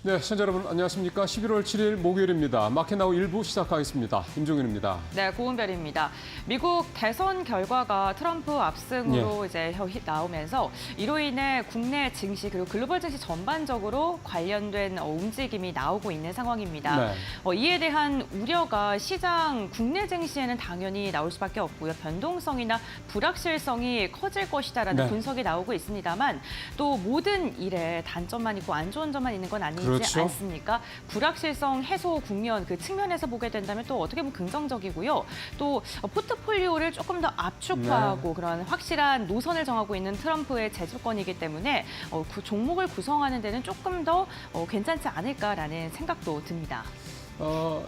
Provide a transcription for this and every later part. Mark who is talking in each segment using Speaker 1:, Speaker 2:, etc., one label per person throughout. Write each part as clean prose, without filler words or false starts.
Speaker 1: 네, 시청자 여러분 안녕하십니까? 11월 7일 목요일입니다. 마켓나우 1부 시작하겠습니다. 임종윤입니다.
Speaker 2: 네, 고은별입니다. 미국 대선 결과가 트럼프 압승으로 이제 나오면서 이로 인해 국내 증시 그리고 글로벌 증시 전반적으로 관련된 움직임이 나오고 있는 상황입니다.
Speaker 1: 네.
Speaker 2: 이에 대한 우려가 시장 국내 증시에는 당연히 나올 수밖에 없고요. 변동성이나 불확실성이 커질 것이다라는
Speaker 1: 네.
Speaker 2: 분석이 나오고 있습니다만 또 모든 일에 단점만 있고 안 좋은 점만 있는 건 아니지
Speaker 1: 그렇죠.
Speaker 2: 않습니까? 불확실성 해소 국면 그 측면에서 보게 된다면 또 어떻게 보면 긍정적이고요. 또 포트폴리오를 조금 더 압축화하고 그런 확실한 노선을 정하고 있는 트럼프의 재주권이기 때문에 그 종목을 구성하는 데는 조금 더 괜찮지 않을까라는 생각도 듭니다.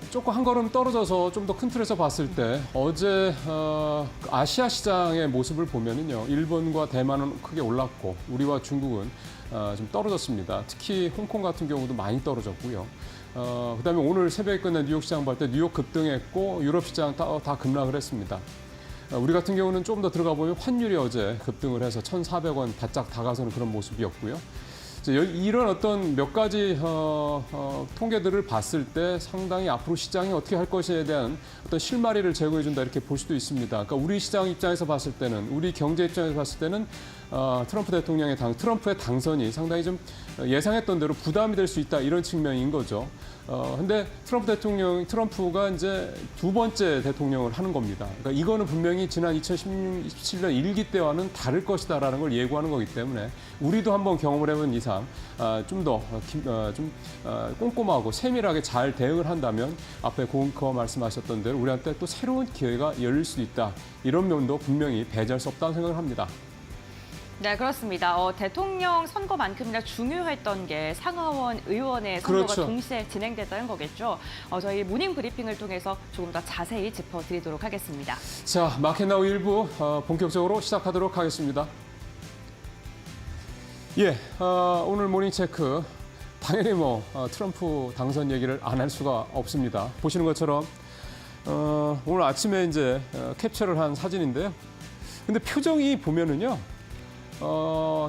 Speaker 1: 조금 한 걸음 떨어져서 좀 더 큰 틀에서 봤을 때 어제 아시아 시장의 모습을 보면은요, 일본과 대만은 크게 올랐고 우리와 중국은 좀 떨어졌습니다. 특히 홍콩 같은 경우도 많이 떨어졌고요. 그다음에 오늘 새벽에 끝난 뉴욕 시장 볼 때 뉴욕 급등했고 유럽 시장 다 급락을 했습니다. 우리 같은 경우는 좀 더 들어가 보면 환율이 어제 급등을 해서 1,400원 바짝 다가서는 그런 모습이었고요. 이런 어떤 몇 가지 통계들을 봤을 때 상당히 앞으로 시장이 어떻게 할 것에 대한 어떤 실마리를 제공해준다 이렇게 볼 수도 있습니다. 그러니까 우리 시장 입장에서 봤을 때는, 우리 경제 입장에서 봤을 때는 트럼프의 당선이 상당히 좀 예상했던 대로 부담이 될 수 있다 이런 측면인 거죠. 근데 트럼프가 이제 두 번째 대통령을 하는 겁니다. 그러니까 이거는 분명히 지난 2017년 1기 때와는 다를 것이다라는 걸 예고하는 거기 때문에 우리도 한번 경험을 해본 이상 좀 더 꼼꼼하고 세밀하게 잘 대응을 한다면 앞에 고은커 말씀하셨던 대로 우리한테 또 새로운 기회가 열릴 수도 있다. 이런 면도 분명히 배제할 수 없다는 생각을 합니다.
Speaker 2: 네, 그렇습니다. 대통령 선거만큼이나 중요했던 게 상하원 의원의 선거가
Speaker 1: 그렇죠.
Speaker 2: 동시에 진행됐다는 거겠죠. 저희 모닝 브리핑을 통해서 조금 더 자세히 짚어드리도록 하겠습니다.
Speaker 1: 자, 마켓나우 1부 본격적으로 시작하도록 하겠습니다. 예, 오늘 모닝 체크 당연히 트럼프 당선 얘기를 안 할 수가 없습니다. 보시는 것처럼 오늘 아침에 이제 캡처를 한 사진인데요. 근데 표정이 보면은요.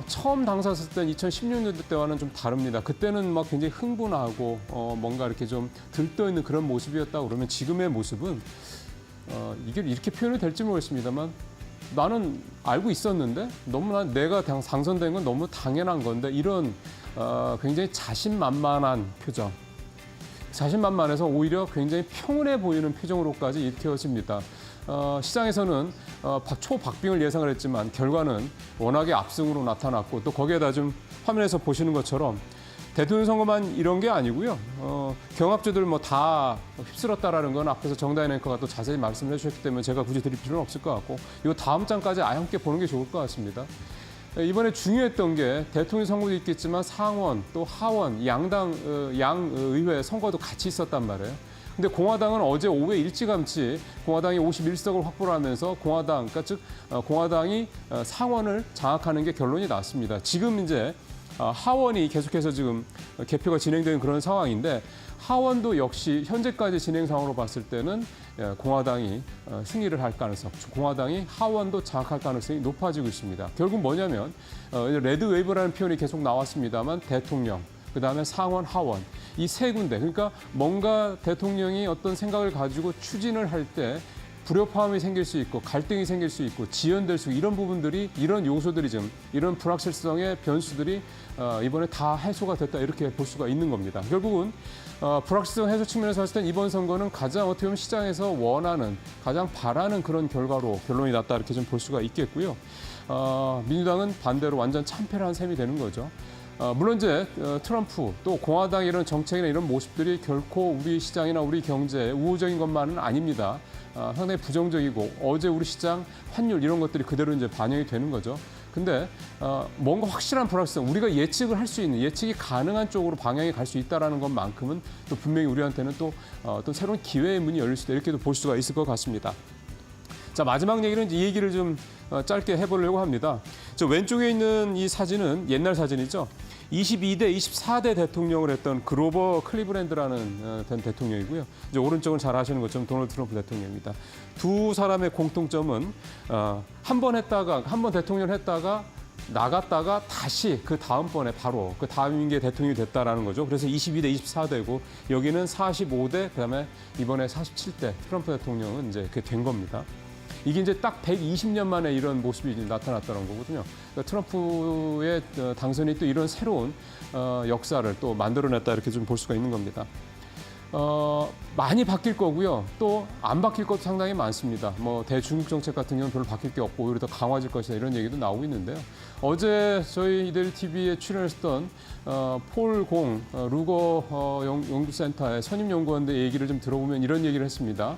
Speaker 1: 처음 당선했을 땐 2016년도 때와는 좀 다릅니다. 그때는 막 굉장히 흥분하고 뭔가 이렇게 좀 들떠있는 그런 모습이었다고 그러면 지금의 모습은 이게 이렇게 표현이 될지 모르겠습니다만 나는 알고 있었는데 너무나 내가 당선된 건 너무 당연한 건데 이런 굉장히 자신만만한 표정. 자신만만해서 오히려 굉장히 평온해 보이는 표정으로까지 읽혀집니다. 시장에서는 초박빙을 예상을 했지만 결과는 워낙에 압승으로 나타났고 또 거기에다 좀 화면에서 보시는 것처럼 대통령 선거만 이런 게 아니고요. 경합주들 다 휩쓸었다라는 건 앞에서 정다인 앵커가 또 자세히 말씀을 해주셨기 때문에 제가 굳이 드릴 필요는 없을 것 같고 이거 다음 장까지 아예 함께 보는 게 좋을 것 같습니다. 이번에 중요했던 게 대통령 선거도 있겠지만 상원 또 하원 양당 양의회 선거도 같이 있었단 말이에요. 근데 공화당은 어제 오후에 일찌감치 공화당이 51석을 확보를 하면서 공화당이 상원을 장악하는 게 결론이 났습니다. 지금 이제 하원이 계속해서 지금 개표가 진행되는 그런 상황인데 하원도 역시 현재까지 진행 상황으로 봤을 때는 공화당이 승리를 할 가능성, 공화당이 하원도 장악할 가능성이 높아지고 있습니다. 결국 뭐냐면 레드 웨이브라는 표현이 계속 나왔습니다만 대통령, 그다음에 상원, 하원 이 세 군데, 그러니까 뭔가 대통령이 어떤 생각을 가지고 추진을 할 때 불협화음이 생길 수 있고 갈등이 생길 수 있고 지연될 수 있고 이런 부분들이 이런 요소들이 좀 이런 불확실성의 변수들이 이번에 다 해소가 됐다 이렇게 볼 수가 있는 겁니다. 결국은 불확실성 해소 측면에서 봤을 땐 이번 선거는 가장 어떻게 보면 시장에서 원하는 가장 바라는 그런 결과로 결론이 났다 이렇게 좀 볼 수가 있겠고요. 민주당은 반대로 완전 참패를 한 셈이 되는 거죠. 물론 이제 트럼프 또 공화당의 이런 정책이나 이런 모습들이 결코 우리 시장이나 우리 경제에 우호적인 것만은 아닙니다. 상당히 부정적이고 어제 우리 시장 환율 이런 것들이 그대로 이제 반영이 되는 거죠. 근데 뭔가 확실한 불확실성, 우리가 예측을 할 수 있는, 예측이 가능한 쪽으로 방향이 갈 수 있다라는 것만큼은 또 분명히 우리한테는 또 어떤 새로운 기회의 문이 열릴 수도 이렇게도 볼 수가 있을 것 같습니다. 자, 마지막 얘기는 이 얘기를 좀 짧게 해보려고 합니다. 저 왼쪽에 있는 이 사진은 옛날 사진이죠. 22대, 24대 대통령을 했던 그로버 클리브랜드라는 대통령이고요. 이제 오른쪽은 잘 아시는 것처럼 도널드 트럼프 대통령입니다. 두 사람의 공통점은 한 번 대통령을 했다가 나갔다가 다시 그 다음번에 바로 그 다음 임기의 대통령이 됐다라는 거죠. 그래서 22대 24대고 여기는 45대 그다음에 이번에 47대 트럼프 대통령은 이제 그게 된 겁니다. 이게 이제 딱 120년 만에 이런 모습이 나타났다는 거거든요. 그러니까 트럼프의 당선이 또 이런 새로운 역사를 또 만들어냈다 이렇게 좀 볼 수가 있는 겁니다. 많이 바뀔 거고요. 또 안 바뀔 것도 상당히 많습니다. 뭐 대중국 정책 같은 경우는 별로 바뀔 게 없고 오히려 더 강화질 것이다 이런 얘기도 나오고 있는데요. 어제 저희 이데일리 TV에 출연했던 폴 공 루거 연구센터의 선임 연구원들 얘기를 좀 들어보면 이런 얘기를 했습니다.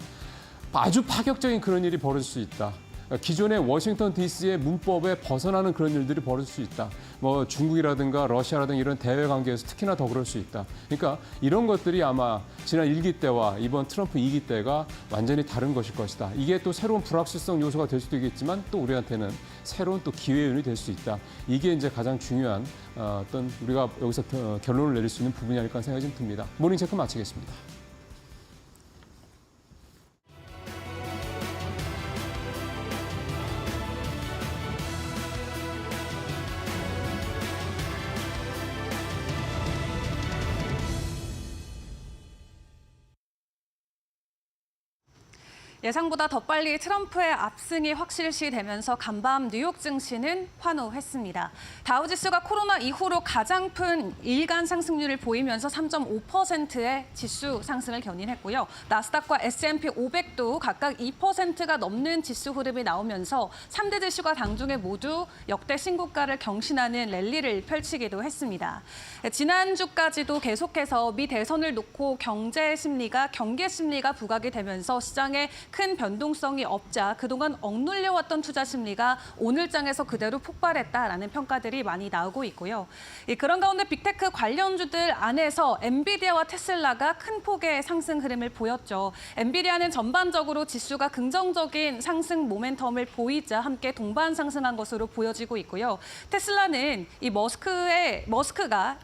Speaker 1: 아주 파격적인 그런 일이 벌어질 수 있다. 기존의 워싱턴 DC의 문법에 벗어나는 그런 일들이 벌어질 수 있다. 뭐 중국이라든가 러시아라든가 이런 대외 관계에서 특히나 더 그럴 수 있다. 그러니까 이런 것들이 아마 지난 1기 때와 이번 트럼프 2기 때가 완전히 다른 것일 것이다. 이게 또 새로운 불확실성 요소가 될 수도 있겠지만 또 우리한테는 새로운 또 기회의 요인이 될 수 있다. 이게 이제 가장 중요한 어떤 우리가 여기서 결론을 내릴 수 있는 부분이 아닐까 생각이 좀 듭니다. 모닝 체크 마치겠습니다.
Speaker 3: 예상보다 더 빨리 트럼프의 압승이 확실시되면서 간밤 뉴욕 증시는 환호했습니다. 다우지수가 코로나 이후로 가장 큰 일간 상승률을 보이면서 3.5%의 지수 상승을 견인했고요. 나스닥과 S&P 500도 각각 2%가 넘는 지수 흐름이 나오면서 3대 지수가 당중에 모두 역대 신고가를 경신하는 랠리를 펼치기도 했습니다. 지난주까지도 계속해서 미 대선을 놓고 경제 심리가 부각이 되면서 시장에 큰 변동성이 없자 그동안 억눌려왔던 투자 심리가 오늘장에서 그대로 폭발했다라는 평가들이 많이 나오고 있고요. 그런 가운데 빅테크 관련주들 안에서 엔비디아와 테슬라가 큰 폭의 상승 흐름을 보였죠. 엔비디아는 전반적으로 지수가 긍정적인 상승 모멘텀을 보이자 함께 동반 상승한 것으로 보여지고 있고요. 테슬라는 이 머스크가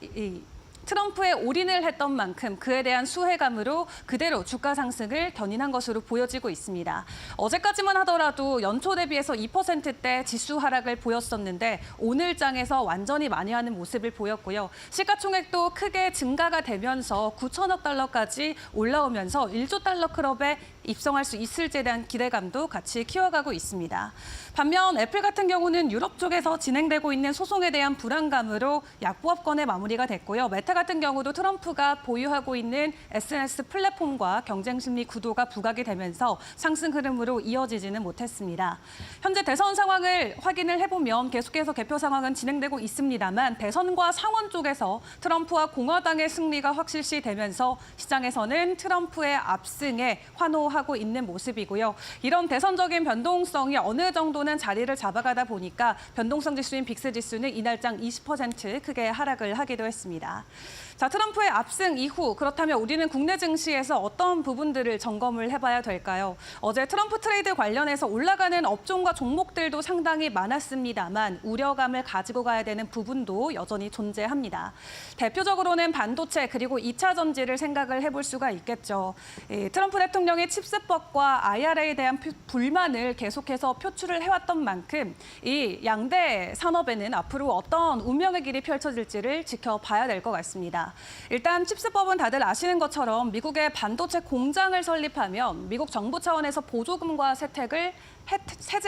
Speaker 3: 트럼프에 올인을 했던 만큼 그에 대한 수혜감으로 그대로 주가 상승을 견인한 것으로 보여지고 있습니다. 어제까지만 하더라도 연초 대비해서 2%대 지수 하락을 보였었는데 오늘 장에서 완전히 만회하는 모습을 보였고요. 시가총액도 크게 증가가 되면서 9천억 달러까지 올라오면서 1조 달러 클럽에 입성할 수 있을지에 대한 기대감도 같이 키워가고 있습니다. 반면 애플 같은 경우는 유럽 쪽에서 진행되고 있는 소송에 대한 불안감으로 약보합권에 마무리가 됐고요. 메타 같은 경우도 트럼프가 보유하고 있는 SNS 플랫폼과 경쟁 심리 구도가 부각이 되면서 상승 흐름으로 이어지지는 못했습니다. 현재 대선 상황을 확인을 해보면 계속해서 개표 상황은 진행되고 있습니다만 대선과 상원 쪽에서 트럼프와 공화당의 승리가 확실시되면서 시장에서는 트럼프의 압승에 환호하고 있는 모습이고요. 이런 대선적인 변동성이 어느 정도는 자리를 잡아가다 보니까 변동성 지수인 빅스 지수는 이날장 20% 크게 하락을 하기도 했습니다. 자, 트럼프의 압승 이후 그렇다면 우리는 국내 증시에서 어떤 부분들을 점검을 해봐야 될까요? 어제 트럼프 트레이드 관련해서 올라가는 업종과 종목들도 상당히 많았습니다만 우려감을 가지고 가야 되는 부분도 여전히 존재합니다. 대표적으로는 반도체 그리고 2차 전지를 생각을 해볼 수가 있겠죠. 트럼프 대통령의 칩스법과 IRA에 대한 불만을 계속해서 표출을 해왔던 만큼 이 양대 산업에는 앞으로 어떤 운명의 길이 펼쳐질지를 지켜봐야 될 것 같습니다. 일단 칩스법은 다들 아시는 것처럼 미국의 반도체 공장을 설립하면 미국 정부 차원에서 보조금과 세제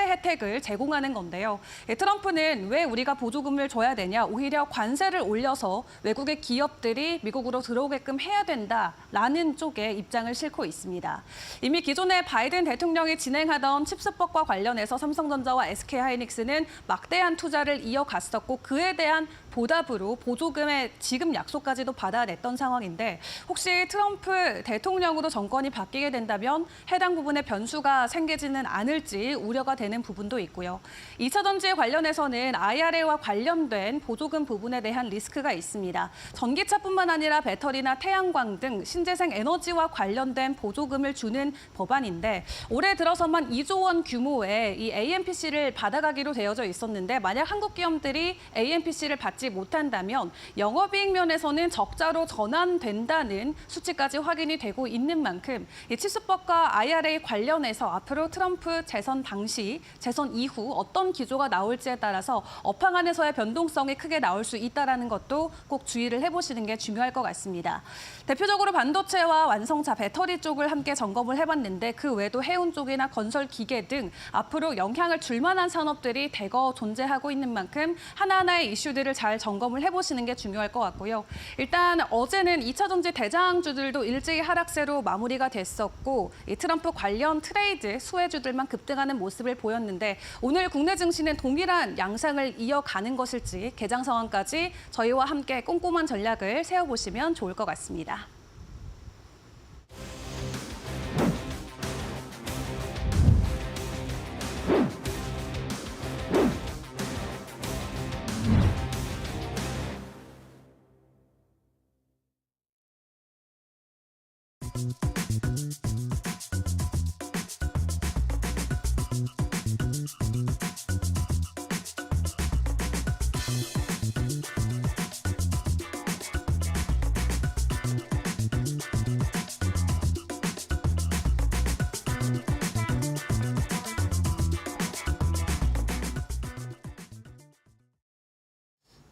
Speaker 3: 혜택을 제공하는 건데요. 트럼프는 왜 우리가 보조금을 줘야 되냐, 오히려 관세를 올려서 외국의 기업들이 미국으로 들어오게끔 해야 된다라는 쪽에 입장을 싣고 있습니다. 이미 기존에 바이든 대통령이 진행하던 칩스법과 관련해서 삼성전자와 SK하이닉스는 막대한 투자를 이어갔었고 그에 대한 보답으로 보조금의 지급 약속까지도 받아냈던 상황인데 혹시 트럼프 대통령으로 정권이 바뀌게 된다면 해당 부분에 변수가 생기지는 않을지 우려가 되는 부분도 있고요. 2차 전지에 관련해서는 IRA와 관련된 보조금 부분에 대한 리스크가 있습니다. 전기차뿐만 아니라 배터리나 태양광 등 신재생 에너지와 관련된 보조금을 주는 법안인데 올해 들어서만 2조 원 규모의 이 AMPC를 받아가기로 되어져 있었는데 만약 한국 기업들이 AMPC를 받지 받지 못한다면 영업이익 면에서는 적자로 전환된다는 수치까지 확인이 되고 있는 만큼 이 치수법과 IRA 관련해서 앞으로 트럼프 재선 당시, 재선 이후 어떤 기조가 나올지에 따라서 업황 안에서의 변동성이 크게 나올 수 있다는 것도 꼭 주의를 해보시는 게 중요할 것 같습니다. 대표적으로 반도체와 완성차, 배터리 쪽을 함께 점검을 해봤는데 그 외에도 해운 쪽이나 건설 기계 등 앞으로 영향을 줄 만한 산업들이 대거 존재하고 있는 만큼 하나하나의 이슈들을 잘 점검을 해보시는 게 중요할 것 같고요. 일단 어제는 2차 전지 대장주들도 일제히 하락세로 마무리가 됐었고 이 트럼프 관련 트레이드 수혜주들만 급등하는 모습을 보였는데 오늘 국내 증시는 동일한 양상을 이어가는 것일지 개장 상황까지 저희와 함께 꼼꼼한 전략을 세워보시면 좋을 것 같습니다.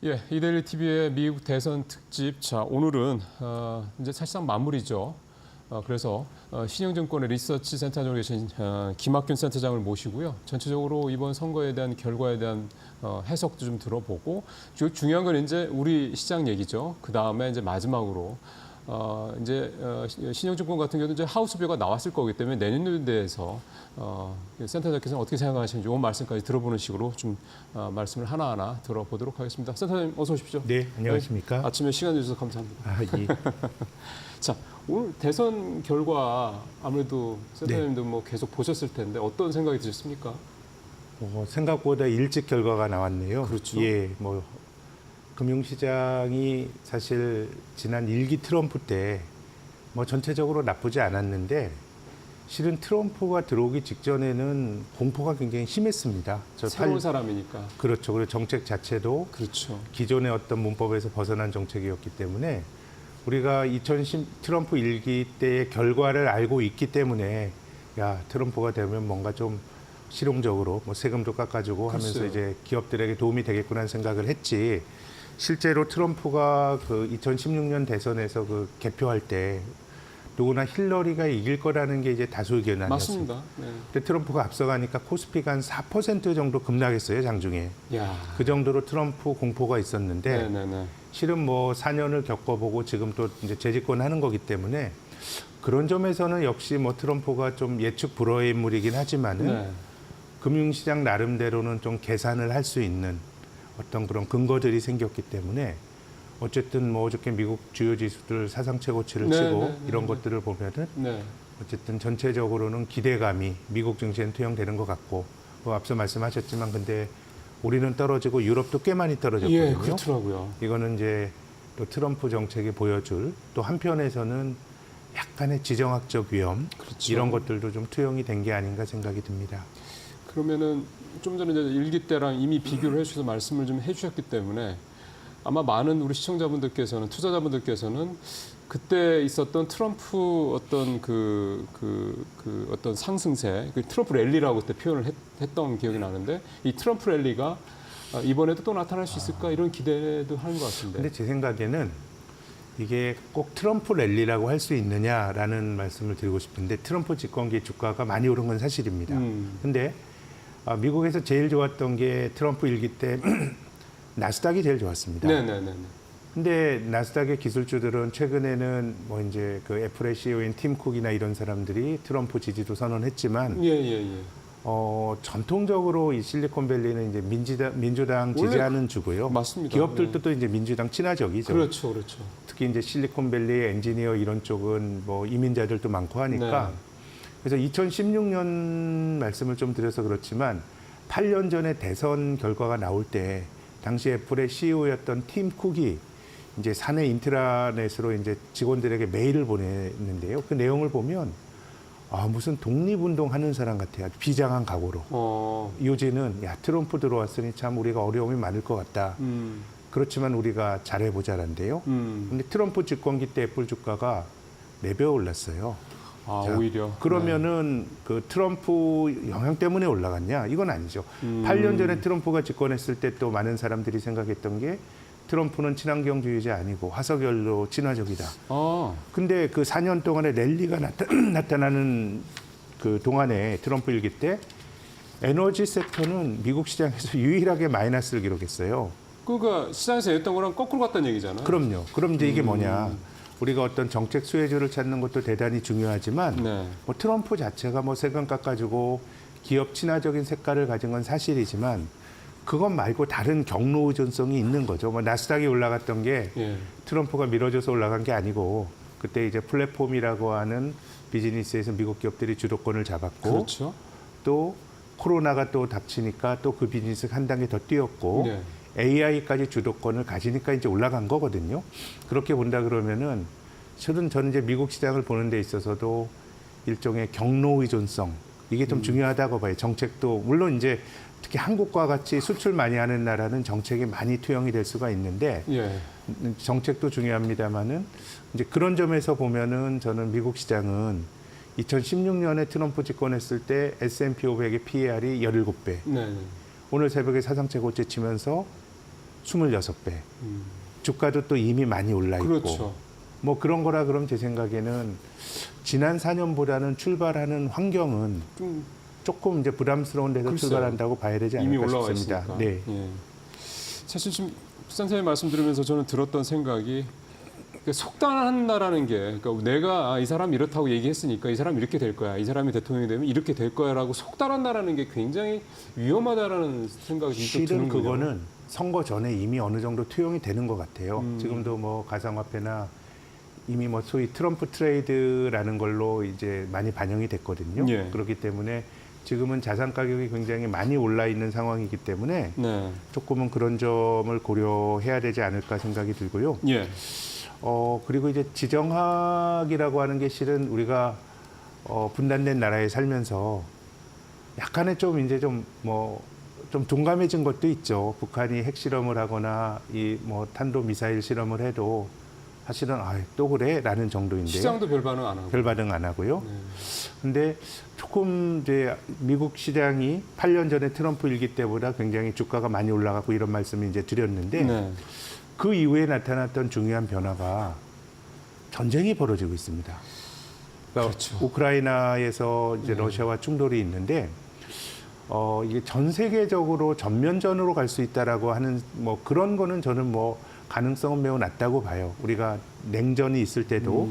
Speaker 1: 예, 이데일리 TV의 미국 대선 특집. 자, 오늘은 이제 사실상 마무리죠. 그래서 신영증권의 리서치 센터장으로 계신 김학균 센터장을 모시고요. 전체적으로 이번 선거에 대한 결과에 대한 해석도 좀 들어보고 중요한 건 이제 우리 시장 얘기죠. 그 다음에 이제 마지막으로 이제 신영증권 같은 경우도 이제 하우스뷰가 나왔을 거기 때문에 내년도에 대해서 센터장께서는 어떻게 생각하시는지 오늘 말씀까지 들어보는 식으로 좀 말씀을 하나하나 들어보도록 하겠습니다. 센터장님 어서 오십시오.
Speaker 4: 네, 안녕하십니까?
Speaker 1: 네, 아침에 시간 내주셔서 감사합니다.
Speaker 4: 예.
Speaker 1: 자, 오늘 대선 결과 아무래도 센터장님도 뭐 계속 보셨을 텐데 어떤 생각이 드셨습니까?
Speaker 4: 생각보다 일찍 결과가 나왔네요.
Speaker 1: 그렇죠.
Speaker 4: 예, 뭐 금융시장이 사실 지난 1기 트럼프 때 뭐 전체적으로 나쁘지 않았는데 실은 트럼프가 들어오기 직전에는 공포가 굉장히 심했습니다.
Speaker 1: 새로운 사람이니까.
Speaker 4: 그렇죠. 그리고 정책 자체도
Speaker 1: 그렇죠.
Speaker 4: 기존의 어떤 문법에서 벗어난 정책이었기 때문에 우리가 2010 트럼프 1기 때의 결과를 알고 있기 때문에 야, 트럼프가 되면 뭔가 좀 실용적으로 뭐 세금도 깎아주고 하면서
Speaker 1: 글쎄요.
Speaker 4: 이제 기업들에게 도움이 되겠구나 생각을 했지. 실제로 트럼프가 그 2016년 대선에서 그 개표할 때 누구나 힐러리가 이길 거라는 게 이제 다수 의견 아니었습니까?
Speaker 1: 맞습니다. 네.
Speaker 4: 근데 트럼프가 앞서가니까 코스피가 한 4% 정도 급락했어요, 장중에.
Speaker 1: 야.
Speaker 4: 그 정도로 트럼프 공포가 있었는데
Speaker 1: 네네네.
Speaker 4: 실은 뭐 4년을 겪어보고 지금 또 이제 재집권하는 거기 때문에 그런 점에서는 역시 뭐 트럼프가 좀 예측 불허의 인물이긴 하지만은
Speaker 1: 네.
Speaker 4: 금융시장 나름대로는 좀 계산을 할 수 있는 어떤 그런 근거들이 생겼기 때문에 어쨌든 뭐 어저께 미국 주요 지수들 사상 최고치를
Speaker 1: 네,
Speaker 4: 치고
Speaker 1: 네, 네,
Speaker 4: 이런
Speaker 1: 네.
Speaker 4: 것들을 보면은
Speaker 1: 네.
Speaker 4: 어쨌든 전체적으로는 기대감이 미국 증시엔 투영되는 것 같고 뭐 앞서 말씀하셨지만 근데 우리는 떨어지고 유럽도 꽤 많이 떨어졌거든요.
Speaker 1: 예, 그렇더라고요.
Speaker 4: 이거는 이제 또 트럼프 정책이 보여줄 또 한편에서는 약간의 지정학적 위험
Speaker 1: 그렇죠.
Speaker 4: 이런 것들도 좀 투영이 된 게 아닌가 생각이 듭니다.
Speaker 1: 그러면은 좀 전에 이제 일기 때랑 이미 비교를 해주셔서 말씀을 좀 해주셨기 때문에 아마 많은 우리 시청자분들께서는 투자자분들께서는 그때 있었던 트럼프 어떤 그 어떤 상승세, 그 트럼프 랠리라고 그때 표현을 했던 기억이 나는데 이 트럼프 랠리가 이번에도 또 나타날 수 있을까 이런 기대도 하는 것 같은데.
Speaker 4: 근데 제 생각에는 이게 꼭 트럼프 랠리라고 할 수 있느냐라는 말씀을 드리고 싶은데 트럼프 집권기 주가가 많이 오른 건 사실입니다. 근데 미국에서 제일 좋았던 게 트럼프 일기 때 나스닥이 제일 좋았습니다.
Speaker 1: 네네네.
Speaker 4: 근데 나스닥의 기술주들은 최근에는 뭐 이제 그 애플의 CEO인 팀 쿡이나 이런 사람들이 트럼프 지지도 선언했지만
Speaker 1: 예예예.
Speaker 4: 전통적으로 이 실리콘밸리는 이제 민주당 지지하는 주고요.
Speaker 1: 맞습니다.
Speaker 4: 기업들도
Speaker 1: 네.
Speaker 4: 또 이제 민주당 친화적이죠.
Speaker 1: 그렇죠, 그렇죠.
Speaker 4: 특히 이제 실리콘밸리의 엔지니어 이런 쪽은 뭐 이민자들도 많고 하니까
Speaker 1: 네.
Speaker 4: 그래서 2016년 말씀을 좀 드려서 그렇지만 8년 전에 대선 결과가 나올 때 당시 애플의 CEO였던 팀 쿡이 이제 사내 인트라넷으로 이제 직원들에게 메일을 보냈는데요. 그 내용을 보면 무슨 독립운동 하는 사람 같아요. 비장한 각오로. 요지는 야 트럼프 들어왔으니 참 우리가 어려움이 많을 것 같다. 그렇지만 우리가 잘해보자란데요. 근데 트럼프 집권기 때 애플 주가가 4배 올랐어요.
Speaker 1: 아,
Speaker 4: 자,
Speaker 1: 오히려.
Speaker 4: 그러면은 그 트럼프 영향 때문에 올라갔냐? 이건 아니죠. 8년 전에 트럼프가 집권했을 때 또 많은 사람들이 생각했던 게 트럼프는 친환경주의자 아니고 화석연료 친화적이다.
Speaker 1: 아,
Speaker 4: 근데 그 4년 동안의 랠리가 나타나는 그 동안에 트럼프 일기 때 에너지 섹터는 미국 시장에서 유일하게 마이너스를 기록했어요.
Speaker 1: 그러니까 시장에서 했던 거랑 거꾸로 갔다는 얘기잖아요.
Speaker 4: 그럼요. 그럼 이제 이게 뭐냐? 우리가 어떤 정책 수혜주를 찾는 것도 대단히 중요하지만
Speaker 1: 네.
Speaker 4: 뭐 트럼프 자체가 뭐 세금 깎아주고 기업 친화적인 색깔을 가진 건 사실이지만 그것 말고 다른 경로 의존성이 있는 거죠. 뭐 나스닥이 올라갔던 게
Speaker 1: 예.
Speaker 4: 트럼프가 밀어줘서 올라간 게 아니고 그때 이제 플랫폼이라고 하는 비즈니스에서 미국 기업들이 주도권을 잡았고
Speaker 1: 그렇죠.
Speaker 4: 또 코로나가 또 닥치니까 또 그 비즈니스가 한 단계 더 뛰었고
Speaker 1: 네.
Speaker 4: AI까지 주도권을 가지니까 이제 올라간 거거든요. 그렇게 본다 그러면은 저는 이제 미국 시장을 보는 데 있어서도 일종의 경로 의존성 이게 좀 중요하다고 봐요. 정책도 물론 이제 특히 한국과 같이 수출 많이 하는 나라는 정책이 많이 투영이 될 수가 있는데
Speaker 1: 예.
Speaker 4: 정책도 중요합니다만은 이제 그런 점에서 보면은 저는 미국 시장은 2016년에 트럼프 집권했을 때 S&P 500의 PER이 17배.
Speaker 1: 네. 네.
Speaker 4: 오늘 새벽에 사상 최고치 치면서 26배. 주가도 또 이미 많이 올라 있고.
Speaker 1: 그렇죠.
Speaker 4: 뭐 그런 거라 그럼 제 생각에는 지난 4년보다는 출발하는 환경은
Speaker 1: 좀
Speaker 4: 조금 이제 부담스러운 데서
Speaker 1: 글쎄요.
Speaker 4: 출발한다고 봐야 되지
Speaker 1: 이미
Speaker 4: 않을까
Speaker 1: 올라와
Speaker 4: 싶습니다.
Speaker 1: 있으니까.
Speaker 4: 네.
Speaker 1: 예. 사실 지금 선생님 말씀 들으면서 저는 들었던 생각이 속단한다라는 게 그러니까 내가 이 사람 이렇다고 얘기했으니까 이 사람 이렇게 될 거야. 이 사람이 대통령이 되면 이렇게 될 거야라고 속단한다라는 게 굉장히 위험하다라는 생각이 좀
Speaker 4: 실은
Speaker 1: 드는군요.
Speaker 4: 그거는 선거 전에 이미 어느 정도 투영이 되는 것 같아요. 지금도 뭐 가상화폐나 이미 뭐 소위 트럼프 트레이드라는 걸로 이제 많이 반영이 됐거든요.
Speaker 1: 예.
Speaker 4: 그렇기 때문에 지금은 자산 가격이 굉장히 많이 올라 있는 상황이기 때문에
Speaker 1: 네.
Speaker 4: 조금은 그런 점을 고려해야 되지 않을까 생각이 들고요.
Speaker 1: 예.
Speaker 4: 그리고 이제 지정학이라고 하는 게 실은 우리가 분단된 나라에 살면서 약간의 좀 이제 좀 둔감해진 것도 있죠. 북한이 핵실험을 하거나 이 뭐 탄도 미사일 실험을 해도 사실은 또 그래라는 정도인데요.
Speaker 1: 시장도 별 반응 안 하고.
Speaker 4: 별 반응 안 하고요.
Speaker 1: 네.
Speaker 4: 근데 조금 이제 미국 시장이 8년 전에 트럼프 일기 때보다 굉장히 주가가 많이 올라가고 이런 말씀을 이제 드렸는데
Speaker 1: 네.
Speaker 4: 그 이후에 나타났던 중요한 변화가 전쟁이 벌어지고 있습니다. 그러니까
Speaker 1: 그렇죠.
Speaker 4: 우크라이나에서 이제 러시아와 충돌이 있는데 이게 전 세계적으로 전면전으로 갈 수 있다라고 하는 뭐 그런 거는 저는 뭐 가능성은 매우 낮다고 봐요. 우리가 냉전이 있을 때도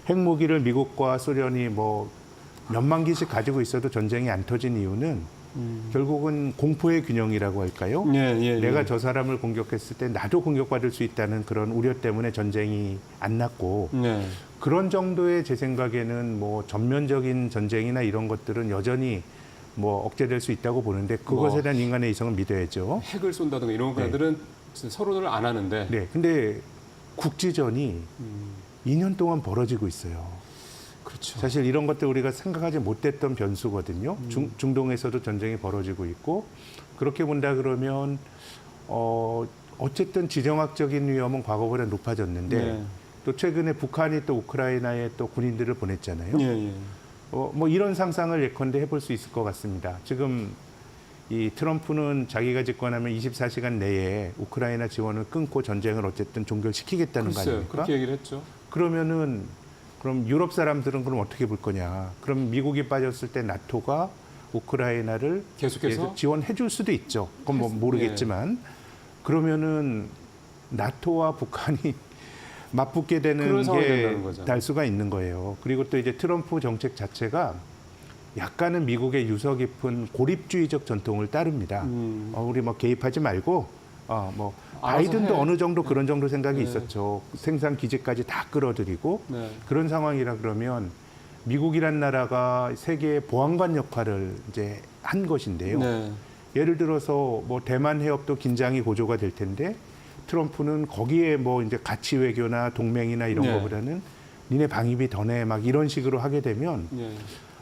Speaker 4: 핵무기를 미국과 소련이 뭐 몇만 기씩 가지고 있어도 전쟁이 안 터진 이유는 결국은 공포의 균형이라고 할까요? 내가 저 사람을 공격했을 때 나도 공격받을 수 있다는 그런 우려 때문에 전쟁이 안 났고
Speaker 1: 네.
Speaker 4: 그런 정도의 제 생각에는 뭐 전면적인 전쟁이나 이런 것들은 여전히 뭐 억제될 수 있다고 보는데 그것에 대한 인간의 이성은 믿어야죠.
Speaker 1: 핵을 쏜다든가 이런 것들은 서로를 안 하는데.
Speaker 4: 네, 근데 국지전이 2년 동안 벌어지고 있어요.
Speaker 1: 그렇죠.
Speaker 4: 사실 이런 것들 우리가 생각하지 못했던 변수거든요. 중동에서도 전쟁이 벌어지고 있고 그렇게 본다 그러면 어쨌든 지정학적인 위험은 과거보다 높아졌는데
Speaker 1: 네.
Speaker 4: 또 최근에 북한이 또 우크라이나에 또 군인들을 보냈잖아요.
Speaker 1: 예, 예.
Speaker 4: 뭐 이런 상상을 예컨대 해볼 수 있을 것 같습니다. 지금 이 트럼프는 자기가 집권하면 24시간 내에 우크라이나 지원을 끊고 전쟁을 어쨌든 종결시키겠다는 거
Speaker 1: 글쎄요.
Speaker 4: 아닙니까?
Speaker 1: 그렇게 얘기를 했죠.
Speaker 4: 그러면은 그럼 유럽 사람들은 그럼 어떻게 볼 거냐? 그럼 미국이 빠졌을 때 나토가 우크라이나를
Speaker 1: 계속해서
Speaker 4: 지원해 줄 수도 있죠. 그건 뭐 모르겠지만 그러면은 나토와 북한이 맞붙게 되는
Speaker 1: 그런 상황이
Speaker 4: 게
Speaker 1: 된다는 거잖아요.
Speaker 4: 날 수가 있는 거예요. 그리고 또 이제 트럼프 정책 자체가 약간은 미국의 유서 깊은 고립주의적 전통을 따릅니다. 우리 뭐 개입하지 말고 뭐
Speaker 1: 알아서
Speaker 4: 바이든도
Speaker 1: 해.
Speaker 4: 어느 정도 그런 정도 생각이
Speaker 1: 네.
Speaker 4: 있었죠. 생산 기지까지 다 끌어들이고
Speaker 1: 네.
Speaker 4: 그런 상황이라 그러면 미국이란 나라가 세계의 보안관 역할을 이제 한 것인데요.
Speaker 1: 네.
Speaker 4: 예를 들어서 뭐 대만 해협도 긴장이 고조가 될 텐데 트럼프는 거기에 뭐 이제 가치 외교나 동맹이나 이런
Speaker 1: 네.
Speaker 4: 거보다는 니네 방위비 더 내 막 이런 식으로 하게 되면
Speaker 1: 예.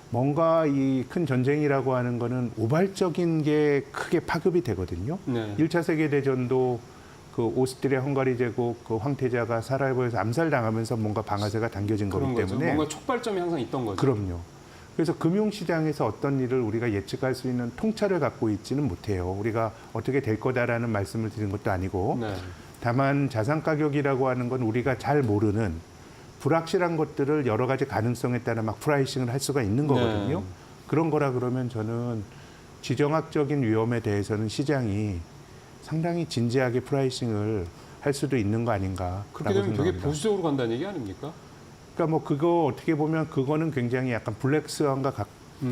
Speaker 4: 뭔가 이 큰 전쟁이라고 하는 거는 우발적인 게 크게 파급이 되거든요.
Speaker 1: 네.
Speaker 4: 1차 세계대전도 그 오스트리아 헝가리 제국 그 황태자가 사라예보에서 암살당하면서 뭔가 방아쇠가 당겨진 거기
Speaker 1: 그런 거죠.
Speaker 4: 때문에
Speaker 1: 뭔가 촉발점이 항상 있던 거죠.
Speaker 4: 그럼요. 그래서 금융시장에서 어떤 일을 우리가 예측할 수 있는 통찰을 갖고 있지는 못해요. 우리가 어떻게 될 거다라는 말씀을 드린 것도 아니고
Speaker 1: 네.
Speaker 4: 다만 자산 가격이라고 하는 건 우리가 잘 모르는 불확실한 것들을 여러 가지 가능성에 따라 막 프라이싱을 할 수가 있는 거거든요.
Speaker 1: 네.
Speaker 4: 그런 거라 그러면 저는 지정학적인 위험에 대해서는 시장이 상당히 진지하게 프라이싱을 할 수도 있는 거 아닌가라고
Speaker 1: 그렇게 되면 되게
Speaker 4: 생각합니다.
Speaker 1: 보수적으로 간다는 얘기 아닙니까?
Speaker 4: 그러니까 뭐 그거 어떻게 보면 그거는 굉장히 약간 블랙스완과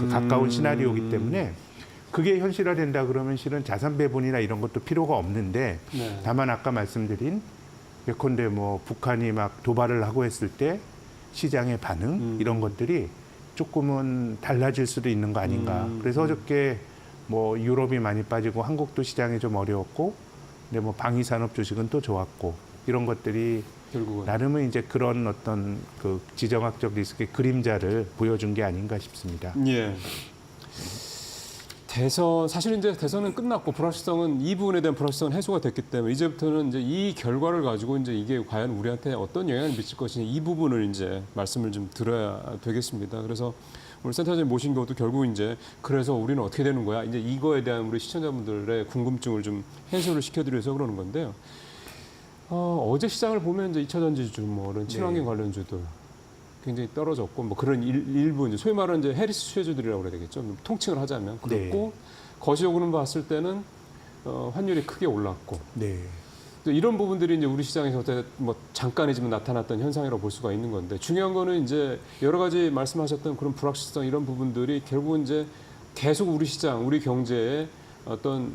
Speaker 4: 가까운 시나리오이기 때문에 그게 현실화된다 그러면 실은 자산 배분이나 이런 것도 필요가 없는데
Speaker 1: 네.
Speaker 4: 다만 아까 말씀드린 예컨대 뭐 북한이 막 도발을 하고 했을 때 시장의 반응 이런 것들이 조금은 달라질 수도 있는 거 아닌가. 그래서 어저께 뭐 유럽이 많이 빠지고 한국도 시장이 좀 어려웠고 근데 뭐 방위산업 주식은 또 좋았고 이런 것들이
Speaker 1: 결국은.
Speaker 4: 나름은 이제 그런 어떤 그 지정학적 리스크의 그림자를 보여준 게 아닌가 싶습니다.
Speaker 1: 예. 대선 사실 이제 대선은 끝났고 불확실성은 이 부분에 대한 불확실성은 해소가 됐기 때문에 이제부터는 이제 이 결과를 가지고 이제 이게 과연 우리한테 어떤 영향을 미칠 것이냐 이 부분을 이제 말씀을 좀 드려야 되겠습니다. 그래서 오늘 센터장님 모신 것도 결국 이제 그래서 우리는 어떻게 되는 거야? 이제 이거에 대한 우리 시청자분들의 궁금증을 좀 해소를 시켜드려서 그러는 건데요. 어제 시장을 보면 이제 2차 전지주 뭐 이런 친환경 관련주들 굉장히 떨어졌고 뭐 그런 일부 이제 소위 말하는 이제 해리스 수혜주들이라고 그래야 되겠죠. 좀 통칭을 하자면 그렇고 거시적으로는 봤을 때는 환율이 크게 올랐고
Speaker 4: 네.
Speaker 1: 또 이런 부분들이 이제 우리 시장에서 뭐 잠깐이지만 나타났던 현상이라고 볼 수가 있는 건데 중요한 거는 이제 여러 가지 말씀하셨던 그런 불확실성 이런 부분들이 결국은 이제 계속 우리 시장, 우리 경제에 어떤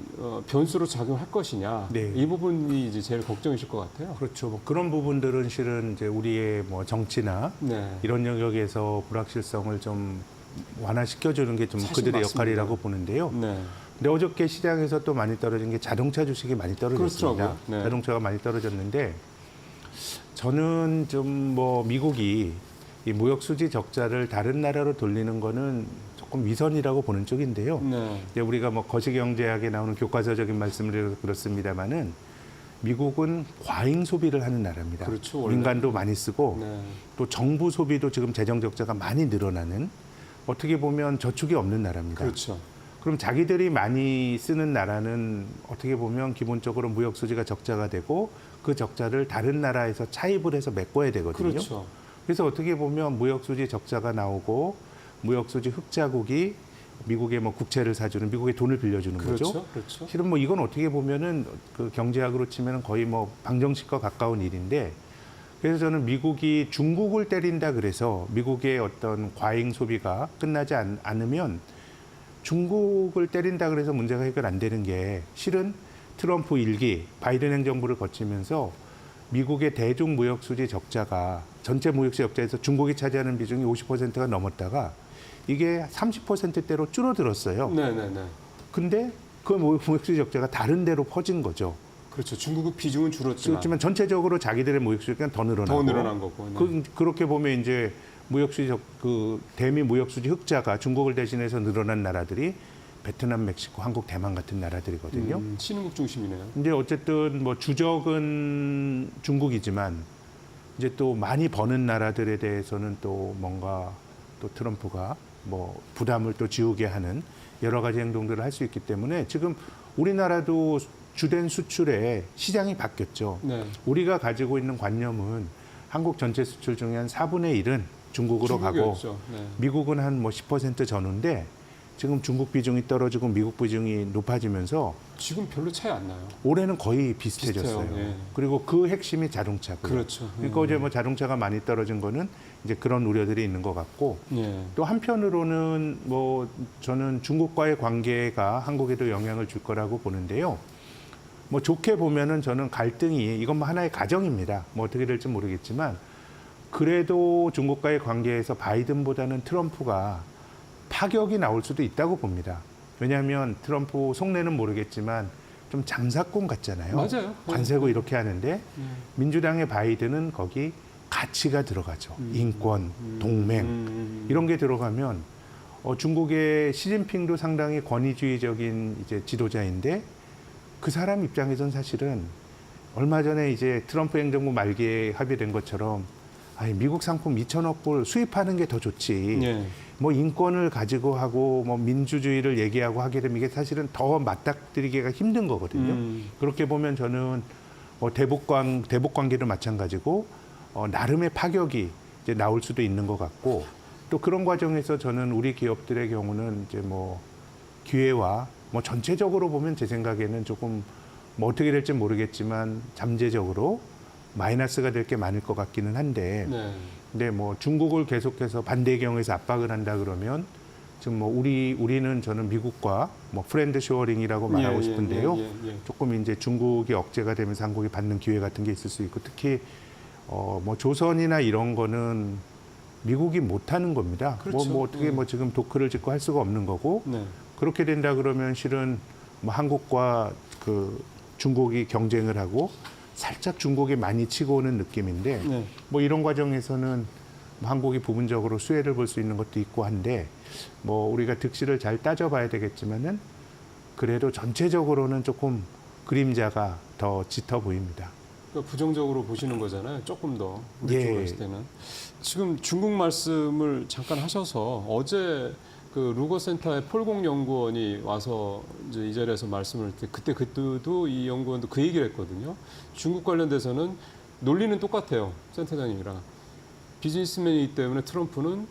Speaker 1: 변수로 작용할 것이냐
Speaker 4: 네.
Speaker 1: 이 부분이 이제 제일 걱정이실 것 같아요.
Speaker 4: 그렇죠. 뭐 그런 부분들은 실은 이제 우리의 뭐 정치나
Speaker 1: 네.
Speaker 4: 이런 영역에서 불확실성을 좀 완화시켜주는 게 좀
Speaker 1: 사실
Speaker 4: 그들의
Speaker 1: 맞습니다.
Speaker 4: 역할이라고 보는데요.
Speaker 1: 네.
Speaker 4: 근데 어저께 시장에서 또 많이 떨어진 게 자동차 주식이 많이 떨어졌습니다.
Speaker 1: 그렇더라고요. 네.
Speaker 4: 자동차가 많이 떨어졌는데 저는 좀 뭐 미국이 이 무역 수지 적자를 다른 나라로 돌리는 거는 조금 위선이라고 보는 쪽인데요.
Speaker 1: 네.
Speaker 4: 이제 우리가 뭐 거시경제학에 나오는 교과서적인 말씀을 드려서 그렇습니다만은 미국은 과잉 소비를 하는 나라입니다.
Speaker 1: 그렇죠, 원래.
Speaker 4: 민간도 많이 쓰고
Speaker 1: 네.
Speaker 4: 또 정부 소비도 지금 재정 적자가 많이 늘어나는 어떻게 보면 저축이 없는 나라입니다.
Speaker 1: 그렇죠.
Speaker 4: 그럼 자기들이 많이 쓰는 나라는 어떻게 보면 기본적으로 무역 수지가 적자가 되고 그 적자를 다른 나라에서 차입을 해서 메꿔야 되거든요.
Speaker 1: 그렇죠.
Speaker 4: 그래서 어떻게 보면 무역 수지 적자가 나오고 무역 수지 흑자국이 미국의 뭐 국채를 사주는 미국의 돈을 빌려주는
Speaker 1: 그렇죠.
Speaker 4: 거죠.
Speaker 1: 그렇죠.
Speaker 4: 실은 뭐 이건 어떻게 보면은 그 경제학으로 치면은 거의 뭐 방정식과 가까운 일인데 그래서 저는 미국이 중국을 때린다 그래서 미국의 어떤 과잉 소비가 끝나지 않으면 중국을 때린다 그래서 문제가 해결 안 되는 게 실은 트럼프 1기 바이든 행정부를 거치면서 미국의 대중 무역 수지 적자가 전체 무역 수지 적자에서 중국이 차지하는 비중이 50%가 넘었다가 이게 30%대로 줄어들었어요.
Speaker 1: 네네네.
Speaker 4: 근데 그 무역 수지 적자가 다른 데로 퍼진 거죠.
Speaker 1: 그렇죠. 중국의 비중은 줄었지만
Speaker 4: 그렇지만 전체적으로 자기들의 무역 수지가 더 늘어나고
Speaker 1: 더 늘어난 거고. 네.
Speaker 4: 그렇게 보면 이제 무역 수지 그 대미 무역 수지 흑자가 중국을 대신해서 늘어난 나라들이 베트남, 멕시코, 한국, 대만 같은 나라들이거든요.
Speaker 1: 신흥국 중심이네요.
Speaker 4: 이제 어쨌든 뭐 주적은 중국이지만 이제 또 많이 버는 나라들에 대해서는 또 뭔가 또 트럼프가 뭐 부담을 또 지우게 하는 여러 가지 행동들을 할 수 있기 때문에 지금 우리나라도 주된 수출에 시장이 바뀌었죠.
Speaker 1: 네.
Speaker 4: 우리가 가지고 있는 관념은 한국 전체 수출 중에 한 4분의 1은 중국으로 가고
Speaker 1: 중국이었죠. 네.
Speaker 4: 미국은 한 뭐 10% 전후인데 지금 중국 비중이 떨어지고 미국 비중이 높아지면서
Speaker 1: 지금 별로 차이 안 나요.
Speaker 4: 올해는 거의 비슷해졌어요.
Speaker 1: 비슷해요. 예.
Speaker 4: 그리고 그 핵심이 자동차고요.
Speaker 1: 그렇죠.
Speaker 4: 그러니까 어제 뭐 자동차가 많이 떨어진 거는 이제 그런 우려들이 있는 것 같고
Speaker 1: 예.
Speaker 4: 또 한편으로는 뭐 저는 중국과의 관계가 한국에도 영향을 줄 거라고 보는데요. 뭐 좋게 보면은 저는 갈등이 이건 뭐 하나의 가정입니다. 뭐 어떻게 될지 모르겠지만 그래도 중국과의 관계에서 바이든보다는 트럼프가 파격이 나올 수도 있다고 봅니다. 왜냐하면 트럼프 속내는 모르겠지만 좀 잠사꾼 같잖아요.
Speaker 1: 맞아요.
Speaker 4: 관세고 이렇게 하는데 민주당의 바이든은 거기 가치가 들어가죠. 인권, 동맹 이런 게 들어가면 중국의 시진핑도 상당히 권위주의적인 이제 지도자인데 그 사람 입장에선 사실은 얼마 전에 이제 트럼프 행정부 말기에 합의된 것처럼 아니, 미국 상품 2천억 불 수입하는 게 더 좋지.
Speaker 1: 예.
Speaker 4: 뭐 인권을 가지고 하고 뭐 민주주의를 얘기하고 하게 되면 이게 사실은 더 맞닥뜨리기가 힘든 거거든요. 그렇게 보면 저는 대북 관계도 마찬가지고 나름의 파격이 이제 나올 수도 있는 것 같고 또 그런 과정에서 저는 우리 기업들의 경우는 이제 뭐 기회와 뭐 전체적으로 보면 제 생각에는 조금 뭐 어떻게 될지 모르겠지만 잠재적으로 마이너스가 될 게 많을 것 같기는 한데
Speaker 1: 네.
Speaker 4: 근데 뭐 중국을 계속해서 반대의 경우에서 압박을 한다 그러면 지금 뭐 우리는 저는 미국과 뭐 프렌드 쇼어링이라고 말하고 싶은데요. 조금 이제 중국이 억제가 되면서 한국이 받는 기회 같은 게 있을 수 있고 특히 뭐 조선이나 이런 거는 미국이 못 하는 겁니다.
Speaker 1: 그렇죠.
Speaker 4: 뭐 어떻게 뭐 지금 도크를 짓고 할 수가 없는 거고
Speaker 1: 네.
Speaker 4: 그렇게 된다 그러면 실은 뭐 한국과 그 중국이 경쟁을 하고 살짝 중국이 많이 치고 오는 느낌인데
Speaker 1: 네.
Speaker 4: 뭐 이런 과정에서는 한국이 부분적으로 수혜를 볼 수 있는 것도 있고 한데 뭐 우리가 득실을 잘 따져봐야 되겠지만은 그래도 전체적으로는 조금 그림자가 더 짙어 보입니다.
Speaker 1: 그러니까 부정적으로 보시는 거잖아요. 조금 더 우리
Speaker 4: 예.
Speaker 1: 쪽으로 봤을 때는. 지금 중국 말씀을 잠깐 하셔서 어제 그 루거 센터의 폴공 연구원이 와서 이제 이 자리에서 말씀을 그때도 이 연구원도 그 얘기를 했거든요. 중국 관련돼서는 논리는 똑같아요. 센터장님이랑. 비즈니스맨이기 때문에 트럼프는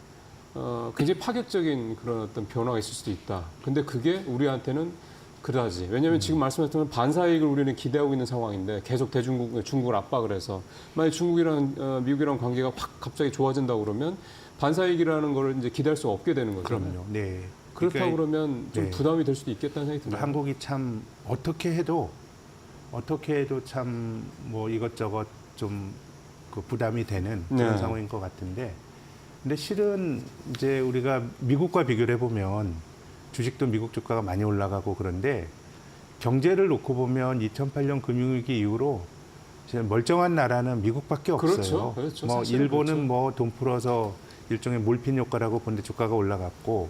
Speaker 1: 굉장히 파격적인 그런 어떤 변화가 있을 수도 있다. 근데 그게 우리한테는 그러지. 왜냐하면 지금 말씀하셨던 반사이익을 우리는 기대하고 있는 상황인데 계속 중국을 압박을 해서 만약 중국이랑 미국이랑 관계가 확 갑자기 좋아진다고 그러면 반사이익이라는 걸 이제 기대할 수 없게 되는 거잖아요.
Speaker 4: 그럼요. 네.
Speaker 1: 그렇다고 그러면 좀
Speaker 4: 네.
Speaker 1: 부담이 될 수도 있겠다는 생각이 듭니다.
Speaker 4: 한국이 참 어떻게 해도 참 뭐 이것저것 좀 그 부담이 되는 그런
Speaker 1: 네.
Speaker 4: 상황인 것 같은데 근데 실은 이제 우리가 미국과 비교를 해보면 주식도 미국 주가가 많이 올라가고 그런데 경제를 놓고 보면 2008년 금융위기 이후로 지금 멀쩡한 나라는 미국밖에 없어요.
Speaker 1: 그렇죠.
Speaker 4: 뭐
Speaker 1: 사실은
Speaker 4: 일본은
Speaker 1: 그렇죠.
Speaker 4: 뭐 돈 풀어서 일종의 몰핀 효과라고 보는데 주가가 올라갔고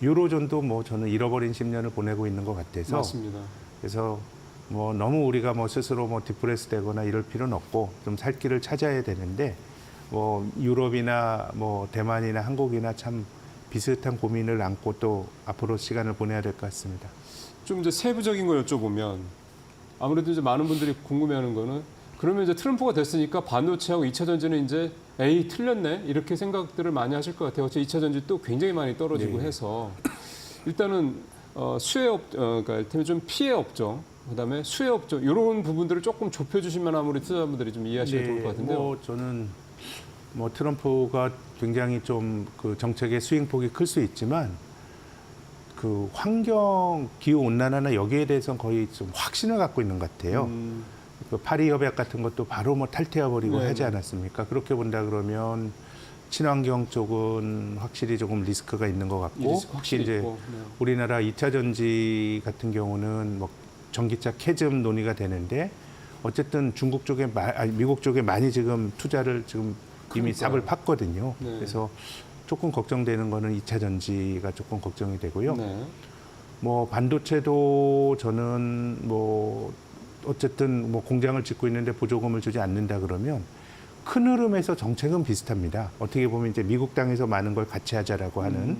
Speaker 4: 유로존도 뭐 저는 잃어버린 10년을 보내고 있는 것 같아서
Speaker 1: 맞습니다.
Speaker 4: 그래서 뭐 너무 우리가 뭐 스스로 뭐 디프레스 되거나 이럴 필요는 없고 좀 살 길을 찾아야 되는데 뭐 유럽이나 뭐 대만이나 한국이나 참 비슷한 고민을 안고 또 앞으로 시간을 보내야 될 것 같습니다.
Speaker 1: 좀 이제 세부적인 걸 여쭤보면 아무래도 이제 많은 분들이 궁금해하는 거는 그러면 이제 트럼프가 됐으니까 반도체하고 2차 전지는 이제 에이 틀렸네 이렇게 생각들을 많이 하실 것 같아요. 어차피 2차 전지 또 굉장히 많이 떨어지고
Speaker 4: 네.
Speaker 1: 해서 일단은 그러니까 이를테면 좀 피해 업종 그다음에 수혜 업종 이런 부분들을 조금 좁혀주시면 아무리 투자자분들이 좀 이해하시기 좋을 것 같은데요.
Speaker 4: 뭐 저는 뭐 트럼프가 굉장히 좀 그 정책의 스윙폭이 클 수 있지만 그 환경 기후 온난화나 여기에 대해서는 거의 좀 확신을 갖고 있는 것 같아요. 그 파리 협약 같은 것도 바로 뭐 탈퇴해버리고
Speaker 1: 네,
Speaker 4: 하지
Speaker 1: 네.
Speaker 4: 않았습니까? 그렇게 본다 그러면 친환경 쪽은 확실히 조금 리스크가 있는 것 같고
Speaker 1: 이 리스크 확실히
Speaker 4: 이제
Speaker 1: 있고, 네.
Speaker 4: 우리나라 2차 전지 같은 경우는 뭐 전기차 캐즘 논의가 되는데 어쨌든 중국 쪽에 미국 쪽에 많이 지금 투자를 지금 이미
Speaker 1: 그러니까요.
Speaker 4: 삽을 팠거든요.
Speaker 1: 네.
Speaker 4: 그래서 조금 걱정되는 거는 2차 전지가 조금 걱정이 되고요.
Speaker 1: 네.
Speaker 4: 뭐 반도체도 저는 뭐 어쨌든 뭐 공장을 짓고 있는데 보조금을 주지 않는다 그러면 큰 흐름에서 정책은 비슷합니다. 어떻게 보면 이제 미국 땅에서 많은 걸 같이 하자라고 하는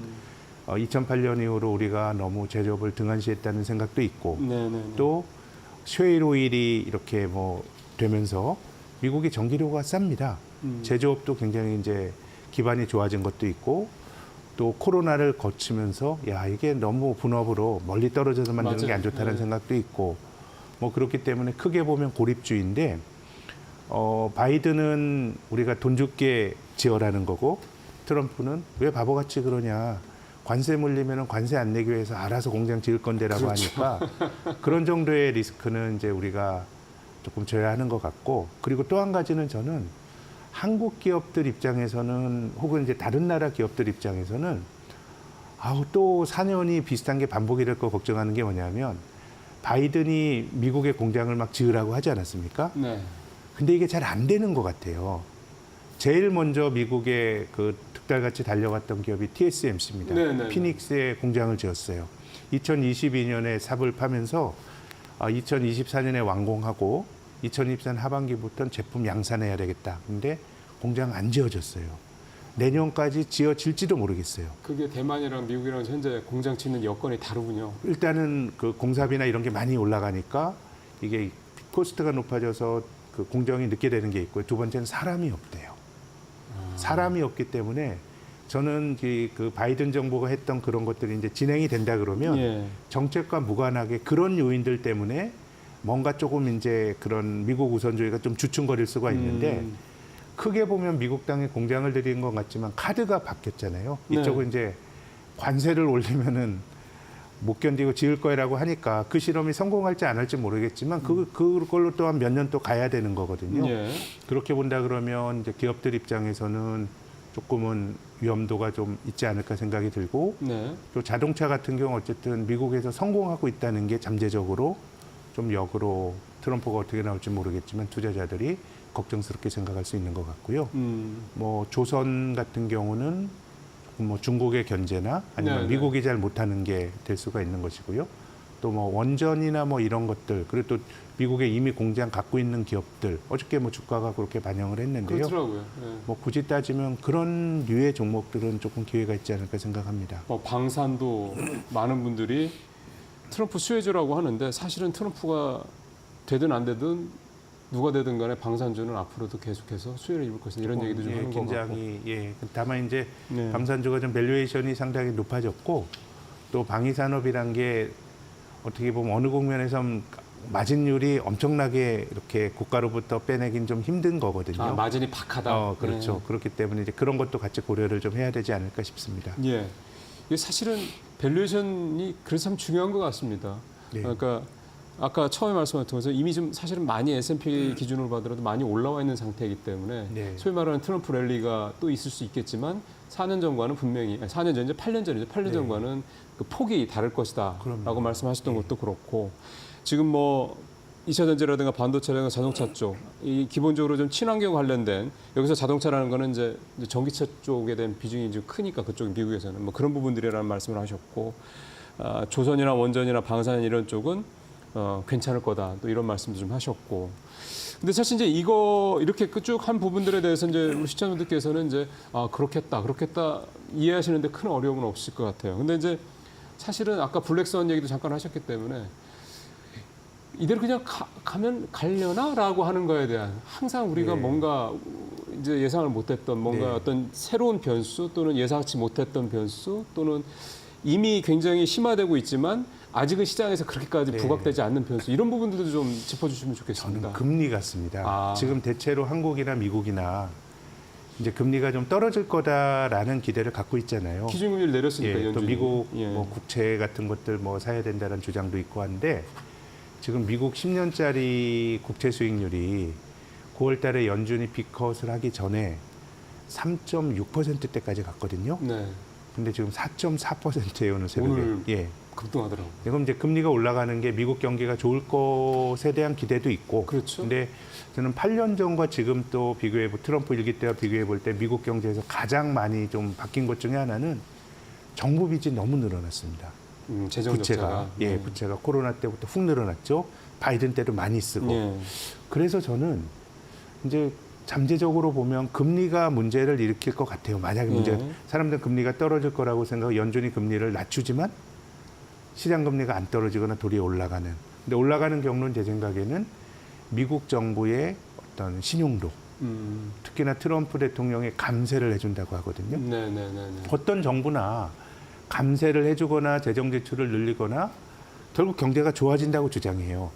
Speaker 4: 2008년 이후로 우리가 너무 제조업을 등한시했다는 생각도 있고
Speaker 1: 네네네.
Speaker 4: 또 쉐일 오일이 이렇게 뭐 되면서 미국이 전기료가 쌉니다. 제조업도 굉장히 이제 기반이 좋아진 것도 있고 또 코로나를 거치면서 야 이게 너무 분업으로 멀리 떨어져서 만드는 게 안
Speaker 1: 맞아요.
Speaker 4: 좋다는
Speaker 1: 네.
Speaker 4: 생각도 있고 뭐 그렇기 때문에 크게 보면 고립주의인데 바이든은 우리가 돈 줄게 지어라는 거고 트럼프는 왜 바보같이 그러냐 관세 물리면 관세 안 내기 위해서 알아서 공장 지을 건데라고
Speaker 1: 그렇죠.
Speaker 4: 하니까 그런 정도의 리스크는 이제 우리가 조금 져야 하는 것 같고 그리고 또 한 가지는 저는 한국 기업들 입장에서는 혹은 이제 다른 나라 기업들 입장에서는 또 4년이 비슷한 게 반복이 될 거 걱정하는 게 뭐냐면 바이든이 미국의 공장을 막 지으라고 하지 않았습니까?
Speaker 1: 네.
Speaker 4: 근데 이게 잘 안 되는 것 같아요. 제일 먼저 미국의 그 득달같이 달려갔던 기업이 TSMC입니다.
Speaker 1: 네네네.
Speaker 4: 피닉스에 공장을 지었어요. 2022년에 삽을 파면서 2024년에 완공하고 2024년 하반기부터는 제품 양산해야 되겠다. 근데 공장 안 지어졌어요. 내년까지 지어질지도 모르겠어요.
Speaker 1: 그게 대만이랑 미국이랑 현재 공장 짓는 여건이 다르군요.
Speaker 4: 일단은 그 공사비나 이런 게 많이 올라가니까 이게 코스트가 높아져서 그 공정이 늦게 되는 게 있고요. 두 번째는 사람이 없대요. 사람이 없기 때문에 저는 그 바이든 정부가 했던 그런 것들이 이제 진행이 된다 그러면
Speaker 1: 예.
Speaker 4: 정책과 무관하게 그런 요인들 때문에 뭔가 조금 이제 그런 미국 우선주의가 좀 주춤거릴 수가 있는데 크게 보면 미국 땅에 공장을 들인 것 같지만 카드가 바뀌었잖아요.
Speaker 1: 네.
Speaker 4: 이쪽은 이제 관세를 올리면은 못 견디고 지을 거라고 하니까 그 실험이 성공할지 안 할지 모르겠지만 그걸로 또한 몇 년 또 가야 되는 거거든요.
Speaker 1: 예.
Speaker 4: 그렇게 본다 그러면 이제 기업들 입장에서는 조금은 위험도가 좀 있지 않을까 생각이 들고
Speaker 1: 네.
Speaker 4: 또 자동차 같은 경우 어쨌든 미국에서 성공하고 있다는 게 잠재적으로 좀 역으로 트럼프가 어떻게 나올지 모르겠지만 투자자들이 걱정스럽게 생각할 수 있는 것 같고요. 뭐 조선 같은 경우는 조금 뭐 중국의 견제나 아니면
Speaker 1: 네, 네.
Speaker 4: 미국이 잘 못하는 게 될 수가 있는 것이고요. 또 뭐 원전이나 뭐 이런 것들 그리고 또 미국에 이미 공장 갖고 있는 기업들 어저께 뭐 주가가 그렇게 반영을 했는데요.
Speaker 1: 그렇더라고요. 예.
Speaker 4: 뭐 굳이 따지면 그런 류의 종목들은 조금 기회가 있지 않을까 생각합니다.
Speaker 1: 방산도 많은 분들이 트럼프 수혜주라고 하는데 사실은 트럼프가 되든 안 되든 누가 되든 간에 방산주는 앞으로도 계속해서 수혜를 입을 것이다 이런 얘기도 좀 하는 것 같고.
Speaker 4: 굉장히 다만 이제
Speaker 1: 네.
Speaker 4: 방산주가 좀 밸류에이션이 상당히 높아졌고 또 방위산업이란 게 어떻게 보면 어느 국면에서 마진율이 엄청나게 이렇게 국가로부터 빼내긴 좀 힘든 거거든요.
Speaker 1: 아, 마진이 박하다.
Speaker 4: 그렇죠. 그렇기 때문에 이제 그런 것도 같이 고려를 좀 해야 되지 않을까 싶습니다.
Speaker 1: 예. 이게 사실은 밸류에이션이 그래서 참 중요한 것 같습니다.
Speaker 4: 네.
Speaker 1: 그러니까 아까 처음에 말씀하신 것처럼 이미 좀 사실은 많이 S&P 기준으로 봐더라도 많이 올라와 있는 상태이기 때문에
Speaker 4: 네.
Speaker 1: 소위 말하는 트럼프 랠리가 또 있을 수 있겠지만 4년 전과는 분명히 4년 전이죠. 8년 전이죠. 8년
Speaker 4: 네.
Speaker 1: 전과는 그 폭이 다를 것이다라고
Speaker 4: 그럼요.
Speaker 1: 말씀하셨던 것도 그렇고 지금 뭐 2차 전지라든가 반도체라든가 자동차 쪽, 이 기본적으로 좀 친환경 관련된 여기서 자동차라는 거는 이제 전기차 쪽에 대한 비중이 좀 크니까 그쪽 미국에서는 뭐 그런 부분들이라는 말씀을 하셨고 조선이나 원전이나 방산 이런 쪽은 괜찮을 거다 또 이런 말씀도 좀 하셨고. 근데 사실 이제 이거 이렇게 쭉 한 부분들에 대해서 이제 우리 시청자분들께서는 이제 그렇겠다 이해하시는데 큰 어려움은 없을 것 같아요. 근데 이제 사실은 아까 블랙스완 얘기도 잠깐 하셨기 때문에 이대로 그냥 가면 갈려나라고 하는 거에 대한 항상 우리가
Speaker 4: 네.
Speaker 1: 뭔가 이제 예상을 못했던 뭔가
Speaker 4: 네.
Speaker 1: 어떤 새로운 변수 또는 예상치 못했던 변수 또는 이미 굉장히 심화되고 있지만 아직은 시장에서 그렇게까지
Speaker 4: 네.
Speaker 1: 부각되지 않는 변수 이런 부분들도 좀 짚어주시면 좋겠습니다.
Speaker 4: 저는 금리 같습니다. 지금 대체로 한국이나 미국이나 이제 금리가 좀 떨어질 거다라는 기대를 갖고 있잖아요.
Speaker 1: 기준금리를 내렸으니까
Speaker 4: 또
Speaker 1: 연준이.
Speaker 4: 미국
Speaker 1: 예.
Speaker 4: 뭐 국채 같은 것들 뭐 사야 된다는 주장도 있고 한데 지금 미국 10년짜리 국채 수익률이 9월 달에 연준이 빅컷을 하기 전에 3.6%대까지 갔거든요.
Speaker 1: 네.
Speaker 4: 근데 지금 4.4%예요, 오늘 새벽에.
Speaker 1: 오늘
Speaker 4: 예.
Speaker 1: 급등하더라고요.
Speaker 4: 그럼 이제 금리가 올라가는 게 미국 경기가 좋을 것에 대한 기대도 있고.
Speaker 1: 그렇죠.
Speaker 4: 근데 저는 8년 전과 지금 또 비교해 트럼프 일기 때와 비교해 볼 때 미국 경제에서 가장 많이 좀 바뀐 것 중에 하나는 정부 빚이 너무 늘어났습니다.
Speaker 1: 재정 적자가.
Speaker 4: 부채가 코로나 때부터 훅 늘어났죠. 바이든 때도 많이 쓰고.
Speaker 1: 예.
Speaker 4: 그래서 저는 이제 잠재적으로 보면 금리가 문제를 일으킬 것 같아요. 만약에 사람들은 금리가 떨어질 거라고 생각하고 연준이 금리를 낮추지만 시장 금리가 안 떨어지거나 도리어 올라가는. 근데 올라가는 경우는 제 생각에는 미국 정부의 어떤 신용도, 특히나 트럼프 대통령의 감세를 해준다고 하거든요.
Speaker 1: 네네네.
Speaker 4: 어떤 정부나 감세를 해주거나 재정 지출을 늘리거나 결국 경제가 좋아진다고 주장해요.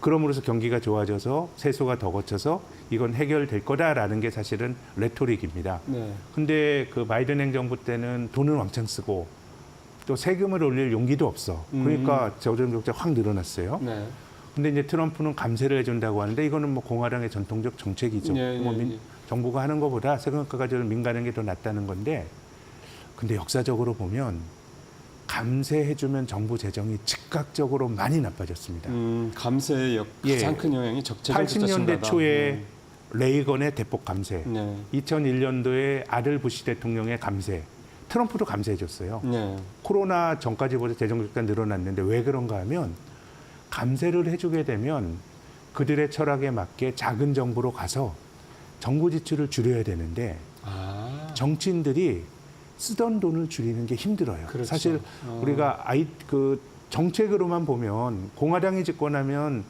Speaker 4: 그럼으로써 경기가 좋아져서 세수가 더 거쳐서 이건 해결될 거다라는 게 사실은 레토릭입니다.
Speaker 1: 네.
Speaker 4: 근데 그 바이든 행정부 때는 돈을 왕창 쓰고 또 세금을 올릴 용기도 없어. 그러니까 재정 적자 확 늘어났어요.
Speaker 1: 네.
Speaker 4: 근데 이제 트럼프는 감세를 해준다고 하는데 이거는 뭐 공화당의 전통적 정책이죠. 정부가 하는 것보다 세금가가 좀 민감한 게 더 낫다는 건데 근데 역사적으로 보면 감세해주면 정부 재정이 즉각적으로 많이 나빠졌습니다.
Speaker 1: 감세의 가장 큰 영향이 재정
Speaker 4: 80년대 초에 레이건의 대폭 감세,
Speaker 1: 네.
Speaker 4: 2001년도에 아들 부시 대통령의 감세, 트럼프도 감세해줬어요.
Speaker 1: 네.
Speaker 4: 코로나 전까지보다 재정 적자 늘어났는데 왜 그런가 하면 감세를 해주게 되면 그들의 철학에 맞게 작은 정부로 가서 정부 지출을 줄여야 되는데 정치인들이 쓰던 돈을 줄이는 게 힘들어요.
Speaker 1: 그렇죠.
Speaker 4: 사실 우리가 그 정책으로만 보면 공화당이 집권하면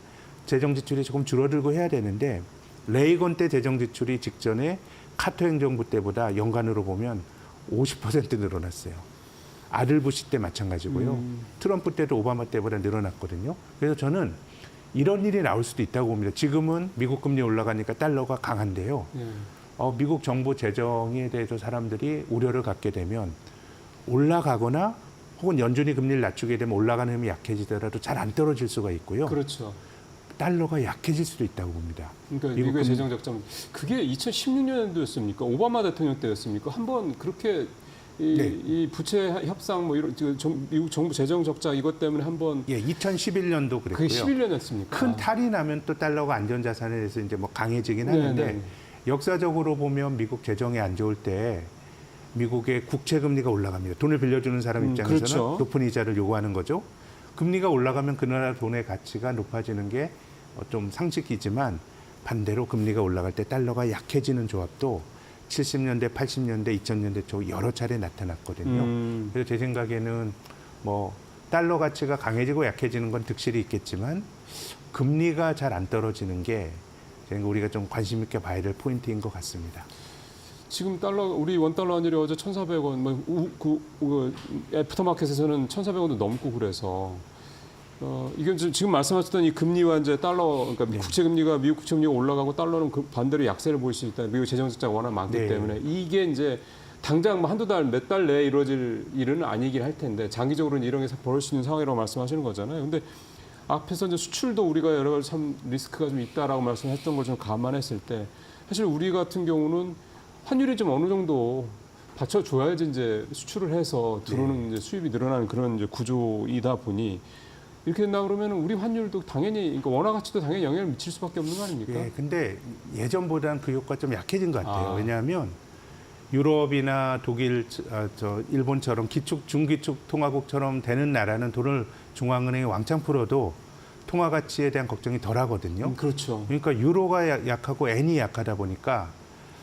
Speaker 4: 재정 지출이 조금 줄어들고 해야 되는데 레이건 때 재정 지출이 직전에 카터 행정부 때보다 연간으로 보면 50% 늘어났어요. 아들 부시 때 마찬가지고요. 트럼프 때도 오바마 때보다 늘어났거든요. 그래서 저는 이런 일이 나올 수도 있다고 봅니다. 지금은 미국 금리 올라가니까 달러가 강한데요. 미국 정부 재정에 대해서 사람들이 우려를 갖게 되면 올라가거나 혹은 연준이 금리를 낮추게 되면 올라가는 힘이 약해지더라도 잘 안 떨어질 수가 있고요.
Speaker 1: 그렇죠.
Speaker 4: 달러가 약해질 수도 있다고 봅니다.
Speaker 1: 그러니까 미국의 재정 적자는 그게 2016년도였습니까? 오바마 대통령 때였습니까? 한번 그렇게 이 부채 협상 뭐 이런 미국 정부 재정 적자 이것 때문에 한번
Speaker 4: 2011년도 그랬고요.
Speaker 1: 그게 11년이었습니까?
Speaker 4: 큰 탈이 나면 또 달러가 안전자산에 대해서 이제 뭐 강해지긴 하는데
Speaker 1: 네네.
Speaker 4: 역사적으로 보면 미국 재정이 안 좋을 때 미국의 국채 금리가 올라갑니다. 돈을 빌려주는 사람 입장에서는
Speaker 1: 그렇죠.
Speaker 4: 높은 이자를 요구하는 거죠. 금리가 올라가면 그 나라 돈의 가치가 높아지는 게 좀 상식이지만 반대로 금리가 올라갈 때 달러가 약해지는 조합도 70년대, 80년대, 2000년대 초 여러 차례 나타났거든요. 그래서 제 생각에는 뭐 달러 가치가 강해지고 약해지는 건 득실이 있겠지만 금리가 잘 안 떨어지는 게 우리가 좀 관심 있게 봐야 될 포인트인 것 같습니다.
Speaker 1: 지금 우리 원달러 환율이 어제 1,400원, 애프터마켓에서는 1,400원도 넘고 그래서 이게 지금 말씀하셨던 이 금리와 이제 달러, 그러니까 국채 금리가 미국 국채 금리가 올라가고 달러는 반대로 약세를 보일 수 있다. 미국 재정 적자가 워낙 많기 때문에 이게 이제 당장 뭐 한두 달, 몇 달 내에 이루어질 일은 아니긴 할 텐데 장기적으로는 이런 게 벌어질 수 있는 상황이라고 말씀하시는 거잖아요. 근데 앞에서 이제 수출도 우리가 여러 가지 참 리스크가 좀 있다라고 말씀했던 걸 좀 감안했을 때 사실 우리 같은 경우는 환율이 좀 어느 정도 받쳐줘야지 이제 수출을 해서 들어오는 이제 수입이 늘어나는 그런 이제 구조이다 보니 이렇게 된다 그러면 우리 환율도 당연히 그러니까 원화 가치도 당연히 영향을 미칠 수밖에 없는 거 아닙니까?
Speaker 4: 예, 근데 예전보다는 그 효과 좀 약해진 것 같아요. 왜냐하면 유럽이나 독일, 일본처럼 중기축 통화국처럼 되는 나라는 돈을 중앙은행에 왕창 풀어도 통화 가치에 대한 걱정이 덜하거든요.
Speaker 1: 그렇죠.
Speaker 4: 그러니까 유로가 약하고 엔이 약하다 보니까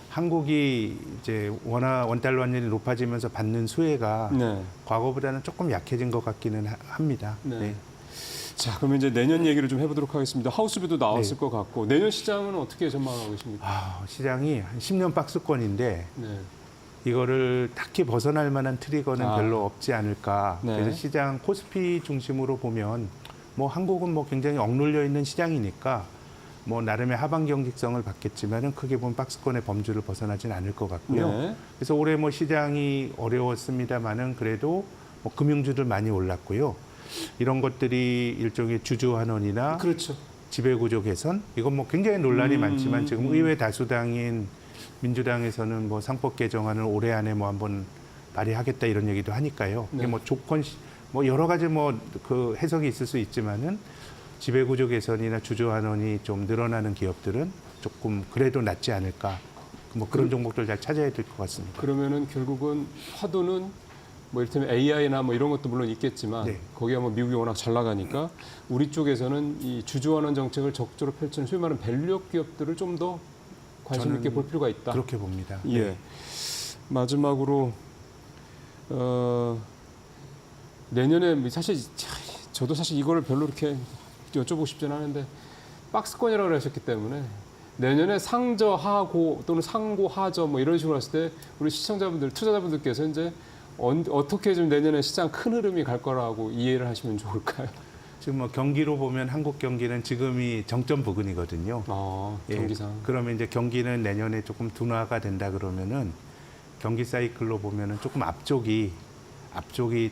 Speaker 4: 한국이 이제 원달러 환율이 높아지면서 받는 수혜가 과거보다는 조금 약해진 것 같기는 합니다. 네.
Speaker 1: 자, 그러면 이제 내년 얘기를 좀 해보도록 하겠습니다. 하우스비도 나왔을 것 같고 내년 시장은 어떻게 전망하고 계십니까?
Speaker 4: 시장이 한 10년 박스권인데 이거를 딱히 벗어날 만한 트리거는 별로 없지 않을까. 그래서 시장 코스피 중심으로 보면 뭐 한국은 뭐 굉장히 억눌려 있는 시장이니까 뭐 나름의 하방 경직성을 받겠지만은 크게 보면 박스권의 범주를 벗어나진 않을 것 같고요. 그래서 올해 뭐 시장이 어려웠습니다만은 그래도 뭐 금융주들 많이 올랐고요. 이런 것들이 일종의 주주 환원이나
Speaker 1: 그렇죠.
Speaker 4: 지배구조 개선 이건 뭐 굉장히 논란이 많지만 지금 의회 다수당인 민주당에서는 뭐 상법 개정안을 올해 안에 뭐 한번 발의하겠다 이런 얘기도 하니까요. 이게 뭐 조건 뭐 여러 가지 뭐 그 해석이 있을 수 있지만은 지배구조 개선이나 주주 환원이 좀 늘어나는 기업들은 조금 그래도 낫지 않을까. 뭐 그런 종목들 잘 찾아야 될 것 같습니다.
Speaker 1: 그러면은 결국은 화두는 뭐 이를테면 AI나 뭐 이런 것도 물론 있겠지만 거기가 뭐 미국이 워낙 잘 나가니까 우리 쪽에서는 이 주주 환원 정책을 적극적으로 펼치는 소위 말하는 밸류업 기업들을 좀 더 관심 있게 볼 필요가 있다.
Speaker 4: 그렇게 봅니다.
Speaker 1: 예. 마지막으로 내년에 사실 저도 사실 이거를 별로 이렇게 여쭤보고 싶지는 않은데 박스권이라고 하셨기 때문에 내년에 상저하고 또는 상고하저 뭐 이런 식으로 했을 때 우리 시청자분들, 투자자분들께서 이제 어떻게 좀 내년에 시장 큰 흐름이 갈 거라고 이해를 하시면 좋을까요?
Speaker 4: 지금 뭐 경기로 보면 한국 경기는 지금이 정점 부근이거든요.
Speaker 1: 경기상.
Speaker 4: 그러면 이제 경기는 내년에 조금 둔화가 된다 그러면은 경기 사이클로 보면은 조금 앞쪽이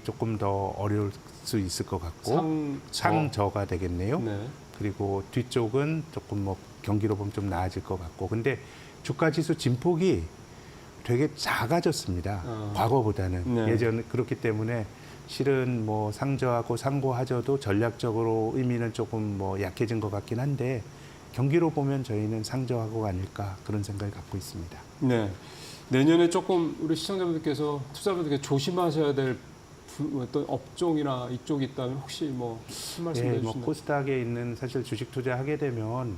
Speaker 4: 조금 더 어려울 수 있을 것 같고 상저가 되겠네요. 그리고 뒤쪽은 조금 뭐 경기로 보면 좀 나아질 것 같고 근데 주가 지수 진폭이 되게 작아졌습니다. 과거보다는 예전 그렇기 때문에 실은 뭐 상저하고 상고하저도 전략적으로 의미는 조금 뭐 약해진 것 같긴 한데 경기로 보면 저희는 상저하고가 아닐까 그런 생각을 갖고 있습니다.
Speaker 1: 네. 내년에 조금 우리 시청자분들께서 투자자분들께서 조심하셔야 될 어떤 업종이나 이쪽이 있다면 혹시 뭐 말씀해
Speaker 4: 예,
Speaker 1: 주시나요?
Speaker 4: 코스닥에 있는 사실 주식 투자하게 되면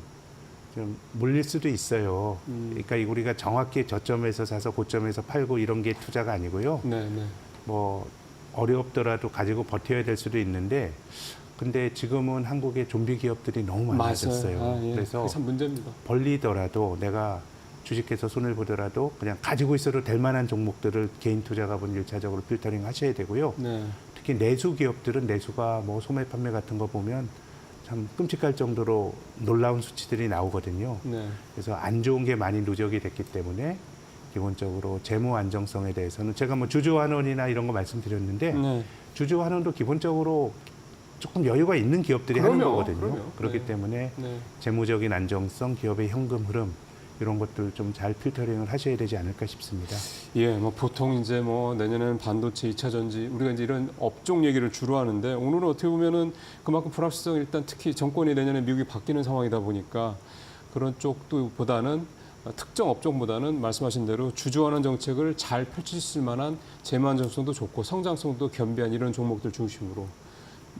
Speaker 4: 좀 물릴 수도 있어요. 그러니까 우리가 정확히 저점에서 사서 고점에서 팔고 이런 게 투자가 아니고요.
Speaker 1: 네, 네.
Speaker 4: 뭐 어렵더라도 가지고 버텨야 될 수도 있는데 근데 지금은 한국의 좀비 기업들이 너무 많아졌어요.
Speaker 1: 맞아요. 아, 예.
Speaker 4: 그래서
Speaker 1: 그게 참 문제입니다.
Speaker 4: 벌리더라도 내가 주식해서 손을 보더라도 그냥 가지고 있어도 될 만한 종목들을 개인 투자가분 1차적으로 필터링 하셔야 되고요.
Speaker 1: 네.
Speaker 4: 특히 내수 기업들은 내수가 뭐 소매 판매 같은 거 보면 참 끔찍할 정도로 놀라운 수치들이 나오거든요.
Speaker 1: 네.
Speaker 4: 그래서 안 좋은 게 많이 누적이 됐기 때문에 기본적으로 재무 안정성에 대해서는 제가 뭐 주주환원이나 이런 거 말씀드렸는데
Speaker 1: 네.
Speaker 4: 주주환원도 기본적으로 조금 여유가 있는 기업들이 하는
Speaker 1: 그럼요,
Speaker 4: 거거든요.
Speaker 1: 그럼요.
Speaker 4: 그렇기
Speaker 1: 네.
Speaker 4: 때문에
Speaker 1: 네.
Speaker 4: 재무적인 안정성, 기업의 현금 흐름 이런 것들 좀 잘 필터링을 하셔야 되지 않을까 싶습니다.
Speaker 1: 예, 뭐 보통 이제 뭐 내년에는 반도체, 2차 전지 우리가 이제 이런 업종 얘기를 주로 하는데 오늘은 어떻게 보면은 그만큼 불확실성 일단 특히 정권이 내년에 미국이 바뀌는 상황이다 보니까 그런 쪽도 보다는 특정 업종보다는 말씀하신 대로 주주환원 정책을 잘 펼칠 수 있을 만한 재무 안정성도 좋고 성장성도 겸비한 이런 종목들 중심으로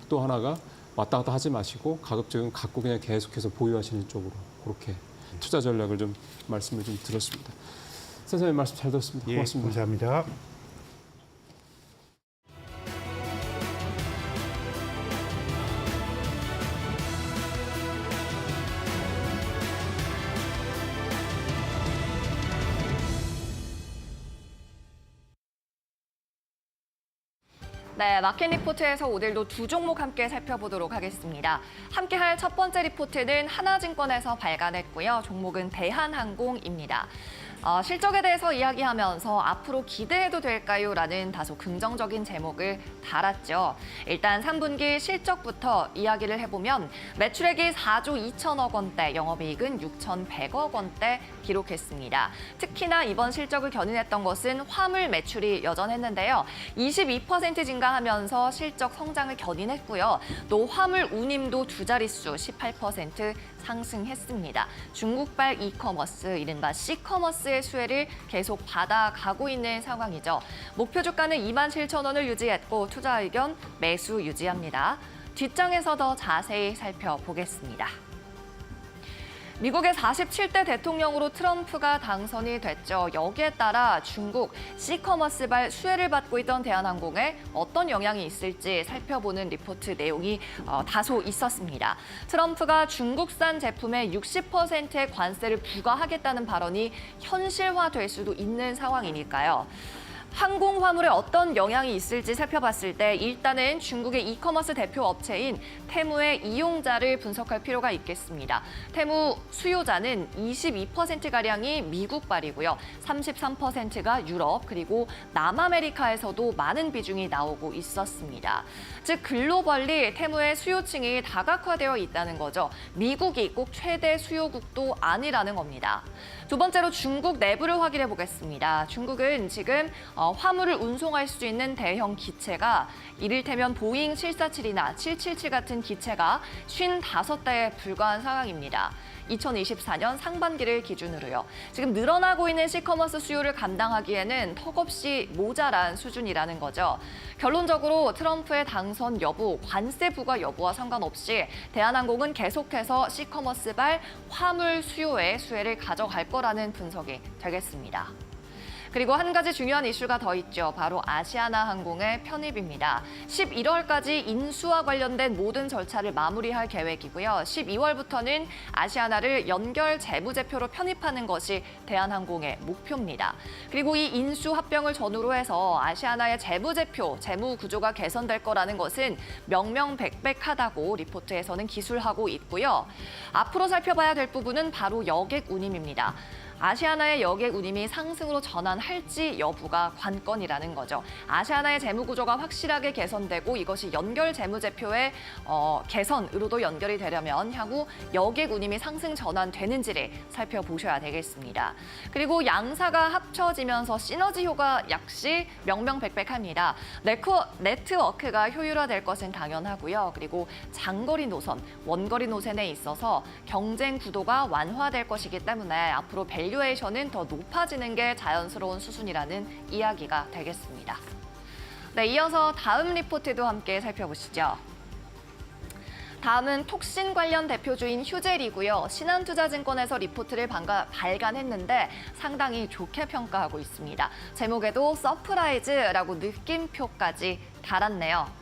Speaker 1: 또 하나가 왔다 갔다 하지 마시고 가급적이면 갖고 그냥 계속해서 보유하시는 쪽으로 그렇게 투자 전략을 좀 말씀을 좀 들었습니다. 선생님 말씀 잘 들었습니다.
Speaker 4: 예,
Speaker 1: 고맙습니다.
Speaker 4: 감사합니다.
Speaker 5: 네, 마켓 리포트에서 오늘도 두 종목 함께 살펴보도록 하겠습니다. 함께 할 첫 번째 리포트는 하나증권에서 발간했고요. 종목은 대한항공입니다. 실적에 대해서 이야기하면서 앞으로 기대해도 될까요? 라는 다소 긍정적인 제목을 달았죠. 일단 3분기 실적부터 이야기를 해보면 매출액이 4조 2천억 원대, 영업이익은 6,100억 원대 기록했습니다. 특히나 이번 실적을 견인했던 것은 화물 매출이 여전했는데요. 22% 증가하면서 실적 성장을 견인했고요. 또 화물 운임도 두 자릿수 18% 상승했습니다. 중국발 이커머스, 이른바 C커머스의 수혜를 계속 받아가고 있는 상황이죠. 목표 주가는 27,000원을 유지했고 투자 의견 매수 유지합니다. 뒷장에서 더 자세히 살펴보겠습니다. 미국의 47대 대통령으로 트럼프가 당선이 됐죠. 여기에 따라 중국 C커머스발 수혜를 받고 있던 대한항공에 어떤 영향이 있을지 살펴보는 리포트 내용이 다소 있었습니다. 트럼프가 중국산 제품에 60%의 관세를 부과하겠다는 발언이 현실화될 수도 있는 상황이니까요. 항공 화물에 어떤 영향이 있을지 살펴봤을 때 일단은 중국의 이커머스 대표 업체인 테무의 이용자를 분석할 필요가 있겠습니다. 테무 수요자는 22%가량이 미국발이고요. 33%가 유럽 그리고 남아메리카에서도 많은 비중이 나오고 있었습니다. 즉 글로벌리 테무의 수요층이 다각화되어 있다는 거죠. 미국이 꼭 최대 수요국도 아니라는 겁니다. 두 번째로 중국 내부를 확인해 보겠습니다. 중국은 지금 화물을 운송할 수 있는 대형 기체가 이를테면 보잉 747이나 777 같은 기체가 55대에 불과한 상황입니다. 2024년 상반기를 기준으로요. 지금 늘어나고 있는 C커머스 수요를 감당하기에는 턱없이 모자란 수준이라는 거죠. 결론적으로 트럼프의 당선 여부, 관세 부과 여부와 상관없이 대한항공은 계속해서 C커머스발 화물 수요의 수혜를 가져갈 거라는 분석이 되겠습니다. 그리고 한 가지 중요한 이슈가 더 있죠. 바로 아시아나항공의 편입입니다. 11월까지 인수와 관련된 모든 절차를 마무리할 계획이고요. 12월부터는 아시아나를 연결 재무제표로 편입하는 것이 대한항공의 목표입니다. 그리고 이 인수 합병을 전후로 해서 아시아나의 재무제표, 재무 구조가 개선될 거라는 것은 명명백백하다고 리포트에서는 기술하고 있고요. 앞으로 살펴봐야 될 부분은 바로 여객 운임입니다. 아시아나의 여객 운임이 상승으로 전환할지 여부가 관건이라는 거죠. 아시아나의 재무 구조가 확실하게 개선되고 이것이 연결 재무제표의 개선으로도 연결이 되려면 향후 여객 운임이 상승 전환되는지를 살펴보셔야 되겠습니다. 그리고 양사가 합쳐지면서 시너지 효과 역시 명명백백합니다. 네트워크가 효율화될 것은 당연하고요. 그리고 장거리 노선, 원거리 노선에 있어서 경쟁 구도가 완화될 것이기 때문에 앞으로 밸류에이션은 더 높아지는 게 자연스러운 수순이라는 이야기가 되겠습니다. 네, 이어서 다음 리포트도 함께 살펴보시죠. 다음은 톡신 관련 대표주인 휴젤이고요. 신한투자증권에서 리포트를 발간했는데 상당히 좋게 평가하고 있습니다. 제목에도 서프라이즈라고 느낌표까지 달았네요.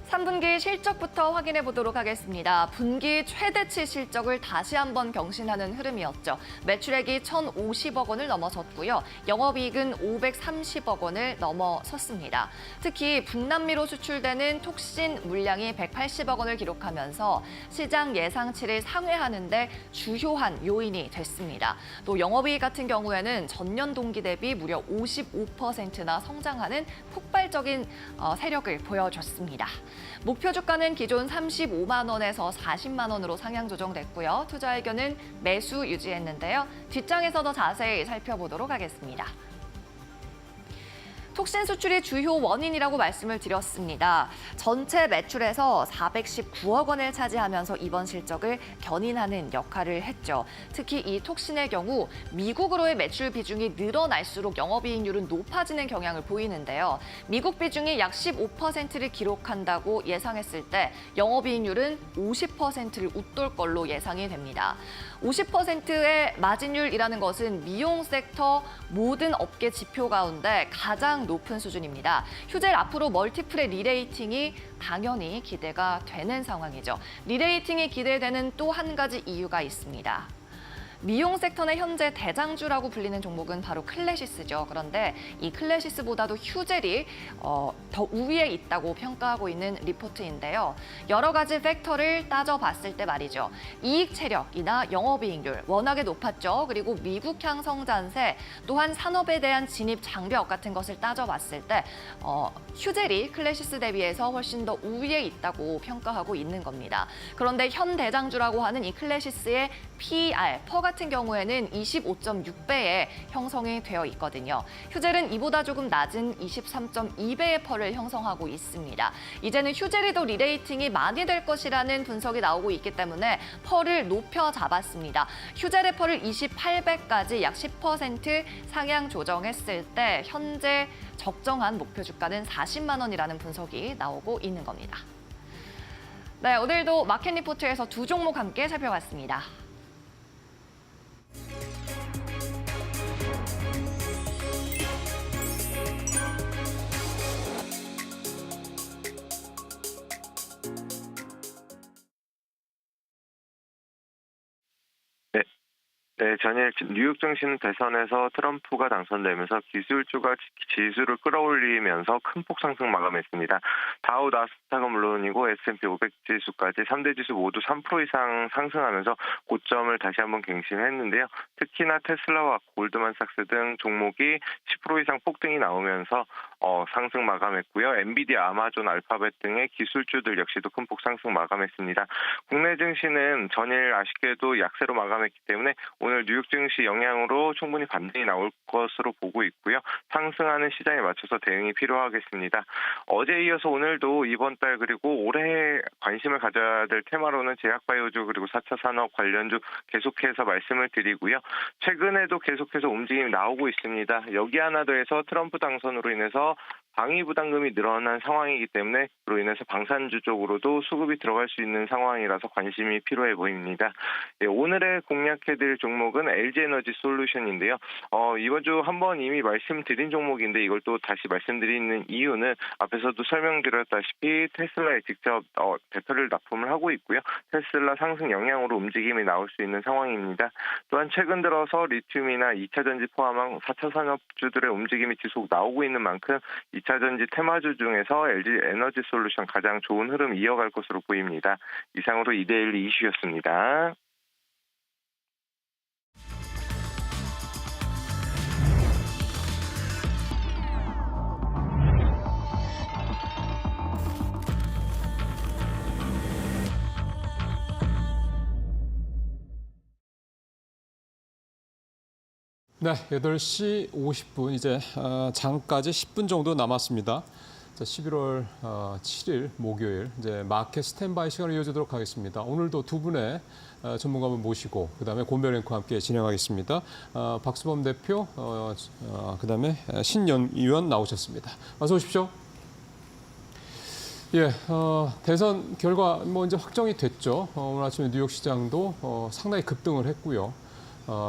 Speaker 5: 3분기 실적부터 확인해 보도록 하겠습니다. 분기 최대치 실적을 다시 한번 경신하는 흐름이었죠. 매출액이 1,050억 원을 넘어섰고요. 영업이익은 530억 원을 넘어섰습니다. 특히 북남미로 수출되는 톡신 물량이 180억 원을 기록하면서 시장 예상치를 상회하는 데 주요한 요인이 됐습니다. 또 영업이익 같은 경우에는 전년 동기 대비 무려 55%나 성장하는 폭발적인 세력을 보여줬습니다. 목표 주가는 기존 35만 원에서 40만 원으로 상향 조정됐고요. 투자 의견은 매수 유지했는데요. 뒷장에서 더 자세히 살펴보도록 하겠습니다. 톡신 수출이 주요 원인이라고 말씀을 드렸습니다. 전체 매출에서 419억 원을 차지하면서 이번 실적을 견인하는 역할을 했죠. 특히 이 톡신의 경우 미국으로의 매출 비중이 늘어날수록 영업이익률은 높아지는 경향을 보이는데요. 미국 비중이 약 15%를 기록한다고 예상했을 때 영업이익률은 50%를 웃돌 걸로 예상이 됩니다. 50%의 마진율이라는 것은 미용 섹터 모든 업계 지표 가운데 가장 높은 수준입니다. 휴젤 앞으로 멀티플의 리레이팅이 당연히 기대가 되는 상황이죠. 리레이팅이 기대되는 또 한 가지 이유가 있습니다. 미용 섹터의 현재 대장주라고 불리는 종목은 바로 클래시스죠. 그런데 이 클래시스보다도 휴젤이 더 우위에 있다고 평가하고 있는 리포트인데요. 여러 가지 팩터를 따져봤을 때 말이죠. 이익 체력이나 영업이익률 워낙에 높았죠. 그리고 미국향 성장세 또한 산업에 대한 진입 장벽 같은 것을 따져봤을 때 휴젤이 클래시스 대비해서 훨씬 더 우위에 있다고 평가하고 있는 겁니다. 그런데 현 대장주라고 하는 이 클래시스의 PER, 퍼 같은 경우에는 25.6배에 형성이 되어 있거든요. 휴젤은 이보다 조금 낮은 23.2배의 퍼를 형성하고 있습니다. 이제는 휴젤에도 리레이팅이 많이 될 것이라는 분석이 나오고 있기 때문에 퍼를 높여 잡았습니다. 휴젤의 퍼를 28배까지 약 10% 상향 조정했을 때 현재 적정한 목표 주가는 40만 원이라는 분석이 나오고 있는 겁니다. 네, 오늘도 마켓 리포트에서 두 종목 함께 살펴봤습니다.
Speaker 6: 네, 전일 뉴욕 증시는 대선에서 트럼프가 당선되면서 기술주가 지수를 끌어올리면서 큰 폭 상승 마감했습니다. 다우, 나스닥은 물론이고 S&P 500 지수까지 3대 지수 모두 3% 이상 상승하면서 고점을 다시 한번 갱신했는데요. 특히나 테슬라와 골드만삭스 등 종목이 10% 이상 폭등이 나오면서 상승 마감했고요. 엔비디아, 아마존, 알파벳 등의 기술주들 역시도 큰 폭 상승 마감했습니다. 국내 증시는 전일 아쉽게도 약세로 마감했기 때문에 오늘 뉴욕 증시 영향으로 충분히 반등이 나올 것으로 보고 있고요. 상승하는 시장에 맞춰서 대응이 필요하겠습니다. 어제에 이어서 오늘도 이번 달 그리고 올해 관심을 가져야 될 테마로는 제약바이오주 그리고 4차 산업 관련주 계속해서 말씀을 드리고요. 최근에도 계속해서 움직임이 나오고 있습니다. 여기 하나 더해서 트럼프 당선으로 인해서 방위 부담금이 늘어난 상황이기 때문에 그로 인해서 방산주 쪽으로도 수급이 들어갈 수 있는 상황이라서 관심이 필요해 보입니다. 예, 오늘의 공략해드릴 종목은 LG에너지 솔루션인데요. 이번 주 한번 이미 말씀드린 종목인데 이걸 또 다시 말씀드리는 이유는 앞에서도 설명드렸다시피 테슬라에 직접 대표를 납품을 하고 있고요. 테슬라 상승 영향으로 움직임이 나올 수 있는 상황입니다. 또한 최근 들어서 리튬이나 2차 전지 포함한 4차 산업주들의 움직임이 지속 나오고 있는 만큼 2차 전지 테마주 중에서 LG 에너지 솔루션 가장 좋은 흐름 이어갈 것으로 보입니다. 이상으로 2대1 이슈였습니다.
Speaker 1: 네, 8시 50분 이제 장까지 10분 정도 남았습니다. 자, 11월 7일 목요일 이제 마켓 스탠바이 시간을 이어지도록 하겠습니다. 오늘도 두 분의 전문가분 모시고 그다음에 고별 앵커와 함께 진행하겠습니다. 박수범 대표, 그다음에 신연 의원 나오셨습니다. 어서 오십시오. 예, 대선 결과 뭐 이제 확정이 됐죠. 오늘 아침에 뉴욕 시장도 상당히 급등을 했고요.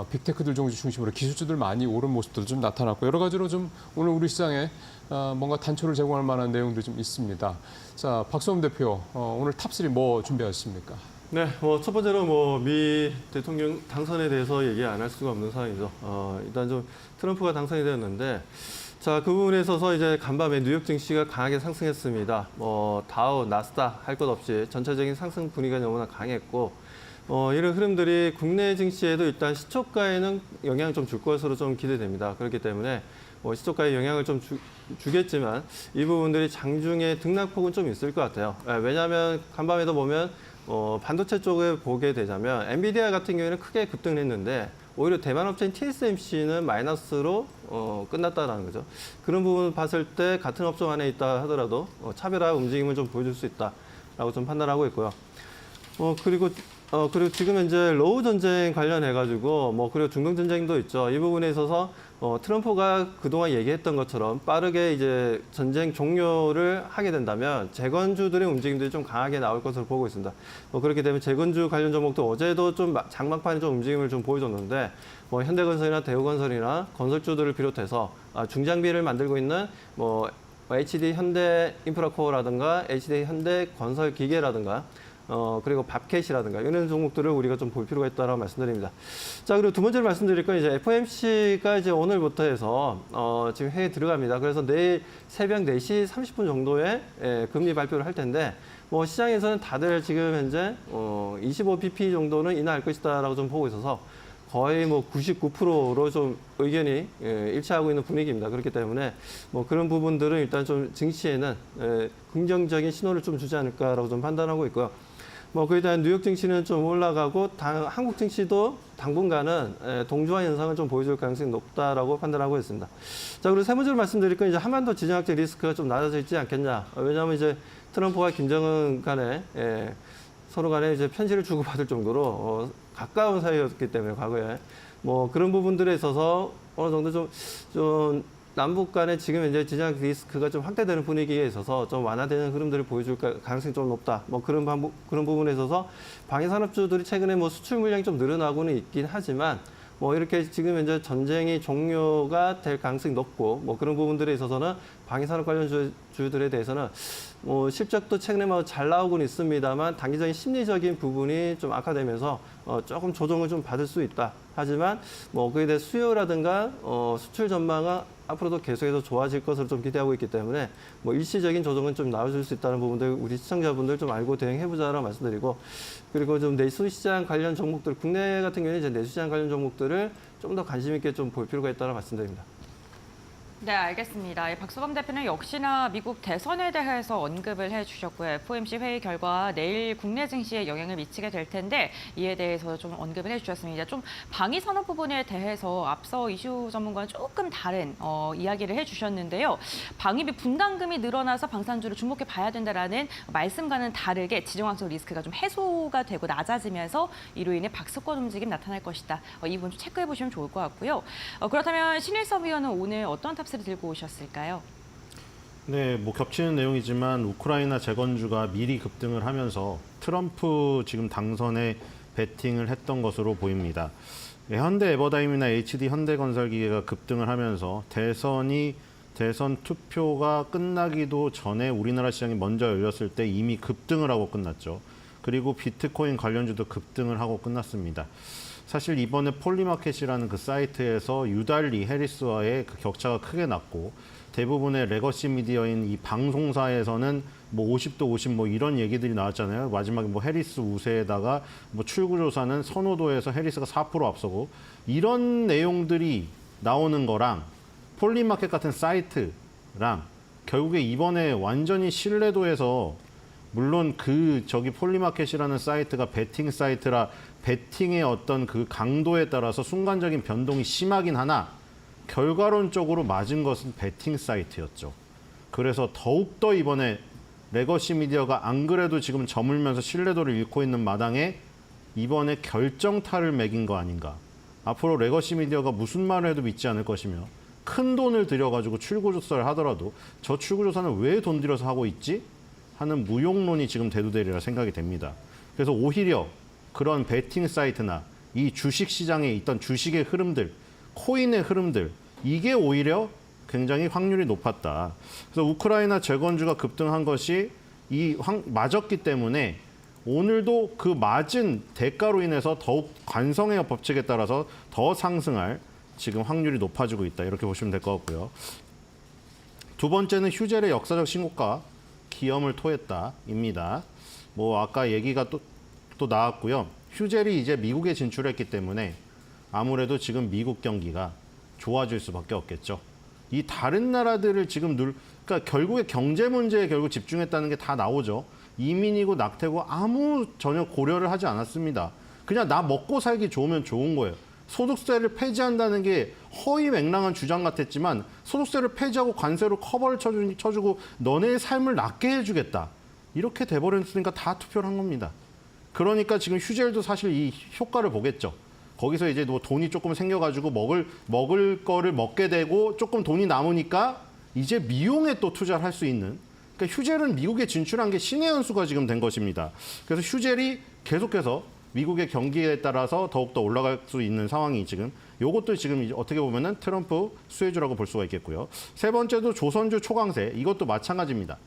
Speaker 1: 빅테크들 종주 중심으로 기술주들 많이 오른 모습도 좀 나타났고 여러 가지로 좀 오늘 우리 시장에 뭔가 단초를 제공할 만한 내용들이 좀 있습니다. 자, 박수범 대표, 오늘 탑3 뭐 준비하셨습니까?
Speaker 7: 네, 첫 번째로 미 대통령 당선에 대해서 얘기 안 할 수가 없는 상황이죠. 일단 좀 트럼프가 당선이 되었는데, 자, 그 부분에 있어서 이제 간밤에 뉴욕 증시가 강하게 상승했습니다. 다우, 나스닥 할 것 없이 전체적인 상승 분위기가 너무나 강했고, 이런 흐름들이 국내 증시에도 일단 시초가에는 영향을 좀 줄 것으로 좀 기대됩니다. 그렇기 때문에 시초가에 영향을 좀 주겠지만 이 부분들이 장중에 등락폭은 좀 있을 것 같아요. 왜냐하면 간밤에도 보면 반도체 쪽에 보게 되자면 엔비디아 같은 경우에는 크게 급등을 했는데 오히려 대만 업체인 TSMC는 마이너스로 끝났다라는 거죠. 그런 부분을 봤을 때 같은 업종 안에 있다 하더라도 차별화 움직임을 좀 보여줄 수 있다라고 좀 판단하고 있고요. 그리고 지금 현재 러우 전쟁 관련해가지고 그리고 중동 전쟁도 있죠. 이 부분에 있어서 트럼프가 그동안 얘기했던 것처럼 빠르게 이제 전쟁 종료를 하게 된다면 재건주들의 움직임들이 좀 강하게 나올 것으로 보고 있습니다. 그렇게 되면 재건주 관련 종목도 어제도 좀 장막판에 좀 움직임을 좀 보여줬는데 현대건설이나 대우건설이나 건설주들을 비롯해서 중장비를 만들고 있는 HD 현대 인프라코어라든가 HD 현대 건설기계라든가 그리고 밥캣이라든가 이런 종목들을 우리가 좀 볼 필요가 있다고 말씀드립니다. 자, 그리고 두 번째로 말씀드릴 건 이제 FOMC가 이제 오늘부터 해서 지금 회의에 들어갑니다. 그래서 내일 새벽 4시 30분 정도에 금리 발표를 할 텐데 시장에서는 다들 지금 현재 25bp 정도는 인하할 것이다라고 좀 보고 있어서 거의 99%로 좀 의견이 일치하고 있는 분위기입니다. 그렇기 때문에 그런 부분들은 일단 좀 증시에는 긍정적인 신호를 좀 주지 않을까라고 좀 판단하고 있고요. 그에 대한 뉴욕 증시는 좀 올라가고 한국 증시도 당분간은 동조화 현상을 좀 보여줄 가능성이 높다라고 판단하고 있습니다. 자, 그리고 세 번째로 말씀드릴 건 이제 한반도 지정학적 리스크가 좀 낮아져 있지 않겠냐. 왜냐하면 이제 트럼프와 김정은 간에 서로 간에 이제 편지를 주고받을 정도로 가까운 사이였기 때문에 과거에 그런 부분들에 있어서 어느 정도 좀 남북 간에 지금 현재 지정학 리스크가 좀 확대되는 분위기에 있어서 좀 완화되는 흐름들을 보여줄 가능성이 좀 높다. 그런 부분에 있어서 방위산업주들이 최근에 수출 물량이 좀 늘어나고는 있긴 하지만 이렇게 지금 현재 전쟁이 종료가 될 가능성이 높고 그런 부분들에 있어서는 방위산업 관련 주들에 대해서는 실적도 최근에 잘 나오고는 있습니다만 단기적인 심리적인 부분이 좀 악화되면서 조금 조정을 좀 받을 수 있다. 하지만 그에 대해 수요라든가 수출 전망은 앞으로도 계속해서 좋아질 것으로 좀 기대하고 있기 때문에 일시적인 조정은 좀 나와줄 수 있다는 부분들 우리 시청자분들 좀 알고 대응해보자라고 말씀드리고 그리고 좀 내수시장 관련 종목들 국내 같은 경우는 이제 내수시장 관련 종목들을 좀 더 관심 있게 좀 볼 필요가 있다고 말씀드립니다.
Speaker 2: 네, 알겠습니다. 박수범 대표는 역시나 미국 대선에 대해서 언급을 해주셨고요. FOMC 회의 결과 내일 국내 증시에 영향을 미치게 될 텐데 이에 대해서 좀 언급을 해주셨습니다. 좀 방위 산업 부분에 대해서 앞서 이슈 전문가는 조금 다른 이야기를 해주셨는데요. 방위비 분담금이 늘어나서 방산주를 주목해 봐야 된다라는 말씀과는 다르게 지정학적 리스크가 좀 해소가 되고 낮아지면서 이로 인해 박스권 움직임 나타날 것이다. 이 부분 좀 체크해 보시면 좋을 것 같고요. 그렇다면 신일섭 위원은 오늘 어떤 탑스를 들고 오셨을까요?
Speaker 8: 네, 겹치는 내용이지만 우크라이나 재건주가 미리 급등을 하면서 트럼프 지금 당선에 베팅을 했던 것으로 보입니다. 현대 에버다임이나 HD 현대건설기계가 급등을 하면서 대선 투표가 끝나기도 전에 우리나라 시장이 먼저 열렸을 때 이미 급등을 하고 끝났죠. 그리고 비트코인 관련주도 급등을 하고 끝났습니다. 사실 이번에 폴리마켓이라는 그 사이트에서 유달리 해리스와의 그 격차가 크게 났고 대부분의 레거시 미디어인 이 방송사에서는 50도 50 이런 얘기들이 나왔잖아요. 마지막에 해리스 우세에다가 출구조사는 선호도에서 해리스가 4% 앞서고 이런 내용들이 나오는 거랑 폴리마켓 같은 사이트랑 결국에 이번에 완전히 신뢰도에서 물론 폴리마켓이라는 사이트가 베팅 사이트라 베팅의 어떤 그 강도에 따라서 순간적인 변동이 심하긴 하나 결과론적으로 맞은 것은 베팅 사이트였죠. 그래서 더욱더 이번에 레거시 미디어가 안 그래도 지금 저물면서 신뢰도를 잃고 있는 마당에 이번에 결정타를 매긴 거 아닌가. 앞으로 레거시 미디어가 무슨 말을 해도 믿지 않을 것이며 큰 돈을 들여가지고 출구조사를 하더라도 저 출구조사는 왜 돈 들여서 하고 있지? 하는 무용론이 지금 대두되리라 생각이 됩니다. 그래서 오히려 그런 베팅 사이트나 이 주식 시장에 있던 주식의 흐름들, 코인의 흐름들, 이게 오히려 굉장히 확률이 높았다. 그래서 우크라이나 재건주가 급등한 것이 맞았기 때문에 오늘도 그 맞은 대가로 인해서 더욱 관성의 법칙에 따라서 더 상승할 지금 확률이 높아지고 있다. 이렇게 보시면 될 것 같고요. 두 번째는 휴젤의 역사적 신고가 기염을 토했다입니다. 뭐 아까 얘기가 또 나왔고요. 휴젤이 이제 미국에 진출했기 때문에 아무래도 지금 미국 경기가 좋아질 수밖에 없겠죠. 이 다른 나라들을 지금 그러니까 결국에 경제 문제에 결국 집중했다는 게 다 나오죠. 이민이고 낙태고 아무 전혀 고려를 하지 않았습니다. 그냥 나 먹고 살기 좋으면 좋은 거예요. 소득세를 폐지한다는 게 허위맹랑한 주장 같았지만 소득세를 폐지하고 관세로 커버를 쳐주고 너네의 삶을 낫게 해주겠다. 이렇게 돼버렸으니까 다 투표를 한 겁니다. 그러니까 지금 휴젤도 사실 이 효과를 보겠죠. 거기서 이제 뭐 돈이 조금 생겨가지고 먹을 거를 먹게 되고 조금 돈이 남으니까 이제 미용에 또 투자를 할 수 있는. 그러니까 휴젤은 미국에 진출한 게 신의 한 수가 지금 된 것입니다. 그래서 휴젤이 계속해서 미국의 경기에 따라서 더욱더 올라갈 수 있는 상황이 지금 이것도 지금 어떻게 보면은 트럼프 수혜주라고 볼 수가 있겠고요. 세 번째도 조선주 초강세 이것도 마찬가지입니다.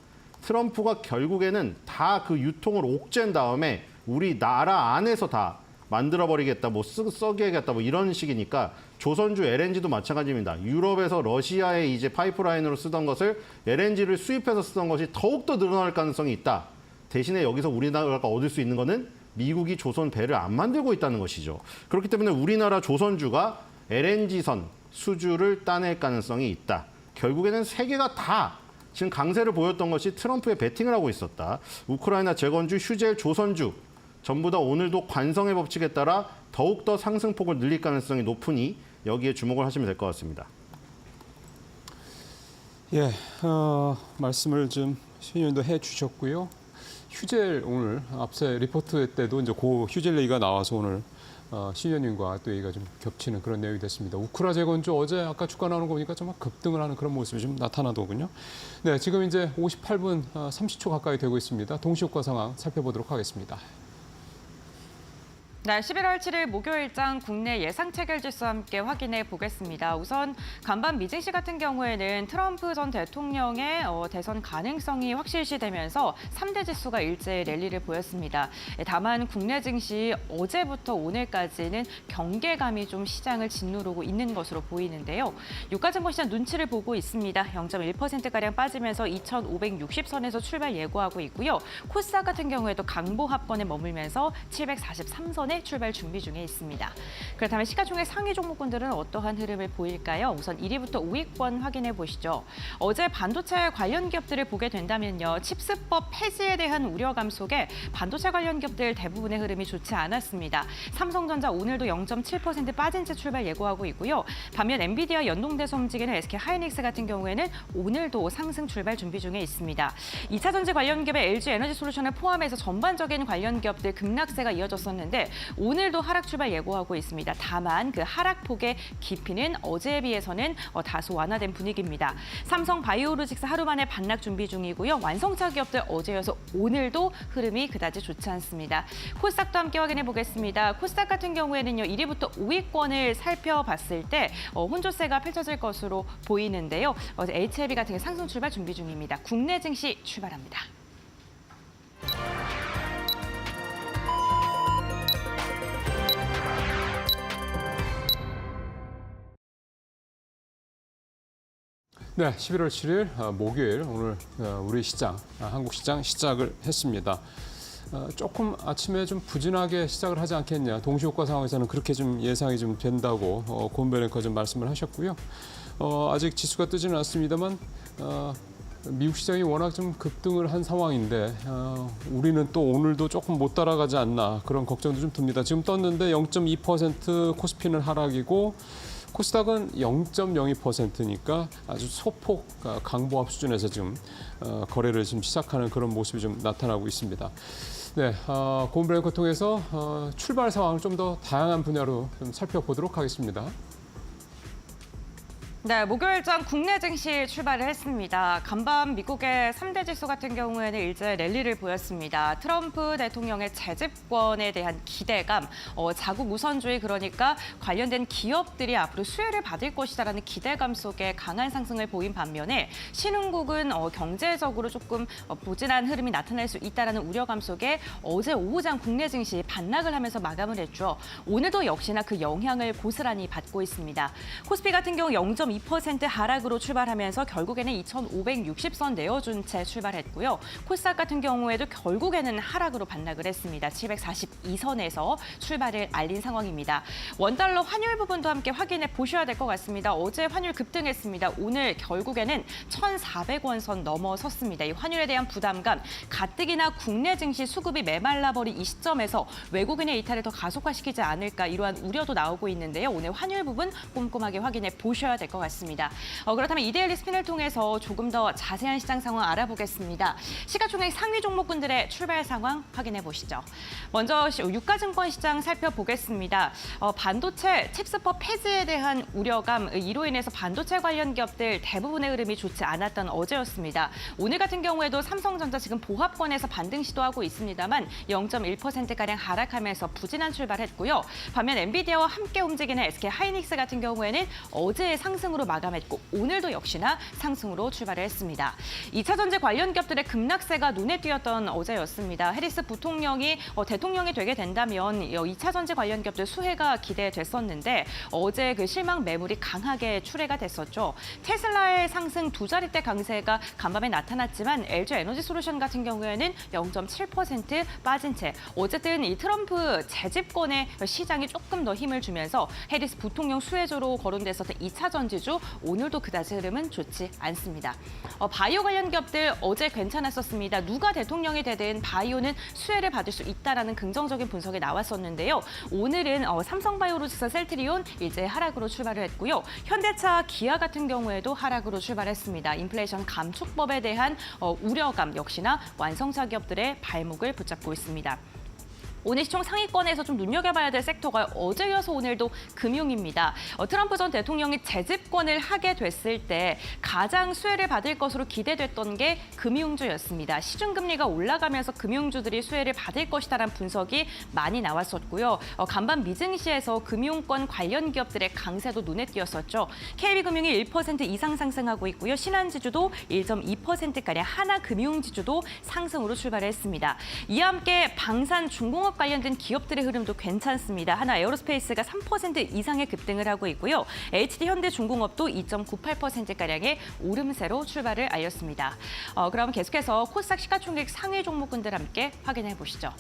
Speaker 8: 트럼프가 결국에는 다 그 유통을 옥죄인 다음에 우리 나라 안에서 다 만들어버리겠다, 뭐 썩여야겠다, 뭐 이런 식이니까 조선주 LNG도 마찬가지입니다. 유럽에서 러시아에 이제 파이프라인으로 쓰던 것을 LNG를 수입해서 쓰던 것이 더욱더 늘어날 가능성이 있다. 대신에 여기서 우리나라가 얻을 수 있는 거는 미국이 조선 배를 안 만들고 있다는 것이죠. 그렇기 때문에 우리나라 조선주가 LNG선 수주를 따낼 가능성이 있다. 결국에는 세계가 다 지금 강세를 보였던 것이 트럼프의 베팅을 하고 있었다. 우크라이나 재건주, 휴젤, 조선주 전부 다 오늘도 관성의 법칙에 따라 더욱더 상승폭을 늘릴 가능성이 높으니 여기에 주목을 하시면 될 것 같습니다.
Speaker 1: 예, 말씀을 좀 신의원도 해주셨고요. 휴젤 오늘 앞서 리포트 때도 이제 고 휴젤 얘기가 나와서 오늘 신의원님과 또 얘기가 좀 겹치는 그런 내용이 됐습니다. 우크라 재건주 어제 아까 주가 나오는 거 보니까 정말 급등을 하는 그런 모습이 좀 나타나더군요. 네, 지금 이제 58분 30초 가까이 되고 있습니다. 동시효과 상황 살펴보도록 하겠습니다.
Speaker 2: 네, 11월 7일 목요일장 국내 예상 체결 지수와 함께 확인해 보겠습니다. 우선 간밤 미증시 같은 경우에는 트럼프 전 대통령의 대선 가능성이 확실시되면서 3대 지수가 일제히 랠리를 보였습니다. 다만 국내 증시 어제부터 오늘까지는 경계감이 좀 시장을 짓누르고 있는 것으로 보이는데요. 유가증권 시장 눈치를 보고 있습니다. 0.1%가량 빠지면서 2,560선에서 출발 예고하고 있고요. 코스닥 같은 경우에도 강보합권에 머물면서 743선에 출발 준비 중에 있습니다. 그렇다면 시가총액 상위 종목군들은 어떠한 흐름을 보일까요? 우선 1위부터 5위권 확인해 보시죠. 어제 반도체 관련 기업들을 보게 된다면요. 칩스법 폐지에 대한 우려감 속에 반도체 관련 기업들 대부분의 흐름이 좋지 않았습니다. 삼성전자 오늘도 0.7% 빠진 채 출발 예고하고 있고요. 반면 엔비디아 연동돼서 움직이는 SK하이닉스 같은 경우에는 오늘도 상승 출발 준비 중에 있습니다. 2차 전지 관련 기업의 LG에너지솔루션을 포함해서 전반적인 관련 기업들 급락세가 이어졌었는데 오늘도 하락 출발 예고하고 있습니다. 다만 그 하락폭의 깊이는 어제에 비해서는 다소 완화된 분위기입니다. 삼성 바이오로직스 하루 만에 반락 준비 중이고요. 완성차 기업들 어제여서 오늘도 흐름이 그다지 좋지 않습니다. 코스닥도 함께 확인해 보겠습니다. 코스닥 같은 경우에는요. 1위부터 5위권을 살펴봤을 때 혼조세가 펼쳐질 것으로 보이는데요. 어제 HLB 같은 게 상승 출발 준비 중입니다. 국내 증시 출발합니다.
Speaker 1: 네, 11월 7일 목요일 오늘 우리 시장, 한국 시장 시작을 했습니다. 조금 아침에 좀 부진하게 시작을 하지 않겠냐. 동시효과 상황에서는 그렇게 좀 예상이 좀 된다고 고은배 앵커 좀 말씀을 하셨고요. 아직 지수가 뜨지는 않습니다만 미국 시장이 워낙 좀 급등을 한 상황인데 우리는 또 오늘도 조금 못 따라가지 않나 그런 걱정도 좀 듭니다. 지금 떴는데 0.2% 코스피는 하락이고 코스닥은 0.02%니까 아주 소폭 강보합 수준에서 지금 거래를 지금 시작하는 그런 모습이 좀 나타나고 있습니다. 네, 고은배 앵커 통해서 출발 상황을 좀 더 다양한 분야로 좀 살펴보도록 하겠습니다.
Speaker 2: 네, 목요일장 국내 증시 출발을 했습니다. 간밤 미국의 3대 지수 같은 경우에는 일제 랠리를 보였습니다. 트럼프 대통령의 재집권에 대한 기대감, 자국 우선주의 그러니까 관련된 기업들이 앞으로 수혜를 받을 것이다라는 기대감 속에 강한 상승을 보인 반면에 신흥국은 경제적으로 조금 부진한 흐름이 나타날 수 있다라는 우려감 속에 어제 오후장 국내 증시 반락을 하면서 마감을 했죠. 오늘도 역시나 그 영향을 고스란히 받고 있습니다. 코스피 같은 경우 0.2% 하락으로 출발하면서 결국에는 2,560선 내어준 채 출발했고요. 코스닥 같은 경우에도 결국에는 하락으로 반락을 했습니다. 742선에서 출발을 알린 상황입니다. 원달러 환율 부분도 함께 확인해 보셔야 될 것 같습니다. 어제 환율 급등했습니다. 오늘 결국에는 1,400원 선 넘어섰습니다. 이 환율에 대한 부담감, 가뜩이나 국내 증시 수급이 메말라버린 이 시점에서 외국인의 이탈을 더 가속화시키지 않을까 이러한 우려도 나오고 있는데요. 오늘 환율 부분 꼼꼼하게 확인해 보셔야 될 것 같습니다. 그렇다면 이데일리 스핀을 통해서 조금 더 자세한 시장 상황 알아보겠습니다. 시가총액 상위 종목군들의 출발 상황 확인해 보시죠. 먼저 유가증권 시장 살펴보겠습니다. 반도체 칩스법 폐지에 대한 우려감, 이로 인해서 반도체 관련 기업들 대부분의 흐름이 좋지 않았던 어제였습니다. 오늘 같은 경우에도 삼성전자 지금 보합권에서 반등 시도하고 있습니다만 0.1%가량 하락하면서 부진한 출발했고요. 반면 엔비디아와 함께 움직이는 SK 하이닉스 같은 경우에는 어제의 상승으로 마감했고 오늘도 역시나 상승으로 출발을 했습니다. 2차 전지 관련 기업들의 급락세가 눈에 띄었던 어제였습니다. 해리스 부통령이 대통령이 되게 된다면 2차 전지 관련 기업들 수혜가 기대됐었는데 어제 그 실망 매물이 강하게 출회가 됐었죠. 테슬라의 상승 두 자릿대 강세가 간밤에 나타났지만 LG 에너지 솔루션 같은 경우에는 0.7% 빠진 채 어쨌든 이 트럼프 재집권의 시장이 조금 더 힘을 주면서 해리스 부통령 수혜주로 거론됐었던 2차 전지주 오늘도 그다지 흐름은 좋지 않습니다. 바이오 관련 기업들 어제 괜찮았었습니다. 누가 대통령이 되든 바이오는 수혜를 받을 수 있다라는 긍정적인 분석이 나왔었는데요. 오늘은 삼성바이오로직스 셀트리온 이제 하락으로 출발을 했고요. 현대차, 기아 같은 경우에도 하락으로 출발했습니다. 인플레이션 감축법에 대한 우려감 역시나 완성차 기업들의 발목을 붙잡고 있습니다. 오늘 시총 상위권에서 좀 눈여겨봐야 될 섹터가 어제 이어서 오늘도 금융입니다. 트럼프 전 대통령이 재집권을 하게 됐을 때 가장 수혜를 받을 것으로 기대됐던 게 금융주였습니다. 시중금리가 올라가면서 금융주들이 수혜를 받을 것이다라는 분석이 많이 나왔었고요. 간밤 미증시에서 금융권 관련 기업들의 강세도 눈에 띄었었죠. KB금융이 1% 이상 상승하고 있고요. 신한지주도 1.2%가량, 하나금융지주도 상승으로 출발했습니다. 이와 함께 방산, 중공업 관련된 기업들의 흐름도 괜찮습니다. 하나 에어로스페이스가 3% 이상의 급등을 하고 있고요. HD현대중공업도 2.98%가량의 오름세로 출발을 알렸습니다. 그럼 계속해서 코스닥 시가총액 상위 종목군들 함께 확인해 보시죠.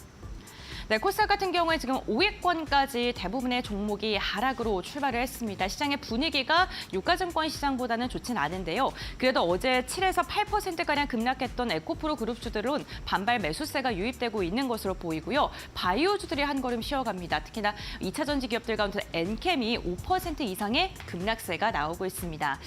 Speaker 2: 네, 코스닥 같은 경우에 지금 5위권까지 대부분의 종목이 하락으로 출발을 했습니다. 시장의 분위기가 유가증권 시장보다는 좋진 않은데요. 그래도 어제 7에서 8%가량 급락했던 에코프로 그룹주들은 반발 매수세가 유입되고 있는 것으로 보이고요. 바이오주들이 한 걸음 쉬어갑니다. 특히나 2차 전지 기업들 가운데 엔캠이 5% 이상의 급락세가 나오고 있습니다.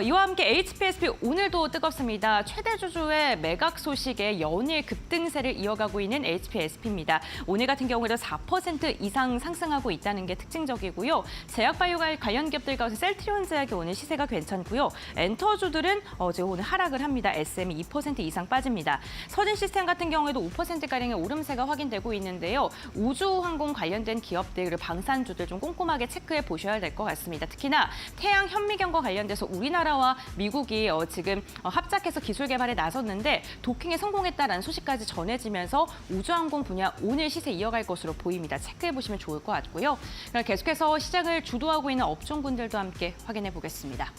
Speaker 2: 이와 함께 HPSP 오늘도 뜨겁습니다. 최대 주주의 매각 소식에 연일 급등세를 이어가고 있는 HPSP입니다. 오늘 같은 경우에도 4% 이상 상승하고 있다는 게 특징적이고요. 제약바이오 관련 기업들 가운데 셀트리온 제약이 오늘 시세가 괜찮고요. 엔터주들은 어제 오늘 하락을 합니다. SM이 2% 이상 빠집니다. 서진시스템 같은 경우에도 5%가량의 오름세가 확인되고 있는데요. 우주항공 관련된 기업들 그리고 방산주들 좀 꼼꼼하게 체크해 보셔야 될 것 같습니다. 특히나 태양 현미경과 관련돼서 우리나라와 미국이 지금 합작해서 기술 개발에 나섰는데 도킹에 성공했다라는 소식까지 전해지면서 우주항공 분야 오늘 시세 이어갈 것으로 보입니다. 체크해 보시면 좋을 것 같고요. 그럼 계속해서 시장을 주도하고 있는 업종군들도 함께 확인해 보겠습니다.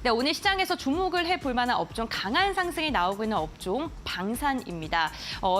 Speaker 2: 네, 오늘 시장에서 주목을 해볼 만한 업종, 강한 상승이 나오고 있는 업종, 방산입니다.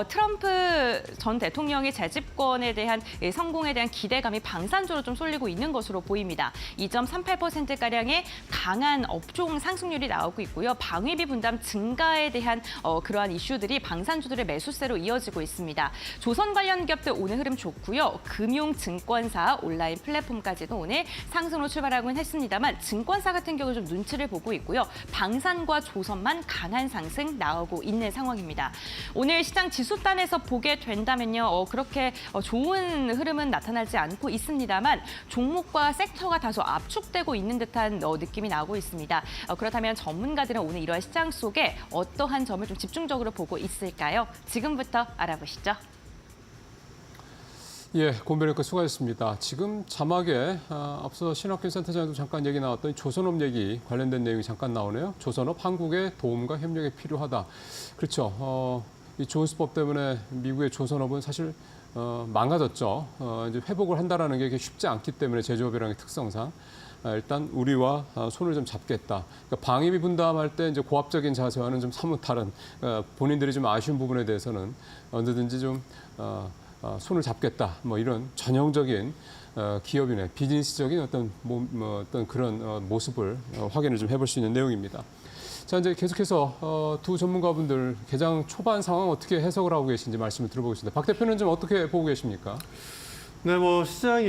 Speaker 2: 트럼프 전 대통령의 재집권에 대한 성공에 대한 기대감이 방산주로 좀 쏠리고 있는 것으로 보입니다. 2.38%가량의 강한 업종 상승률이 나오고 있고요. 방위비 분담 증가에 대한 그러한 이슈들이 방산주들의 매수세로 이어지고 있습니다. 조선 관련 기업들 오늘 흐름 좋고요. 금융, 증권사, 온라인 플랫폼까지도 오늘 상승으로 출발하고는 했습니다만 증권사 같은 경우 좀 눈치를 보고 있고요. 방산과 조선만 강한 상승 나오고 있는 상황입니다. 오늘 시장 지수단에서 보게 된다면요. 그렇게 좋은 흐름은 나타나지 않고 있습니다만 종목과 섹터가 다소 압축되고 있는 듯한 느낌이 나오고 있습니다. 그렇다면 전문가들은 오늘 이러한 시장 속에 어떠한 점을 좀 집중적으로 보고 있을까요? 지금부터 알아보시죠.
Speaker 1: 예, 곰배랭크 수고하셨습니다. 지금 자막에 앞서 신학균 센터장도 잠깐 얘기 나왔던 조선업 얘기 관련된 내용이 잠깐 나오네요. 조선업 한국의 도움과 협력이 필요하다. 그렇죠. 이 존스법 때문에 미국의 조선업은 사실 망가졌죠. 이제 회복을 한다라는 게 쉽지 않기 때문에 제조업이라는 특성상 일단 우리와 손을 좀 잡겠다. 그러니까 방위비 분담할 때 이제 고압적인 자세와는 좀 사뭇 다른 본인들이 좀 아쉬운 부분에 대해서는 언제든지 좀 손을 잡겠다. 뭐 이런 전형적인 기업인의 비즈니스적인 어떤 그런 모습을 확인을 좀 해볼 수 있는 내용입니다. 자, 이제 계속해서 두 전문가분들 개장 초반 상황 어떻게 해석을 하고 계신지 말씀을 들어보겠습니다. 박 대표는 좀 어떻게 보고 계십니까?
Speaker 7: 네, 뭐 시장이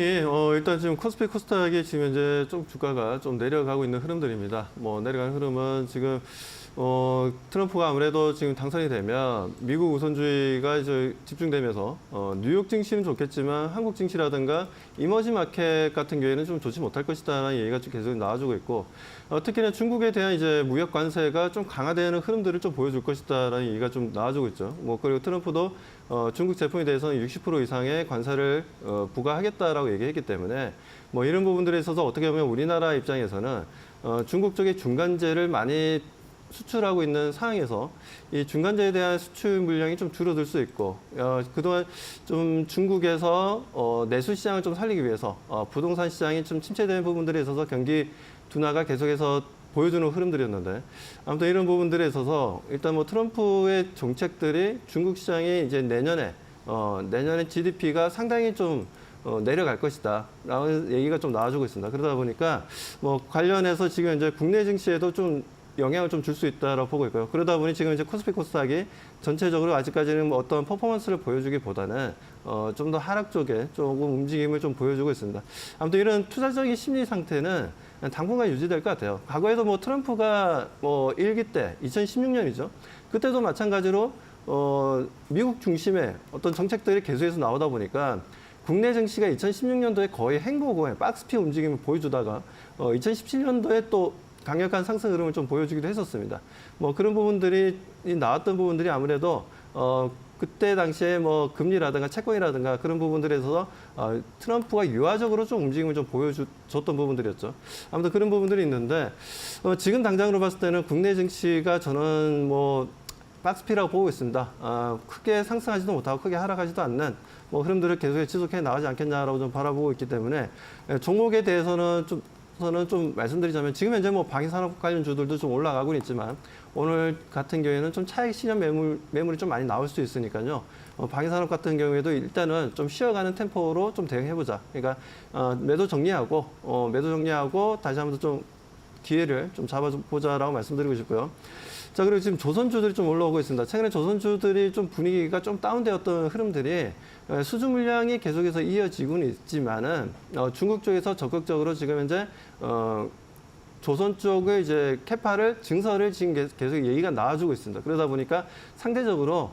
Speaker 7: 일단 지금 코스피 코스닥이 지금 이제 좀 주가가 좀 내려가고 있는 흐름들입니다. 뭐 내려가는 흐름은 지금 트럼프가 아무래도 지금 당선이 되면 미국 우선주의가 이제 집중되면서 뉴욕 증시는 좋겠지만 한국 증시라든가 이머징 마켓 같은 경우에는 좀 좋지 못할 것이다라는 얘기가 좀 계속 나와주고 있고 특히나 중국에 대한 이제 무역 관세가 좀 강화되는 흐름들을 좀 보여줄 것이다라는 얘기가 좀 나와주고 있죠. 뭐 그리고 트럼프도 중국 제품에 대해서는 60% 이상의 관세를 부과하겠다라고 얘기했기 때문에 뭐 이런 부분들에 있어서 어떻게 보면 우리나라 입장에서는 중국 쪽의 중간재를 많이 수출하고 있는 상황에서 이 중간재에 대한 수출 물량이 좀 줄어들 수 있고 그동안 좀 중국에서 내수 시장을 좀 살리기 위해서 부동산 시장이 좀 침체되는 부분들에 있어서 경기 둔화가 계속해서 보여주는 흐름들이었는데 아무튼 이런 부분들에 있어서 일단 뭐 트럼프의 정책들이 중국 시장이 이제 내년에 GDP가 상당히 좀 내려갈 것이다 라는 얘기가 좀 나와주고 있습니다. 그러다 보니까 뭐 관련해서 지금 이제 국내 증시에도 좀 영향을 좀 줄 수 있다라고 보고 있고요. 그러다 보니 지금 이제 코스피 코스닥이 전체적으로 아직까지는 뭐 어떤 퍼포먼스를 보여주기보다는 좀 더 하락 쪽에 조금 움직임을 좀 보여주고 있습니다. 아무튼 이런 투자적인 심리 상태는 당분간 유지될 것 같아요. 과거에도 뭐 트럼프가 뭐 1기 때 2016년이죠. 그때도 마찬가지로 미국 중심의 어떤 정책들이 계속해서 나오다 보니까 국내 증시가 2016년도에 거의 행보고에 박스피 움직임을 보여주다가 2017년도에 또 강력한 상승 흐름을 좀 보여주기도 했었습니다. 뭐 그런 부분들이 나왔던 부분들이 아무래도 그때 당시에 뭐 금리라든가 채권이라든가 그런 부분들에 있어서 트럼프가 유화적으로 좀 움직임을 좀 보여줬던 부분들이었죠. 아무튼 그런 부분들이 있는데 지금 당장으로 봤을 때는 국내 증시가 저는 뭐 박스피라고 보고 있습니다. 크게 상승하지도 못하고 크게 하락하지도 않는 뭐 흐름들을 계속 지속해 나가지 않겠냐라고 좀 바라보고 있기 때문에 종목에 대해서는 좀 말씀드리자면 지금 현재 뭐 방위산업 관련주들도 좀 올라가고 있지만 오늘 같은 경우에는 좀 차익 실현 매물이 좀 많이 나올 수 있으니까요. 방위산업 같은 경우에도 일단은 좀 쉬어가는 템포로 좀 대응해보자. 그러니까 매도 정리하고 다시 한번 좀 기회를 좀 잡아보자라고 말씀드리고 싶고요. 자, 그리고 지금 조선주들이 좀 올라오고 있습니다. 최근에 조선주들이 좀 분위기가 좀 다운되었던 흐름들이 수주 물량이 계속해서 이어지고는 있지만은 중국 쪽에서 적극적으로 지금 현재 조선 쪽의 이제 캐파를 증설을 지금 계속 얘기가 나와주고 있습니다. 그러다 보니까 상대적으로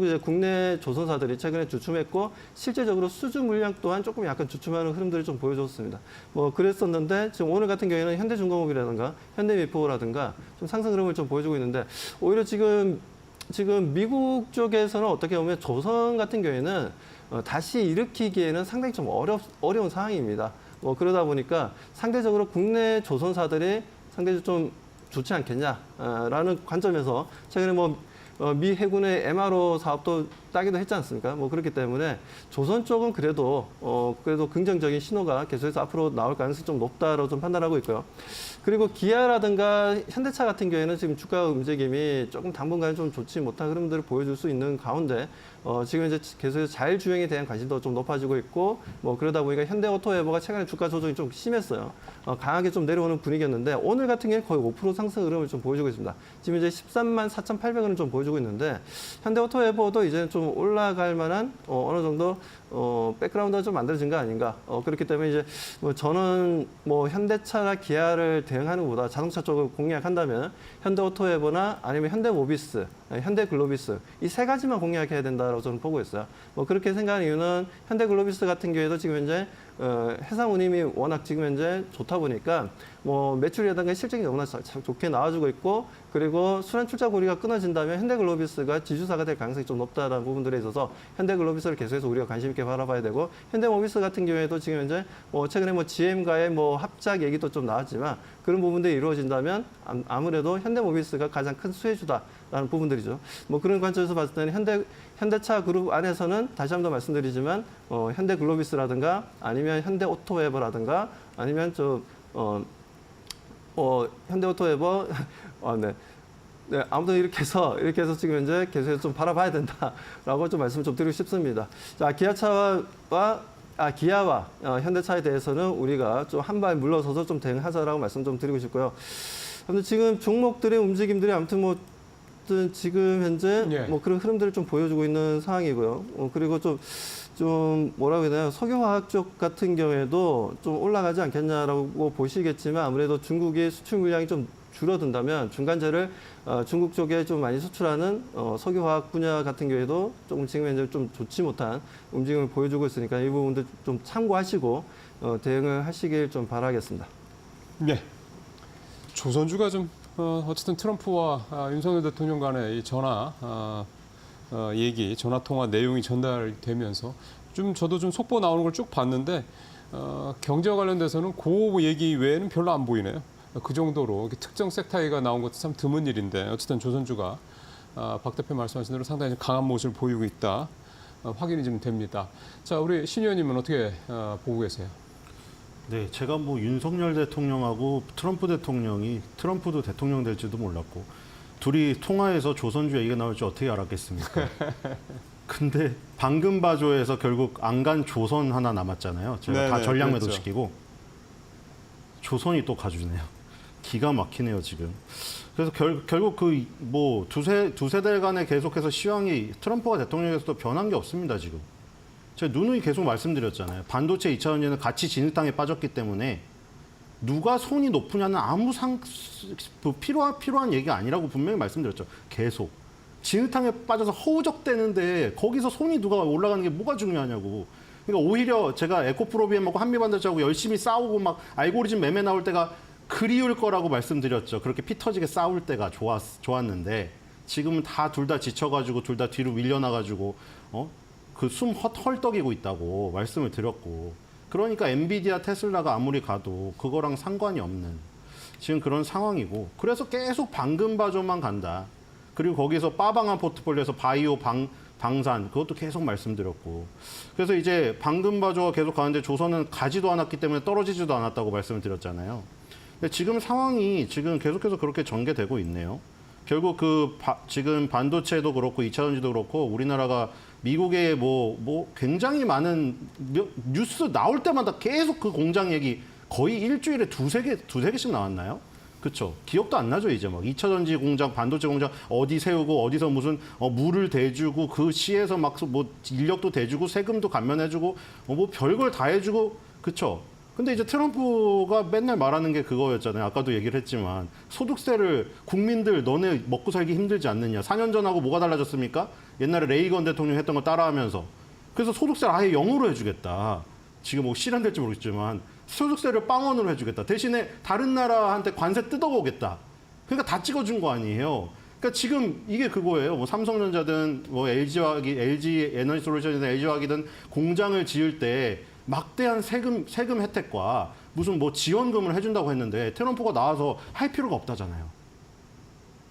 Speaker 7: 이제 국내 조선사들이 최근에 주춤했고 실제적으로 수주 물량 또한 조금 약간 주춤하는 흐름들을 좀 보여줬습니다. 뭐 그랬었는데 지금 오늘 같은 경우에는 현대중공업이라든가 현대미포라든가 좀 상승 흐름을 좀 보여주고 있는데 오히려 지금 미국 쪽에서는 어떻게 보면 조선 같은 경우에는 다시 일으키기에는 상당히 좀 어려운 상황입니다. 뭐 그러다 보니까 상대적으로 국내 조선사들이 상대적으로 좀 좋지 않겠냐라는 관점에서 최근에 미 해군의 MRO 사업도 따기도 했지 않습니까? 뭐 그렇기 때문에 조선 쪽은 그래도 긍정적인 신호가 계속해서 앞으로 나올 가능성이 좀 높다라고 좀 판단하고 있고요. 그리고 기아라든가 현대차 같은 경우에는 지금 주가 움직임이 조금 당분간 좀 좋지 못한 흐름들을 보여줄 수 있는 가운데 지금 이제 계속해서 자율주행에 대한 관심도 좀 높아지고 있고 뭐 그러다 보니까 현대오토웨버가 최근에 주가 조정이 좀 심했어요. 강하게 좀 내려오는 분위기였는데 오늘 같은 경우에 거의 5% 상승 흐름을 좀 보여주고 있습니다. 지금 이제 13만 4,800원을 좀 보여주고 있는데 현대오토웨버도 이제는 좀 좀 올라갈 만한 어느 정도 백그라운드가 좀 만들어진 거 아닌가. 그렇기 때문에 이제 뭐 저는 뭐 현대차나 기아를 대응하는 것보다 자동차 쪽을 공략한다면 현대오토웨버나 아니면 현대모비스, 현대글로비스 이 세 가지만 공략해야 된다고 저는 보고 있어요. 뭐 그렇게 생각하는 이유는 현대글로비스 같은 경우에도 지금 현재 해상 운임이 워낙 지금 현재 좋다 보니까 뭐 매출이라든가 실적이 너무나 좋게 나와주고 있고, 그리고 순환 출자 고리가 끊어진다면 현대글로비스가 지주사가 될 가능성이 좀 높다라는 부분들에 있어서 현대글로비스를 계속해서 우리가 관심 있게 바라봐야 되고, 현대모비스 같은 경우에도 지금 현재 뭐 최근에 뭐 GM과의 뭐 합작 얘기도 좀 나왔지만 그런 부분들이 이루어진다면 아무래도 현대모비스가 가장 큰 수혜주다라는 부분들이죠. 뭐 그런 관점에서 봤을 때는 현대차 그룹 안에서는 다시 한번 말씀드리지만 현대글로비스라든가 아니면 현대오토웨버라든가 아니면 현대오토웨버 네, 아무튼 이렇게 해서 지금 현재 계속해서 좀 바라봐야 된다라고 좀 말씀 좀 드리고 싶습니다. 자, 기아와 현대차에 대해서는 우리가 좀 한 발 물러서서 좀 대응하자라고 말씀 좀 드리고 싶고요. 아무튼 지금 종목들의 움직임들이 아무튼 뭐 지금 현재
Speaker 1: 예.
Speaker 7: 뭐 그런 흐름들을 좀 보여주고 있는 상황이고요. 그리고 좀 뭐라고 해야 되나요? 석유화학 쪽 같은 경우에도 좀 올라가지 않겠냐라고 보시겠지만 아무래도 중국의 수출 물량이 좀 줄어든다면 중간재를 중국 쪽에 좀 많이 수출하는 석유화학 분야 같은 경우에도 조금 지금 현재 좀 좋지 못한 움직임을 보여주고 있으니까 이 부분도 좀 참고하시고 대응을 하시길 좀 바라겠습니다.
Speaker 1: 네. 조선주가 좀 어쨌든 트럼프와 윤석열 대통령 간의 이 전화 통화 내용이 전달되면서 좀 저도 좀 속보 나오는 걸 쭉 봤는데 경제와 관련돼서는 그 얘기 외에는 별로 안 보이네요. 그 정도로 특정 섹터가 나온 것도 참 드문 일인데 어쨌든 조선주가 박 대표 말씀하신 대로 상당히 강한 모습을 보이고 있다. 확인이 좀 됩니다. 자, 우리 신 의원님은 어떻게 보고 계세요?
Speaker 8: 네, 제가 뭐 윤석열 대통령하고 트럼프 대통령이 트럼프도 대통령 될지도 몰랐고 둘이 통화해서 조선주 얘기가 나올 줄 어떻게 알았겠습니까? 근데 방금 바조에서 결국 안 간 조선 하나 남았잖아요. 제가 다
Speaker 1: 네네,
Speaker 8: 전략
Speaker 1: 그렇죠.
Speaker 8: 매도시키고 조선이 또 가주네요. 기가 막히네요 지금. 그래서 결국 그 뭐 두세 달간에 계속해서 시황이 트럼프가 대통령에서도 변한 게 없습니다 지금. 제가 누누이 계속 말씀드렸잖아요. 반도체 2차 전지는 같이 진흙탕에 빠졌기 때문에 누가 손이 높으냐는 아무 필요한 얘기가 아니라고 분명히 말씀드렸죠. 계속. 진흙탕에 빠져서 허우적대는데 거기서 손이 누가 올라가는 게 뭐가 중요하냐고. 그러니까 오히려 제가 에코프로비엠하고 한미반도체하고 열심히 싸우고 막 알고리즘 매매 나올 때가 그리울 거라고 말씀드렸죠. 그렇게 피 터지게 싸울 때가 좋았는데 지금은 둘 다 지쳐가지고 둘 다 뒤로 밀려나가지고 그 숨 헐떡이고 있다고 말씀을 드렸고, 그러니까 엔비디아, 테슬라가 아무리 가도 그거랑 상관이 없는 지금 그런 상황이고, 그래서 계속 방금 바조만 간다. 그리고 거기서 빠방한 포트폴리오에서 바이오, 방산 그것도 계속 말씀드렸고, 그래서 이제 방금 바조가 계속 가는데 조선은 가지도 않았기 때문에 떨어지지도 않았다고 말씀을 드렸잖아요. 근데 지금 상황이 지금 계속해서 그렇게 전개되고 있네요. 결국 지금 반도체도 그렇고 2차 전지도 그렇고 우리나라가 미국에 뭐 굉장히 많은 뉴스 나올 때마다 계속 그 공장 얘기 거의 일주일에 두세 개씩 나왔나요? 그렇죠. 기억도 안 나죠 이제 막 2차 전지 공장, 반도체 공장 어디 세우고 어디서 무슨 물을 대주고 그 시에서 막 뭐 인력도 대주고 세금도 감면해주고 뭐 별걸 다 해주고 그렇죠. 근데 이제 트럼프가 맨날 말하는 게 그거였잖아요. 아까도 얘기를 했지만 소득세를 국민들 너네 먹고 살기 힘들지 않느냐. 4년 전하고 뭐가 달라졌습니까? 옛날에 레이건 대통령 했던 거 따라하면서. 그래서 소득세를 아예 0으로 해주겠다. 지금 뭐 실현될지 모르겠지만 소득세를 빵원으로 해주겠다. 대신에 다른 나라한테 관세 뜯어보겠다. 그러니까 다 찍어준 거 아니에요. 그러니까 지금 이게 그거예요. 뭐 삼성전자든 뭐 LG 에너지솔루션이든 LG화학이든 공장을 지을 때 막대한 세금 혜택과 무슨 뭐 지원금을 해준다고 했는데 트럼프가 나와서 할 필요가 없다잖아요.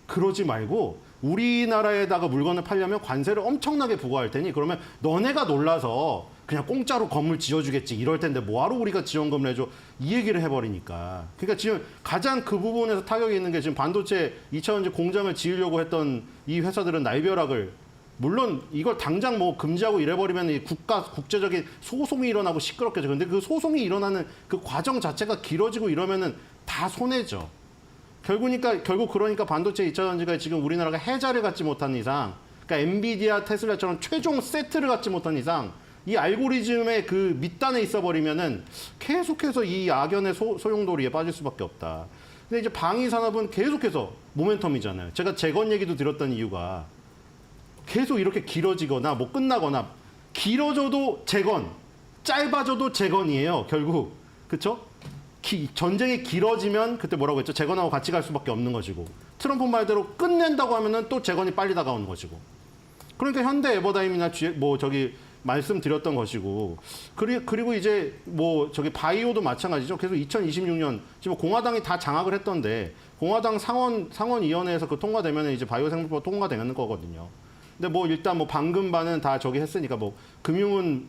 Speaker 8: 그러지 말고 우리나라에다가 물건을 팔려면 관세를 엄청나게 부과할 테니 그러면 너네가 놀라서 그냥 공짜로 건물 지어주겠지 이럴 텐데 뭐하러 우리가 지원금을 해줘 이 얘기를 해버리니까. 그러니까 지금 가장 그 부분에서 타격이 있는 게 지금 반도체 2차 전지 공장을 지으려고 했던 이 회사들은 날벼락을, 물론 이걸 당장 뭐 금지하고 이래버리면 이 국제적인 소송이 일어나고 시끄럽겠죠. 근데 그 소송이 일어나는 그 과정 자체가 길어지고 이러면은 다 손해죠. 결국 그러니까 반도체 2차 전지가 지금 우리나라가 해자를 갖지 못한 이상 그러니까 엔비디아, 테슬라처럼 최종 세트를 갖지 못한 이상 이 알고리즘의 그 밑단에 있어버리면은 계속해서 이 악연의 소용돌이에 빠질 수밖에 없다. 근데 이제 방위 산업은 계속해서 모멘텀이잖아요. 제가 재건 얘기도 드렸던 이유가 계속 이렇게 길어지거나 뭐 끝나거나 길어져도 재건, 짧아져도 재건이에요. 결국 그렇죠? 전쟁이 길어지면 그때 뭐라고 했죠? 재건하고 같이 갈 수밖에 없는 것이고 트럼프 말대로 끝낸다고 하면은 또 재건이 빨리 다가오는 것이고. 그러니까 현대 에버다임이나 말씀드렸던 것이고 그리고 이제 뭐 저기 바이오도 마찬가지죠. 계속 2026년 지금 공화당이 다 장악을 했던데 공화당 상원위원회에서 그 통과되면 이제 바이오 생물법 통과되는 거거든요. 근데 뭐 일단 뭐 방금반은 다 저기 했으니까 뭐 금융은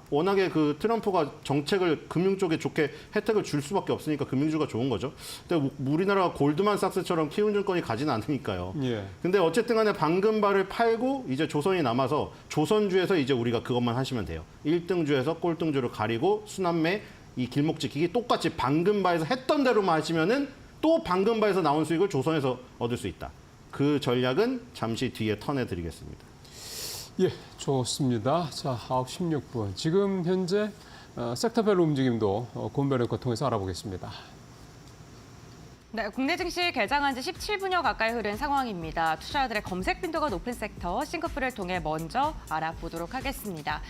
Speaker 8: 워낙에 그 트럼프가 정책을 금융 쪽에 좋게 혜택을 줄 수밖에 없으니까 금융주가 좋은 거죠. 근데 우리나라가 골드만삭스처럼 키움증권이 가지는 않으니까요.
Speaker 1: 예.
Speaker 8: 근데 어쨌든 간에 방금발을 팔고 이제 조선이 남아서 조선주에서 이제 우리가 그것만 하시면 돼요. 1등주에서 꼴등주를 가리고 수남매 이 길목 지키기 똑같이 방금바에서 했던 대로만 하시면은 또 방금바에서 나온 수익을 조선에서 얻을 수 있다. 그 전략은 잠시 뒤에 턴해드리겠습니다.
Speaker 1: 예, 좋습니다. 자, 9시 16분. 지금 현재 섹터별로 움직임도 곰별앵커 통해서 알아보겠습니다.
Speaker 2: 네, 국내 증시 개장한 지 17분여 가까이 흐른 상황입니다. 투자자들의 검색 빈도가 높은 섹터 싱크풀을 통해 먼저 알아보도록 하겠습니다.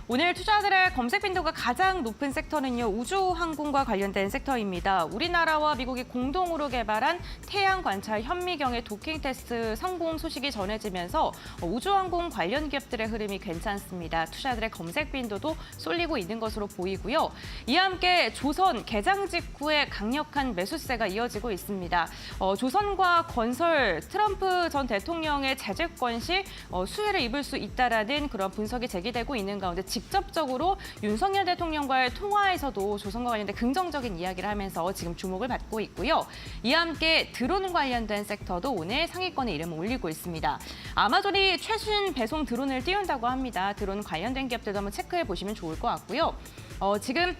Speaker 2: 오늘 투자자들의 검색 빈도가 가장 높은 섹터는요, 우주항공과 관련된 섹터입니다. 우리나라와 미국이 공동으로 개발한 태양 관찰 현미경의 도킹 테스트 성공 소식이 전해지면서 우주항공 관련 기업들의 흐름이 괜찮습니다. 투자자들의 검색 빈도도 쏠리고 있는 것으로 보이고요. 이와 함께 조선 개장 직후에 강력한 매수세가 이어지고 있습니다. 조선과 건설, 트럼프 전 대통령의 재집권 시 수혜를 입을 수 있다라는 그런 분석이 제기되고 있는 가운데 직접적으로 윤석열 대통령과의 통화에서도 조선과 관련된 긍정적인 이야기를 하면서 지금 주목을 받고 있고요. 이와 함께 드론 관련된 섹터도 오늘 상위권에 이름을 올리고 있습니다. 아마존이 최신 배송 드론을 띄운다고 합니다. 드론 관련된 기업들도 한번 체크해 보시면 좋을 것 같고요. 지금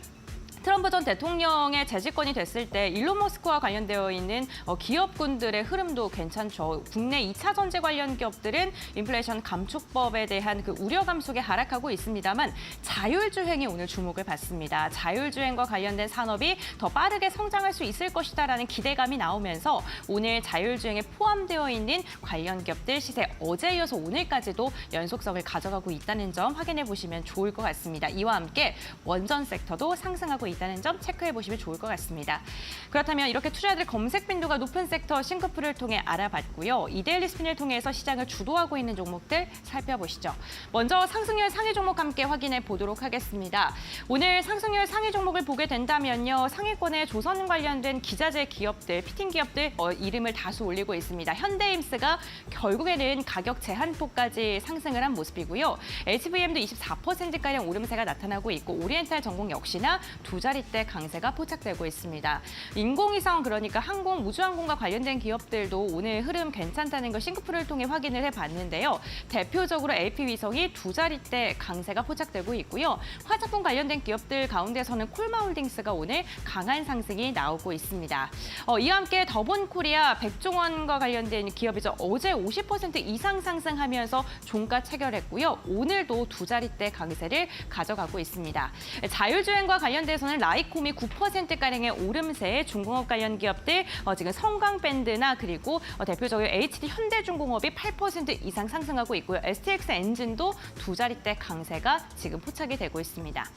Speaker 2: 트럼프 전 대통령의 재집권이 됐을 때 일론 머스크와 관련되어 있는 기업군들의 흐름도 괜찮죠. 국내 2차 전지 관련 기업들은 인플레이션 감축법에 대한 그 우려감 속에 하락하고 있습니다만 자율주행이 오늘 주목을 받습니다. 자율주행과 관련된 산업이 더 빠르게 성장할 수 있을 것이다라는 기대감이 나오면서 오늘 자율주행에 포함되어 있는 관련 기업들 시세 어제 이어서 오늘까지도 연속성을 가져가고 있다는 점 확인해 보시면 좋을 것 같습니다. 이와 함께 원전 섹터도 상승하고 있다는 점 체크해 보시면 좋을 것 같습니다. 그렇다면 이렇게 투자자들 검색 빈도가 높은 섹터 싱크풀을 통해 알아봤고요. 이데일리 스핀을 통해서 시장을 주도하고 있는 종목들 살펴보시죠. 먼저 상승률 상위 종목 함께 확인해 보도록 하겠습니다. 오늘 상승률 상위 종목을 보게 된다면요. 상위권에 조선 관련된 기자재 기업들, 피팅 기업들 이름을 다수 올리고 있습니다. 현대임스가 결국에는 가격 제한폭까지 상승을 한 모습이고요. HVM도 24%가량 오름세가 나타나고 있고 오리엔탈 전공 역시나 두 자릿대 강세가 포착되고 있습니다. 인공위성 그러니까 항공, 우주항공과 관련된 기업들도 오늘 흐름 괜찮다는 걸 싱크풀을 통해 확인을 해봤는데요. 대표적으로 LP위성이 두 자릿대 강세가 포착되고 있고요. 화장품 관련된 기업들 가운데서는 콜마홀딩스가 오늘 강한 상승이 나오고 있습니다. 이와 함께 더본코리아, 백종원과 관련된 기업이죠. 어제 50% 이상 상승하면서 종가 체결했고요. 오늘도 두 자릿대 강세를 가져가고 있습니다. 자율주행과 관련돼서는 라이콤이 9%가량의 오름세에 중공업 관련 기업들 지금 성광밴드나 그리고 대표적으로 HD 현대중공업이 8% 이상 상승하고 있고요. STX 엔진도 두 자릿대 강세가 지금 포착이 되고 있습니다.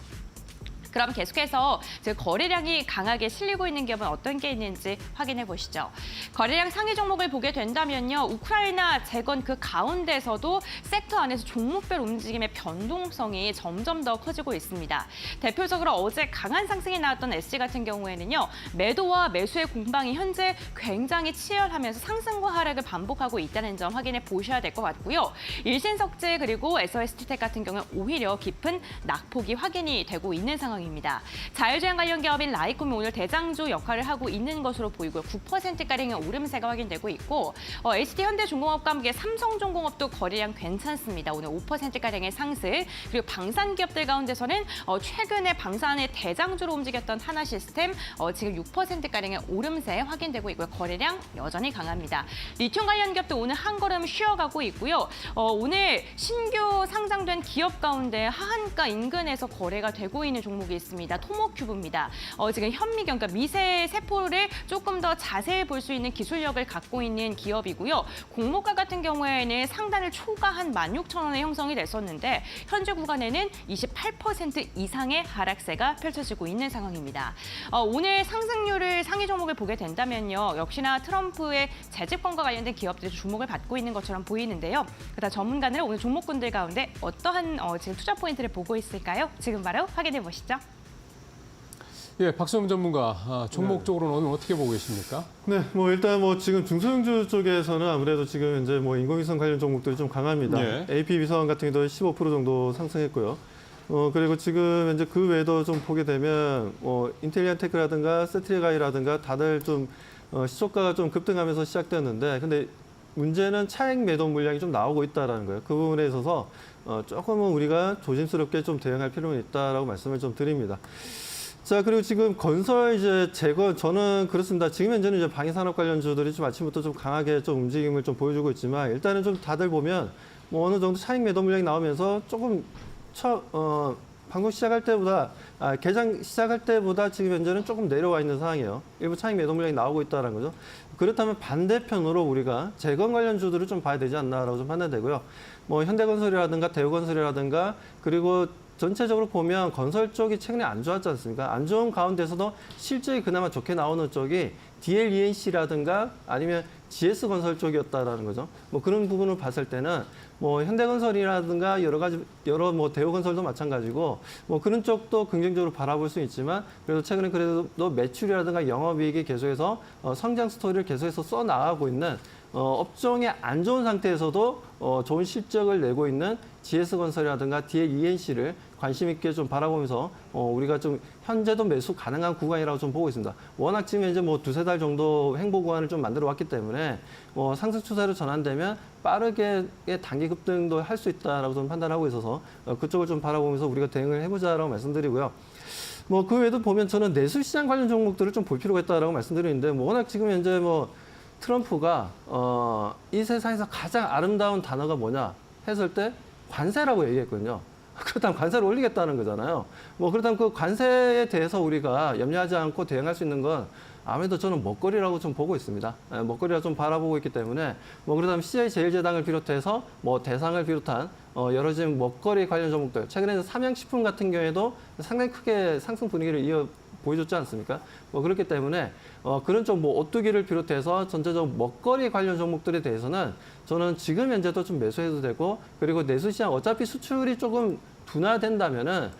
Speaker 2: 그럼 계속해서 거래량이 강하게 실리고 있는 기업은 어떤 게 있는지 확인해 보시죠. 거래량 상위 종목을 보게 된다면요. 우크라이나 재건 그 가운데서도 섹터 안에서 종목별 움직임의 변동성이 점점 더 커지고 있습니다. 대표적으로 어제 강한 상승이 나왔던 SG 같은 경우에는요. 매도와 매수의 공방이 현재 굉장히 치열하면서 상승과 하락을 반복하고 있다는 점 확인해 보셔야 될 것 같고요. 일신석재 그리고 SOST텍 같은 경우는 오히려 깊은 낙폭이 확인이 되고 있는 상황입니다. 상황입니다. 자율주행 관련 기업인 라이콤이 오늘 대장주 역할을 하고 있는 것으로 보이고요. 9%가량의 오름세가 확인되고 있고 HD현대중공업과 함께 삼성重工업도 거래량 괜찮습니다. 오늘 5%가량의 상승. 그리고 방산 기업들 가운데서는 최근에 방산의 대장주로 움직였던 하나시스템 지금 6%가량의 오름세 확인되고 있고요. 거래량 여전히 강합니다. 리튬 관련 기업도 오늘 한 걸음 쉬어가고 있고요. 오늘 신규 상장된 기업 가운데 하한가 인근에서 거래가 되고 있는 종목이 있습니다. 토모큐브입니다. 지금 현미경, 그러니까 미세 세포를 조금 더 자세히 볼 수 있는 기술력을 갖고 있는 기업이고요. 공모가 같은 경우에는 상단을 초과한 16,000원에 형성이 됐었는데 현재 구간에는 28% 이상의 하락세가 펼쳐지고 있는 상황입니다. 오늘 상승률을 상위 종목을 보게 된다면요. 역시나 트럼프의 재집권과 관련된 기업들이 주목을 받고 있는 것처럼 보이는데요. 그다음 전문가는 오늘 종목군들 가운데 어떠한 지금 투자 포인트를 보고 있을까요? 지금 바로 확인해 보시죠.
Speaker 1: 예, 박수영 전문가, 종목적으로는 오늘 어떻게 보고 계십니까?
Speaker 7: 네, 뭐 일단 뭐 지금 중소형주 쪽에서는 아무래도 지금 이제 뭐 인공위성 관련 종목들이 좀 강합니다.
Speaker 1: 예.
Speaker 7: AP 위성 같은 경우도 15% 정도 상승했고요. 그리고 지금 이제 그 외에도 좀 보게 되면 인텔리안테크라든가 세트리가이라든가 다들 좀 시초가가 좀 급등하면서 시작되었는데, 근데 문제는 차익 매도 물량이 좀 나오고 있다라는 거예요. 그 부분에 있어서 조금은 우리가 조심스럽게 좀 대응할 필요는 있다라고 말씀을 좀 드립니다. 자, 그리고 지금 건설 이제 재건, 저는 그렇습니다. 지금 현재는 이제 방위산업 관련주들이 좀 아침부터 좀 강하게 좀 움직임을 좀 보여주고 있지만, 일단은 좀 다들 보면 뭐 어느 정도 차익 매도 물량이 나오면서 조금 방송 시작할 때보다, 개장 시작할 때보다 지금 현재는 조금 내려와 있는 상황이에요. 일부 차익 매도 물량이 나오고 있다는 거죠. 그렇다면 반대편으로 우리가 재건 관련주들을 좀 봐야 되지 않나라고 좀 판단되고요. 뭐 현대건설이라든가 대우건설이라든가, 그리고 전체적으로 보면 건설 쪽이 최근에 안 좋았지 않습니까? 안 좋은 가운데서도 실적이 그나마 좋게 나오는 쪽이 DLENC라든가 아니면 GS건설 쪽이었다라는 거죠. 뭐 그런 부분을 봤을 때는 뭐 현대건설이라든가 여러 뭐 대우건설도 마찬가지고 뭐 그런 쪽도 긍정적으로 바라볼 수 있지만, 그래도 최근에 그래도 매출이라든가 영업이익이 계속해서 성장 스토리를 계속해서 써 나가고 있는 업종이 안 좋은 상태에서도 좋은 실적을 내고 있는 GS건설이라든가 DLENC를 관심 있게 좀 바라보면서 우리가 좀 현재도 매수 가능한 구간이라고 좀 보고 있습니다. 워낙 지금 이제 뭐 두세 달 정도 횡보 구간을 좀 만들어 왔기 때문에 상승 추세로 전환되면 빠르게 단기 급등도 할 수 있다라고 좀 판단하고 있어서 그쪽을 좀 바라보면서 우리가 대응을 해보자라고 말씀드리고요. 뭐 그 외에도 보면 저는 내수시장 관련 종목들을 좀 볼 필요가 있다라고 말씀드리는데, 뭐 워낙 지금 현재 뭐 트럼프가 이 세상에서 가장 아름다운 단어가 뭐냐 했을 때 관세라고 얘기했거든요. 그렇다면 관세를 올리겠다는 거잖아요. 뭐 그렇다면 그 관세에 대해서 우리가 염려하지 않고 대응할 수 있는 건 아무래도 저는 먹거리라고 좀 보고 있습니다. 먹거리라고 좀 바라보고 있기 때문에 뭐 그렇다면 CI제일제당을 비롯해서 뭐 대상을 비롯한 여러 지금 먹거리 관련 종목들, 최근에는 삼양식품 같은 경우에도 상당히 크게 상승 분위기를 보여줬지 않습니까? 뭐 그렇기 때문에 그런 쪽 뭐 오뚜기를 비롯해서 전체적으로 먹거리 관련 종목들에 대해서는 저는 지금 현재도 좀 매수해도 되고, 그리고 내수시장 어차피 수출이 조금 둔화된다면은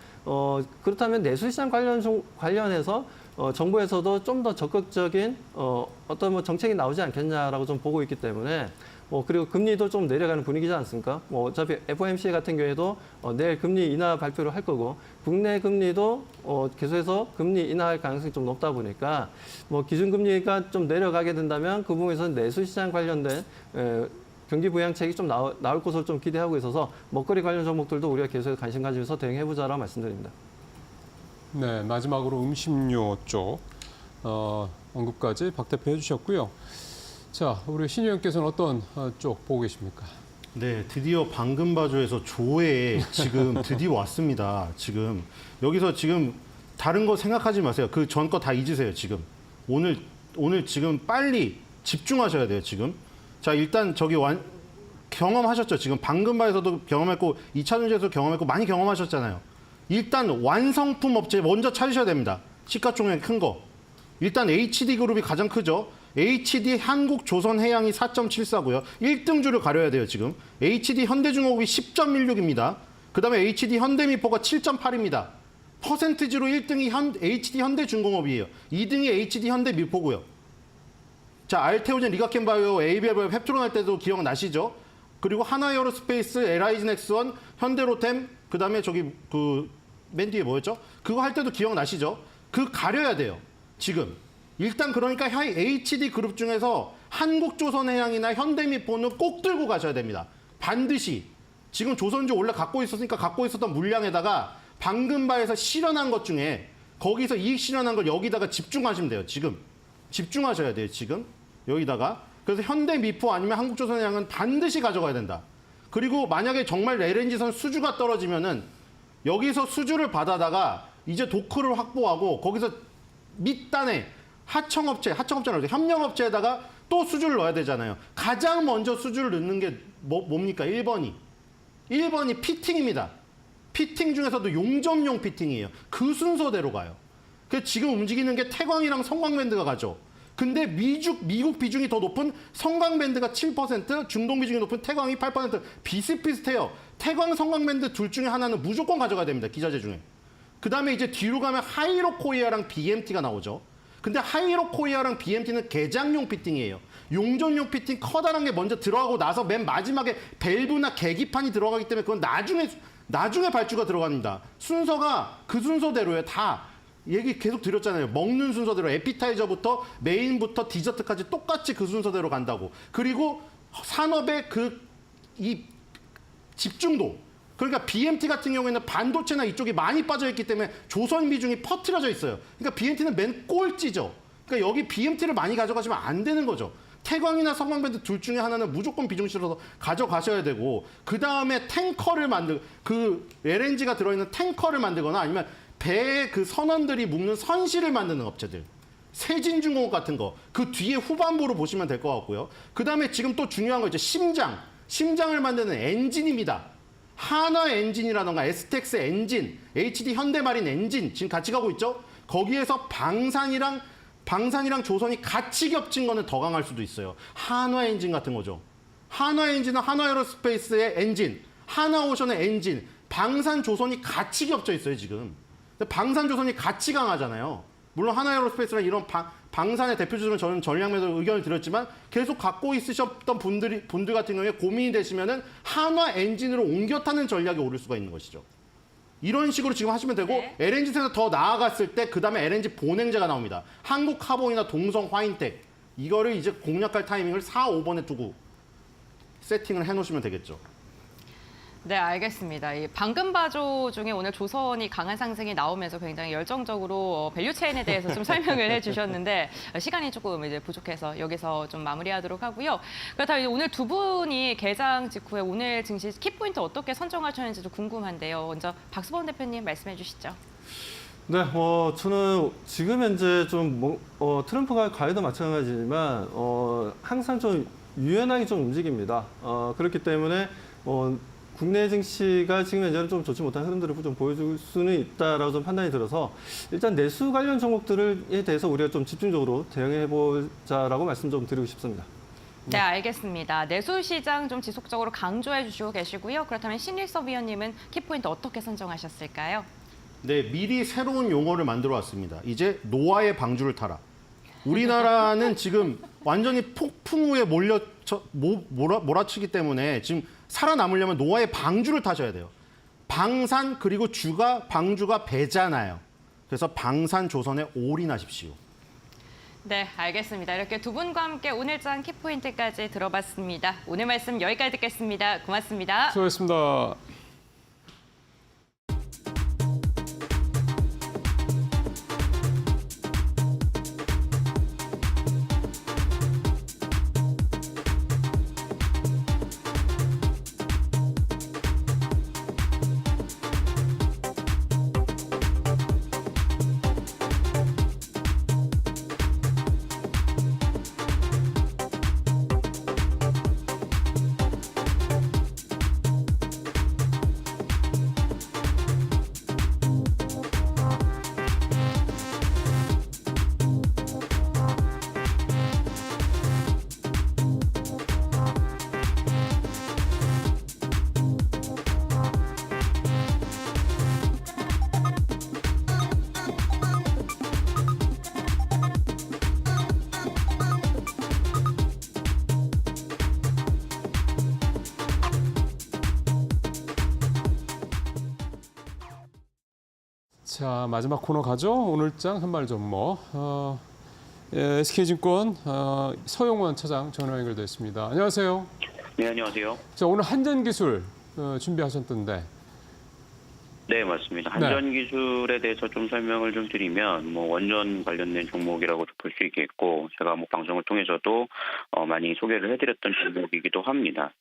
Speaker 7: 그렇다면 내수시장 관련해서 정부에서도 좀 더 적극적인 어떤 뭐 정책이 나오지 않겠냐라고 좀 보고 있기 때문에, 그리고 금리도 좀 내려가는 분위기지 않습니까? 어차피 FOMC 같은 경우에도 내일 금리 인하 발표를 할 거고, 국내 금리도 계속해서 금리 인하할 가능성이 좀 높다 보니까 기준금리가 좀 내려가게 된다면 그 부분에서 내수시장 관련된 경기 부양책이 좀 나올 것으로 좀 기대하고 있어서 먹거리 관련 종목들도 우리가 계속 관심 가지면서 대응해보자라고 말씀드립니다.
Speaker 1: 네, 마지막으로 음식료 쪽 언급까지 박 대표 해주셨고요. 자, 우리 신 의원께서는 어떤 쪽 보고 계십니까?
Speaker 8: 네, 드디어 방금바조에서 조에 지금 드디어 왔습니다. 지금 여기서 지금 다른 거 생각하지 마세요. 그 전 거 다 잊으세요. 지금 오늘 지금 빨리 집중하셔야 돼요. 지금 자, 일단 저기 경험하셨죠. 지금 방금바에서도 경험했고 2차 전지에서 경험했고 많이 경험하셨잖아요. 일단 완성품 업체 먼저 찾으셔야 됩니다. 시가총액 큰 거. 일단 HD그룹이 가장 크죠. HD 한국조선해양이 4.74고요. 1등주를 가려야 돼요, 지금. HD 현대중공업이 10.16입니다. 그 다음에 HD 현대미포가 7.8입니다. 퍼센트지로 1등이 HD 현대중공업이에요. 2등이 HD 현대미포고요. 자, 알테오젠, 리가켄바이오, ABL바이오, 펩트론 할 때도 기억나시죠? 그리고 하나에어로스페이스, LIG넥스원, 현대로템, 그 다음에 저기 맨 뒤에 뭐였죠? 그거 할 때도 기억나시죠? 그 가려야 돼요. 지금. 일단 그러니까 HD 그룹 중에서 한국조선해양이나 현대미포는 꼭 들고 가셔야 됩니다. 반드시. 지금 조선주 원래 갖고 있었으니까 갖고 있었던 물량에다가 방금 바에서 실현한 것 중에 거기서 이익 실현한 걸 여기다가 집중하시면 돼요. 지금. 집중하셔야 돼요. 지금. 여기다가. 그래서 현대미포 아니면 한국조선해양은 반드시 가져가야 된다. 그리고 만약에 정말 LNG선 수주가 떨어지면은 여기서 수주를 받아다가 이제 도크를 확보하고 거기서 밑단에 하청업체는 협력업체에다가 또 수주를 넣어야 되잖아요. 가장 먼저 수주를 넣는 게 뭡니까? 1번이 피팅입니다. 피팅 중에서도 용접용 피팅이에요. 그 순서대로 가요. 그래서 지금 움직이는 게 태광이랑 성광밴드가 가죠. 근데 미국 비중이 더 높은 성광밴드가 7%, 중동 비중이 높은 태광이 8% 비슷비슷해요. 태광, 성광밴드 둘 중에 하나는 무조건 가져가야 됩니다. 기자재 중에. 그 다음에 이제 뒤로 가면 하이로코리아랑 BMT가 나오죠. 근데 하이로코리아랑 BMT는 개장용 피팅이에요. 용접용 피팅 커다란 게 먼저 들어가고 나서 맨 마지막에 밸브나 계기판이 들어가기 때문에 그건 나중에 발주가 들어갑니다. 순서가 그 순서대로예요. 다 얘기 계속 드렸잖아요. 먹는 순서대로 에피타이저부터 메인부터 디저트까지 똑같이 그 순서대로 간다고. 그리고 산업의 이 집중도. 그러니까 BMT 같은 경우에는 반도체나 이쪽이 많이 빠져있기 때문에 조선 비중이 퍼트려져 있어요. 그러니까 BMT는 맨 꼴찌죠. 그러니까 여기 BMT를 많이 가져가시면 안 되는 거죠. 태광이나 성광밴드 둘 중에 하나는 무조건 비중 실어서 가져가셔야 되고, 그 다음에 LNG가 들어있는 탱커를 만들거나 아니면 배의 그 선원들이 묶는 선실을 만드는 업체들. 세진중공업 같은 거. 그 뒤에 후반부로 보시면 될 것 같고요. 그 다음에 지금 또 중요한 거 있죠. 심장을 만드는 엔진입니다. 한화 엔진이라던가 에스텍스 엔진, HD 현대마린 엔진 지금 같이 가고 있죠. 거기에서 방산이랑 조선이 같이 겹친 거는 더 강할 수도 있어요. 한화 엔진 같은 거죠. 한화 엔진은 한화에어로스페이스의 엔진, 하나오션의 엔진, 방산 조선이 같이 겹쳐 있어요 지금. 근데 방산 조선이 같이 강하잖아요. 물론 하나에어로스페이스랑 이런 방산의 대표주들은 저는 전략매도 의견을 드렸지만 계속 갖고 있으셨던 분들 같은 경우에 고민이 되시면은 한화 엔진으로 옮겨 타는 전략이 오를 수가 있는 것이죠. 이런 식으로 지금 하시면 되고,
Speaker 2: 네.
Speaker 8: LNG에서 더 나아갔을 때 그 다음에 LNG 본행제가 나옵니다. 한국카본이나 동성 화인텍 이거를 이제 공략할 타이밍을 4, 5번에 두고 세팅을 해놓으시면 되겠죠.
Speaker 2: 네, 알겠습니다. 이 방금바조 중에 오늘 조선이 강한 상승이 나오면서 굉장히 열정적으로 밸류체인에 대해서 좀 설명을 해주셨는데 시간이 조금 이제 부족해서 여기서 좀 마무리하도록 하고요. 그렇다면 오늘 두 분이 개장 직후에 오늘 증시 키포인트 어떻게 선정하셨는지도 궁금한데요. 먼저 박수범 대표님 말씀해 주시죠.
Speaker 7: 네, 저는 지금 현재 좀 트럼프가 과거에도 마찬가지지만 항상 좀 유연하게 좀 움직입니다. 그렇기 때문에 국내 증시가 지금 현재는 좀 좋지 못한 흐름들을 좀 보여줄 수는 있다라고 좀 판단이 들어서 일단 내수 관련 종목들에 대해서 우리가 좀 집중적으로 대응해보자라고 말씀 좀 드리고 싶습니다.
Speaker 2: 네, 알겠습니다. 내수 시장 좀 지속적으로 강조해 주시고 계시고요. 그렇다면 신일섭 위원님은 키포인트 어떻게 선정하셨을까요?
Speaker 8: 네, 미리 새로운 용어를 만들어 왔습니다. 이제 노아의 방주를 타라. 우리나라는 지금 완전히 폭풍우에 몰아치기 때문에 지금 살아남으려면 노아의 방주를 타셔야 돼요. 방산 그리고 방주가 배잖아요. 그래서 방산 조선에 올인하십시오.
Speaker 2: 네, 알겠습니다. 이렇게 두 분과 함께 오늘장 키포인트까지 들어봤습니다. 오늘 말씀 여기까지 듣겠습니다. 고맙습니다.
Speaker 1: 수고하셨습니다. 자, 마지막 코너 가죠. 오늘장 한 말 좀 뭐. SK증권 서용원 차장 전화 연결돼 있습니다. 안녕하세요.
Speaker 9: 네, 안녕하세요.
Speaker 1: 자, 오늘 한전기술 준비하셨던데.
Speaker 9: 네, 맞습니다. 한전기술에 대해서 좀 설명을 좀 드리면, 원전 관련된 종목이라고 볼 수 있겠고, 제가 방송을 통해서도 많이 소개를 해드렸던 종목이기도 합니다.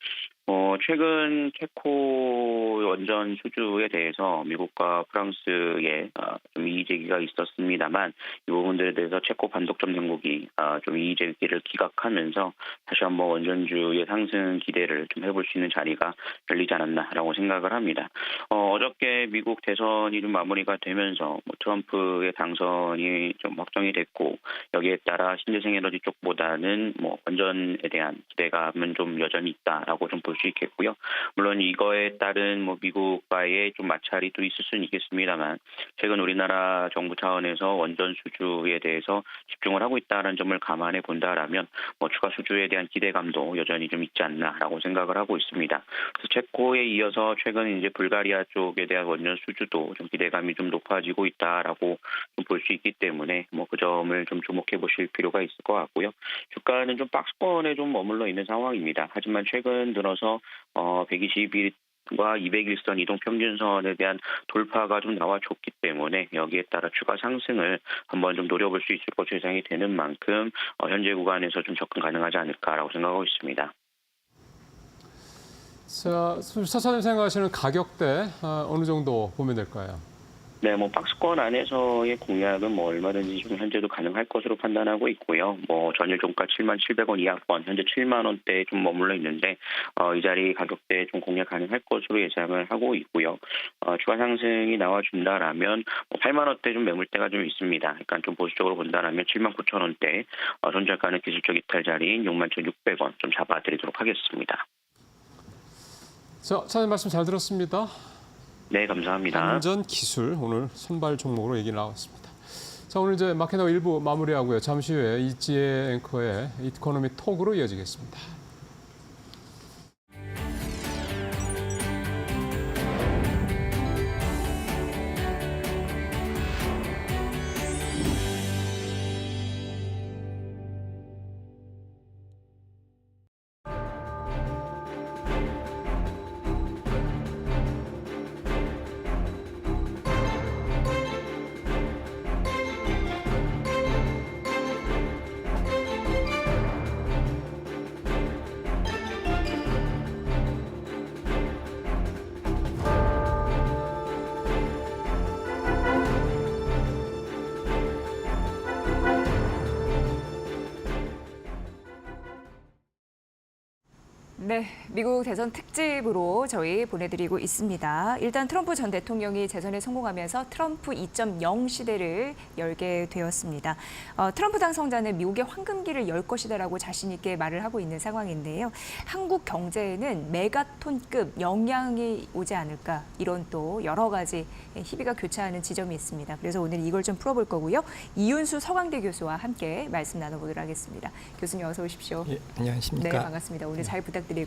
Speaker 9: 최근 체코 원전 수주에 대해서 미국과 프랑스에 좀 이의 제기가 있었습니다만, 이 부분들에 대해서 체코 반독점 당국이 좀 이의 제기를 기각하면서 다시 한번 원전주의 상승 기대를 좀 해볼 수 있는 자리가 열리지 않았나라고 생각을 합니다. 어저께 미국 대선이 좀 마무리가 되면서 트럼프의 당선이 좀 확정이 됐고, 여기에 따라 신재생 에너지 쪽보다는 원전에 대한 기대감은 좀 여전히 있다라고 좀 볼 수 있겠고요. 물론 이거에 따른 미국과의 좀 마찰이 또 있을 수는 있겠습니다만, 최근 우리나라 정부 차원에서 원전 수주에 대해서 집중을 하고 있다는 점을 감안해 본다라면 추가 수주에 대한 기대감도 여전히 좀 있지 않나라고 생각을 하고 있습니다. 그래서 체코에 이어서 최근 이제 불가리아 쪽에 대한 원전 수주도 좀 기대감이 좀 높아지고 있다라고 볼 수 있기 때문에 그 점을 좀 주목해 보실 필요가 있을 것 같고요. 주가는 좀 박스권에 좀 머물러 있는 상황입니다. 하지만 최근 들어서 120일 과 200일선 이동평균선에 대한 돌파가 좀 나와줬기 때문에 여기에 따라 추가 상승을 한번 좀 노려볼 수 있을 것으로 예상이 되는 만큼 현재 구간에서 좀 접근 가능하지 않을까라고 생각하고 있습니다.
Speaker 1: 자, 차차님 생각하시는 가격대 어느 정도 보면 될까요?
Speaker 9: 네, 박스권 안에서의 공략은 얼마든지 좀 현재도 가능할 것으로 판단하고 있고요. 전일 종가 77,000원 이하권, 현재 7만 원대에 좀 머물러 있는데, 이 자리 가격대에 좀 공략 가능할 것으로 예상을 하고 있고요. 추가 상승이 나와준다라면 8만 원대 좀 매물대가 좀 있습니다. 그러니까 좀 보수적으로 본다라면 79,000원대, 손절가는 기술적 이탈 자리인 61,600원 좀 잡아드리도록 하겠습니다.
Speaker 1: 자, 차장님 말씀 잘 들었습니다.
Speaker 9: 네, 감사합니다.
Speaker 1: 한전기술 오늘 선발 종목으로 얘기 나왔습니다. 자, 오늘 이제 마켓나우 1부 마무리하고요. 잠시 후에 이지혜 앵커의 이코노미 톡으로 이어지겠습니다.
Speaker 10: 네, 미국 대선 특집으로 저희 보내드리고 있습니다. 일단 트럼프 전 대통령이 재선에 성공하면서 트럼프 2.0 시대를 열게 되었습니다. 트럼프 당선자는 미국의 황금기를 열 것이다라고 자신 있게 말을 하고 있는 상황인데요. 한국 경제에는 메가톤급 영향이 오지 않을까, 이런 또 여러 가지 희비가 교차하는 지점이 있습니다. 그래서 오늘 이걸 좀 풀어볼 거고요. 이윤수 서강대 교수와 함께 말씀 나눠보도록 하겠습니다. 교수님 어서 오십시오.
Speaker 11: 예, 안녕하십니까.
Speaker 10: 네, 반갑습니다. 오늘 잘 부탁드리고요.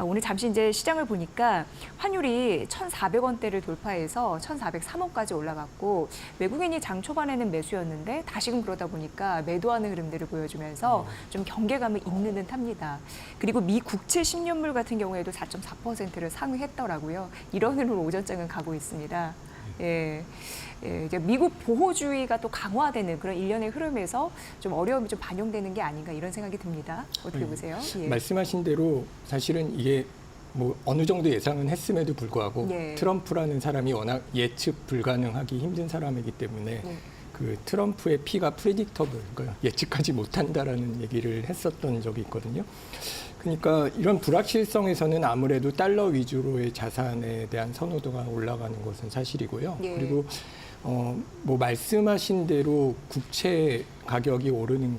Speaker 10: 오늘 잠시 이제 시장을 보니까 환율이 1,400원대를 돌파해서 1,403원까지 올라갔고, 외국인이 장 초반에는 매수였는데 다시금 그러다 보니까 매도하는 흐름들을 보여주면서 좀 경계감을 잇는 듯합니다. 그리고 미 국채 10년물 같은 경우에도 4.4%를 상회했더라고요. 이런 흐름으로 오전장은 가고 있습니다. 예. 이제 미국 보호주의가 또 강화되는 그런 일련의 흐름에서 좀 어려움이 좀 반영되는 게 아닌가, 이런 생각이 듭니다. 어떻게 보세요? 예.
Speaker 11: 말씀하신 대로 사실은 이게 어느 정도 예상은 했음에도 불구하고
Speaker 10: 예.
Speaker 11: 트럼프라는 사람이 워낙 예측 불가능하기 힘든 사람이기 때문에 그 트럼프의 피가 프리딕터블, 그러니까 예측하지 못한다라는 얘기를 했었던 적이 있거든요. 그러니까 이런 불확실성에서는 아무래도 달러 위주로의 자산에 대한 선호도가 올라가는 것은 사실이고요.
Speaker 10: 예.
Speaker 11: 그리고 말씀하신 대로 국채 가격이 오르는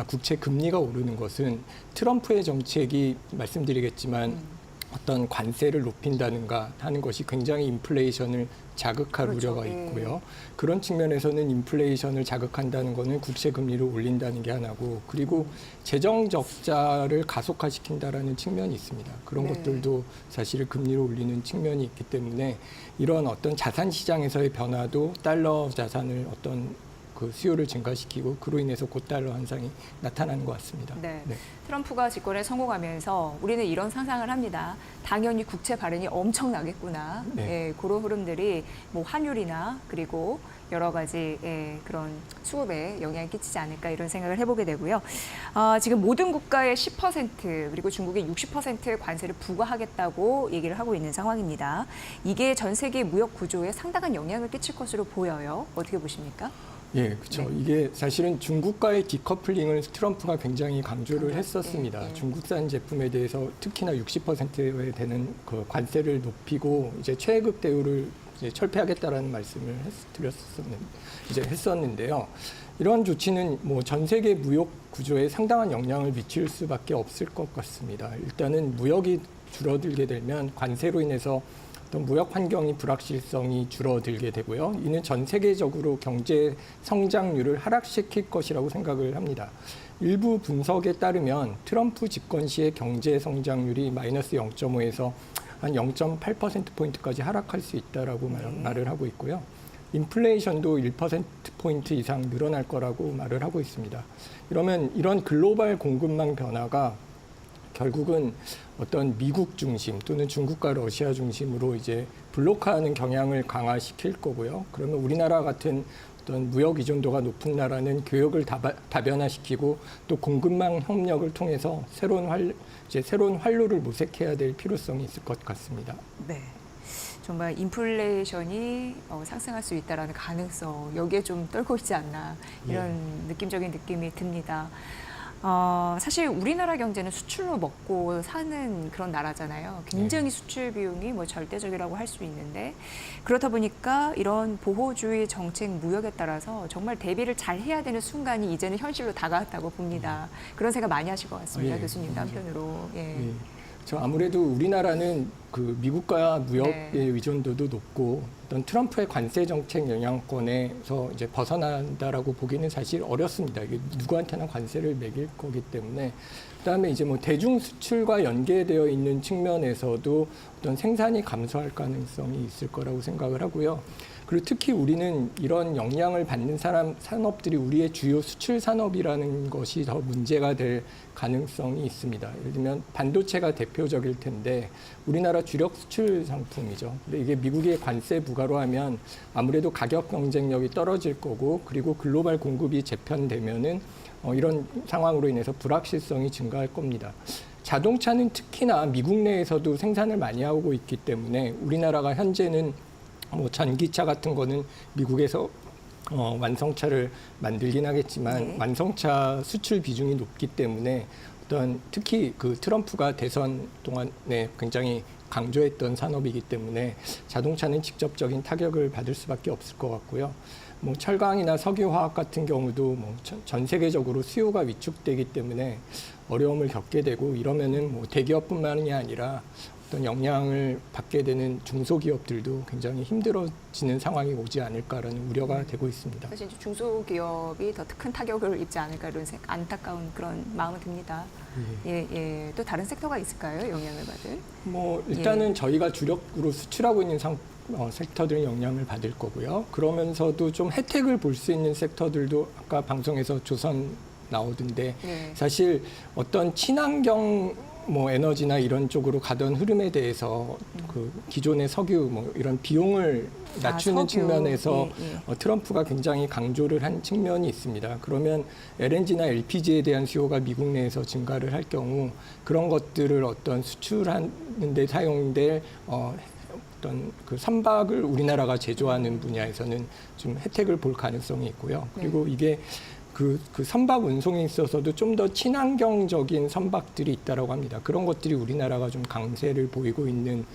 Speaker 11: 국채 금리가 오르는 것은 트럼프의 정책이 말씀드리겠지만 어떤 관세를 높인다는가 하는 것이 굉장히 인플레이션을 자극할
Speaker 10: 그렇죠.
Speaker 11: 우려가
Speaker 10: 예.
Speaker 11: 있고요. 그런 측면에서는 인플레이션을 자극한다는 것은 국채 금리를 올린다는 게 하나고, 그리고 재정 적자를 가속화시킨다라는 측면이 있습니다. 그런
Speaker 10: 네.
Speaker 11: 것들도 사실 금리를 올리는 측면이 있기 때문에 이런 어떤 자산 시장에서의 변화도 달러 자산을 어떤 그 수요를 증가시키고 그로 인해서 고달러 현상이 나타나는 것 같습니다.
Speaker 10: 네.
Speaker 11: 네.
Speaker 10: 트럼프가 집권에 성공하면서 우리는 이런 상상을 합니다. 당연히 국채 발행이 엄청나겠구나.
Speaker 11: 네.
Speaker 10: 예, 그런 흐름들이 뭐 환율이나 그리고 여러 가지 그런 수급에 영향을 끼치지 않을까 이런 생각을 해보게 되고요. 지금 모든 국가의 10% 그리고 중국의 60% 관세를 부과하겠다고 얘기를 하고 있는 상황입니다. 이게 전 세계 무역 구조에 상당한 영향을 끼칠 것으로 보여요. 어떻게 보십니까?
Speaker 11: 예, 그렇죠.
Speaker 10: 네.
Speaker 11: 이게 사실은 중국과의 디커플링을 트럼프가 굉장히 강조를
Speaker 10: 강조,
Speaker 11: 했었습니다.
Speaker 10: 예.
Speaker 11: 중국산 제품에 대해서 특히나 60%에 되는 그 관세를 높이고 이제 최혜급 대우를 이제 철폐하겠다라는 말씀을 했었는데요. 이런 조치는 뭐 전 세계 무역 구조에 상당한 영향을 미칠 수밖에 없을 것 같습니다. 일단은 무역이 줄어들게 되면 관세로 인해서 어떤 무역 환경이 불확실성이 줄어들게 되고요. 이는 전 세계적으로 경제 성장률을 하락시킬 것이라고 생각을 합니다. 일부 분석에 따르면 트럼프 집권 시의 경제 성장률이 마이너스 0.5에서 한 0.8%포인트까지 하락할 수 있다라고 말을 하고 있고요. 인플레이션도 1%포인트 이상 늘어날 거라고 말을 하고 있습니다. 이러면 이런 글로벌 공급망 변화가 결국은 어떤 미국 중심 또는 중국과 러시아 중심으로 이제 블록화하는 경향을 강화시킬 거고요. 그러면 우리나라 같은 어떤 무역 의존도가 높은 나라는 교역을 다변화시키고 또 공급망 협력을 통해서 새로운 활로를 모색해야 될 필요성이 있을 것 같습니다.
Speaker 10: 네. 정말 인플레이션이 상승할 수 있다라는 가능성, 여기에 좀 떨고 있지 않나 이런 느낌적인 느낌이 듭니다. 사실 우리나라 경제는 수출로 먹고 사는 그런 나라잖아요. 굉장히 수출 비용이 뭐 절대적이라고 할 수 있는데 그렇다 보니까 이런 보호주의 정책 무역에 따라서 정말 대비를 잘 해야 되는 순간이 이제는 현실로 다가왔다고 봅니다. 그런 생각 많이 하실 것 같습니다, 교수님도 한편으로. 예.
Speaker 11: 예. 아무래도 우리나라는 그 미국과 무역의
Speaker 10: 네.
Speaker 11: 의존도도 높고 어떤 트럼프의 관세 정책 영향권에서 이제 벗어난다라고 보기는 사실 어렵습니다. 이게 누구한테나 관세를 매길 거기 때문에 그다음에 이제 뭐 대중 수출과 연계되어 있는 측면에서도 어떤 생산이 감소할 가능성이 있을 거라고 생각을 하고요. 그리고 특히 우리는 이런 영향을 받는 산업들이 우리의 주요 수출 산업이라는 것이 더 문제가 될 가능성이 있습니다. 예를 들면 반도체가 대표적일 텐데 우리나라 주력 수출 상품이죠. 근데 이게 미국의 관세 부과로 하면 아무래도 가격 경쟁력이 떨어질 거고 그리고 글로벌 공급이 재편되면은 이런 상황으로 인해서 불확실성이 증가할 겁니다. 자동차는 특히나 미국 내에서도 생산을 많이 하고 있기 때문에 우리나라가 현재는 뭐 전기차 같은 거는 미국에서 완성차를 만들긴 하겠지만
Speaker 10: 네.
Speaker 11: 완성차 수출 비중이 높기 때문에 어떤 특히 그 트럼프가 대선 동안에 굉장히 강조했던 산업이기 때문에 자동차는 직접적인 타격을 받을 수밖에 없을 것 같고요. 뭐 철강이나 석유화학 같은 경우도 뭐 전 세계적으로 수요가 위축되기 때문에 어려움을 겪게 되고 이러면은 뭐 대기업뿐만이 아니라 어떤 영향을 받게 되는 중소기업들도 굉장히 힘들어지는 상황이 오지 않을까라는 우려가 되고 있습니다.
Speaker 10: 사실 이제 중소기업이 더 큰 타격을 입지 않을까 이런 안타까운 그런 마음이 듭니다. 예. 또 다른 섹터가 있을까요? 영향을 받을?
Speaker 11: 뭐 일단은 저희가 주력으로 수출하고 있는 섹터들은 영향을 받을 거고요. 그러면서도 좀 혜택을 볼 수 있는 섹터들도 아까 방송에서 조선 나오던데
Speaker 10: 네.
Speaker 11: 사실 어떤 친환경 뭐 에너지나 이런 쪽으로 가던 흐름에 대해서 그 기존의 석유 뭐 이런 비용을 낮추는
Speaker 10: 석유.
Speaker 11: 측면에서
Speaker 10: 예.
Speaker 11: 트럼프가 굉장히 강조를 한 측면이 있습니다. 그러면 LNG나 LPG에 대한 수요가 미국 내에서 증가를 할 경우 그런 것들을 어떤 수출하는 데 사용될 어떤 그 선박을 우리나라가 제조하는 분야에서는 좀 혜택을 볼 가능성이 있고요. 그리고 이게 그 선박 운송에 있어서도 좀 더 친환경적인 선박들이 있다라고 합니다. 그런 것들이 우리나라가 좀 강세를 보이고 있는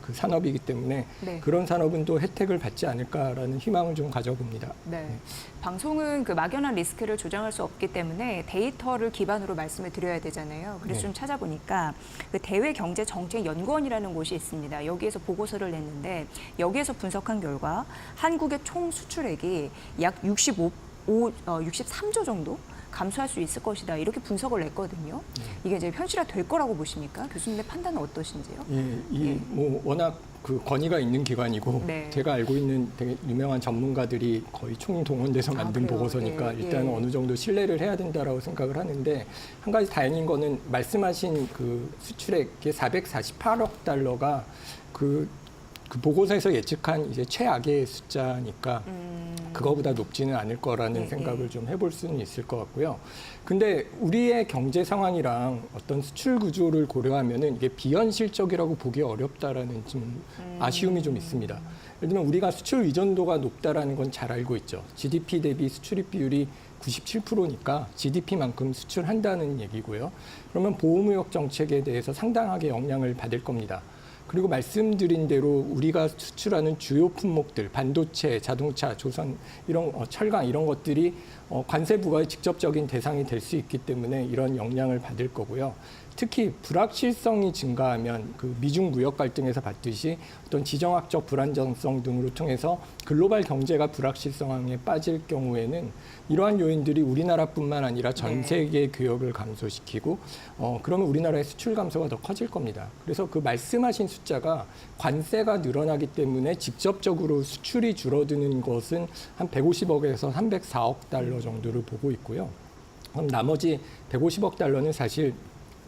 Speaker 11: 그 산업이기 때문에
Speaker 10: 네.
Speaker 11: 그런 산업은 또 혜택을 받지 않을까라는 희망을 좀 가져봅니다.
Speaker 10: 네. 방송은 그 막연한 리스크를 조장할 수 없기 때문에 데이터를 기반으로 말씀을 드려야 되잖아요. 그래서
Speaker 11: 네.
Speaker 10: 좀 찾아보니까 그 대외경제정책연구원이라는 곳이 있습니다. 여기에서 보고서를 냈는데 여기에서 분석한 결과 한국의 총 수출액이 약 63조 정도 감소할 수 있을 것이다. 이렇게 분석을 냈거든요. 이게 이제 현실화 될 거라고 보십니까? 교수님의 판단은 어떠신지요?
Speaker 11: 예, 뭐 워낙 그 권위가 있는 기관이고
Speaker 10: 네.
Speaker 11: 제가 알고 있는 되게 유명한 전문가들이 거의 총동원돼서 만든
Speaker 10: 그래요?
Speaker 11: 보고서니까
Speaker 10: 예,
Speaker 11: 일단
Speaker 10: 예.
Speaker 11: 어느 정도 신뢰를 해야 된다라고 생각을 하는데 한 가지 다행인 거는 말씀하신 그 수출액의 448억 달러가 그 보고서에서 예측한 이제 최악의 숫자니까 그거보다 높지는 않을 거라는
Speaker 10: 예,
Speaker 11: 생각을
Speaker 10: 예.
Speaker 11: 좀 해볼 수는 있을 것 같고요. 근데 우리의 경제 상황이랑 어떤 수출 구조를 고려하면은 이게 비현실적이라고 보기 어렵다라는 좀 아쉬움이 좀 있습니다. 예를 들면 우리가 수출 의존도가 높다라는 건 잘 알고 있죠. GDP 대비 수출입 비율이 97%니까 GDP만큼 수출한다는 얘기고요. 그러면 보호무역 정책에 대해서 상당하게 영향을 받을 겁니다. 그리고 말씀드린 대로 우리가 수출하는 주요 품목들, 반도체, 자동차, 조선, 이런 철강 이런 것들이 관세 부과의 직접적인 대상이 될 수 있기 때문에 이런 영향을 받을 거고요. 특히 불확실성이 증가하면 그 미중 무역 갈등에서 봤듯이 어떤 지정학적 불안정성 등으로 통해서 글로벌 경제가 불확실성에 빠질 경우에는 이러한 요인들이 우리나라뿐만 아니라 전 세계 교역을 감소시키고 그러면 우리나라의 수출 감소가 더 커질 겁니다. 그래서 그 말씀하신 숫자가 관세가 늘어나기 때문에 직접적으로 수출이 줄어드는 것은 한 150억에서 304억 달러 정도를 보고 있고요. 그럼 나머지 150억 달러는 사실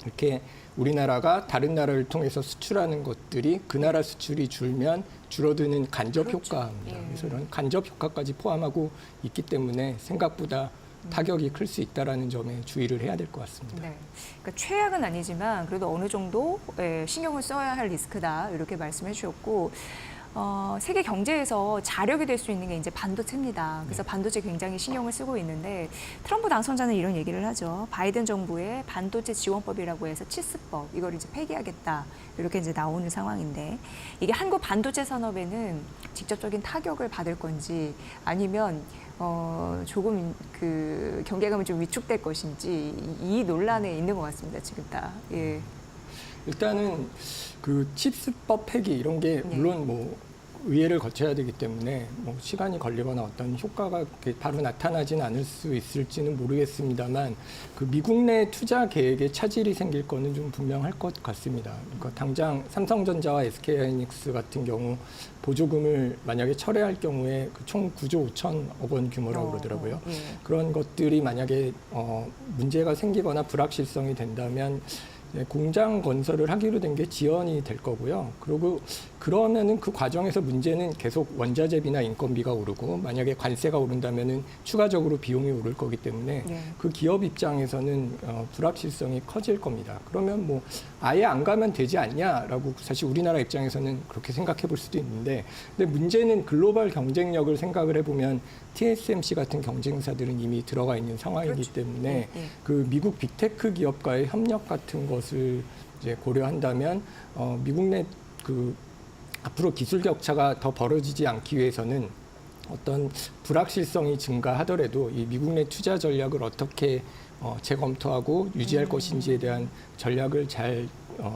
Speaker 11: 이렇게 우리나라가 다른 나라를 통해서 수출하는 것들이 그 나라 수출이 줄면 줄어드는 간접
Speaker 10: 그렇죠.
Speaker 11: 효과입니다.
Speaker 10: 예.
Speaker 11: 그래서 이런 간접 효과까지 포함하고 있기 때문에 생각보다 타격이 클 수 있다는 점에 주의를 해야 될 것 같습니다.
Speaker 10: 네. 그러니까 최악은 아니지만 그래도 어느 정도 신경을 써야 할 리스크다 이렇게 말씀해 주셨고 세계 경제에서 자력이 될 수 있는 게 이제 반도체입니다. 그래서 반도체 굉장히 신경을 쓰고 있는데 트럼프 당선자는 이런 얘기를 하죠. 바이든 정부의 반도체 지원법이라고 해서 치스법 이걸 이제 폐기하겠다 이렇게 이제 나오는 상황인데 이게 한국 반도체 산업에는 직접적인 타격을 받을 건지 아니면 조금 그 경계감이 좀 위축될 것인지 이 논란에 있는 것 같습니다. 지금 다. 예.
Speaker 11: 일단은 그 칩스법 폐기 이런 게 물론 뭐 의회를 거쳐야 되기 때문에 뭐 시간이 걸리거나 어떤 효과가 바로 나타나지는 않을 수 있을지는 모르겠습니다만 그 미국 내 투자 계획에 차질이 생길 거는 좀 분명할 것 같습니다. 그러니까 당장 삼성전자와 SK하이닉스 같은 경우 보조금을 만약에 철회할 경우에 그 총 9조 5천억 원 규모라고 그러더라고요.
Speaker 10: 예.
Speaker 11: 그런 것들이 만약에 문제가 생기거나 불확실성이 된다면 공장 건설을 하기로 된 게 지연이 될 거고요. 그리고 그러면은 그 과정에서 문제는 계속 원자재비나 인건비가 오르고 만약에 관세가 오른다면은 추가적으로 비용이 오를 거기 때문에 그 기업 입장에서는 불확실성이 커질 겁니다. 그러면 뭐 아예 안 가면 되지 않냐라고 사실 우리나라 입장에서는 그렇게 생각해 볼 수도 있는데 근데 문제는 글로벌 경쟁력을 생각을 해보면 TSMC 같은 경쟁사들은 이미 들어가 있는 상황이기 때문에 그 미국 빅테크 기업과의 협력 같은 것을 이제 고려한다면 미국 내 그 앞으로 기술 격차가 더 벌어지지 않기 위해서는 어떤 불확실성이 증가하더라도 이 미국 내 투자 전략을 어떻게 재검토하고 유지할 것인지에 대한 전략을 잘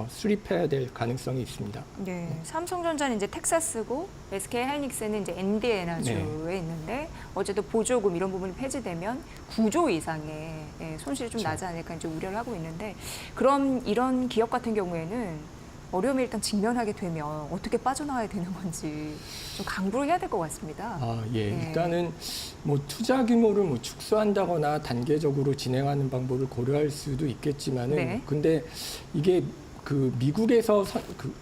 Speaker 11: 수립해야 될 가능성이 있습니다.
Speaker 10: 네, 삼성전자는 이제 텍사스고 SK하이닉스는 이제 인디애나주에 있는데 어쨌든 보조금 이런 부분이 폐지되면 9조 이상의 손실이 좀 나지 않을까 이제 우려를 하고 있는데 그럼 이런 기업 같은 경우에는 어려움에 일단 직면하게 되면 어떻게 빠져나가야 되는 건지 좀 강구를 해야 될 것 같습니다.
Speaker 11: 일단은 뭐 투자 규모를 뭐 축소한다거나 단계적으로 진행하는 방법을 고려할 수도 있겠지만은 근데 이게 그 미국에서 그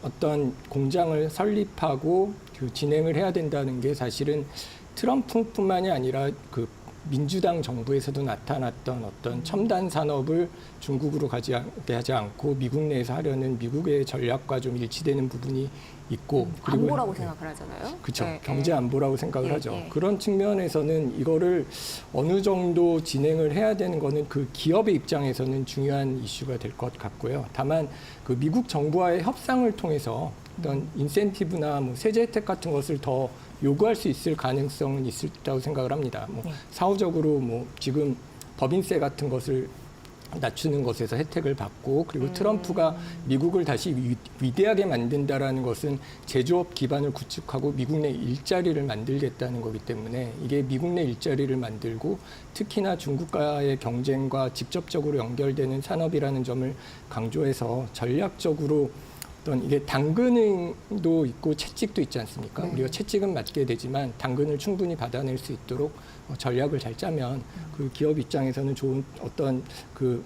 Speaker 11: 어떤 공장을 설립하고 그 진행을 해야 된다는 게 사실은 트럼프뿐만이 아니라 그 민주당 정부에서도 나타났던 어떤 첨단 산업을 중국으로 가지 하지 않고 미국 내에서 하려는 미국의 전략과 좀 일치되는 부분이 있고
Speaker 10: 안보라고 생각을 하잖아요.
Speaker 11: 그렇죠.
Speaker 10: 네,
Speaker 11: 경제 안보라고 생각을
Speaker 10: 예,
Speaker 11: 하죠.
Speaker 10: 예.
Speaker 11: 그런 측면에서는 이거를 어느 정도 진행을 해야 되는 거는 그 기업의 입장에서는 중요한 이슈가 될 것 같고요. 다만 그 미국 정부와의 협상을 통해서 어떤 인센티브나 뭐 세제 혜택 같은 것을 더 요구할 수 있을 가능성은 있다고 생각을 합니다. 뭐 사후적으로 뭐 지금 법인세 같은 것을 낮추는 것에서 혜택을 받고 그리고 트럼프가 미국을 다시 위대하게 만든다라는 것은 제조업 기반을 구축하고 미국 내 일자리를 만들겠다는 거기 때문에 이게 미국 내 일자리를 만들고 특히나 중국과의 경쟁과 직접적으로 연결되는 산업이라는 점을 강조해서 전략적으로 어떤 이게 당근도 있고 채찍도 있지 않습니까? 우리가 채찍은 맞게 되지만 당근을 충분히 받아낼 수 있도록 전략을 잘 짜면 그 기업 입장에서는 좋은 어떤 그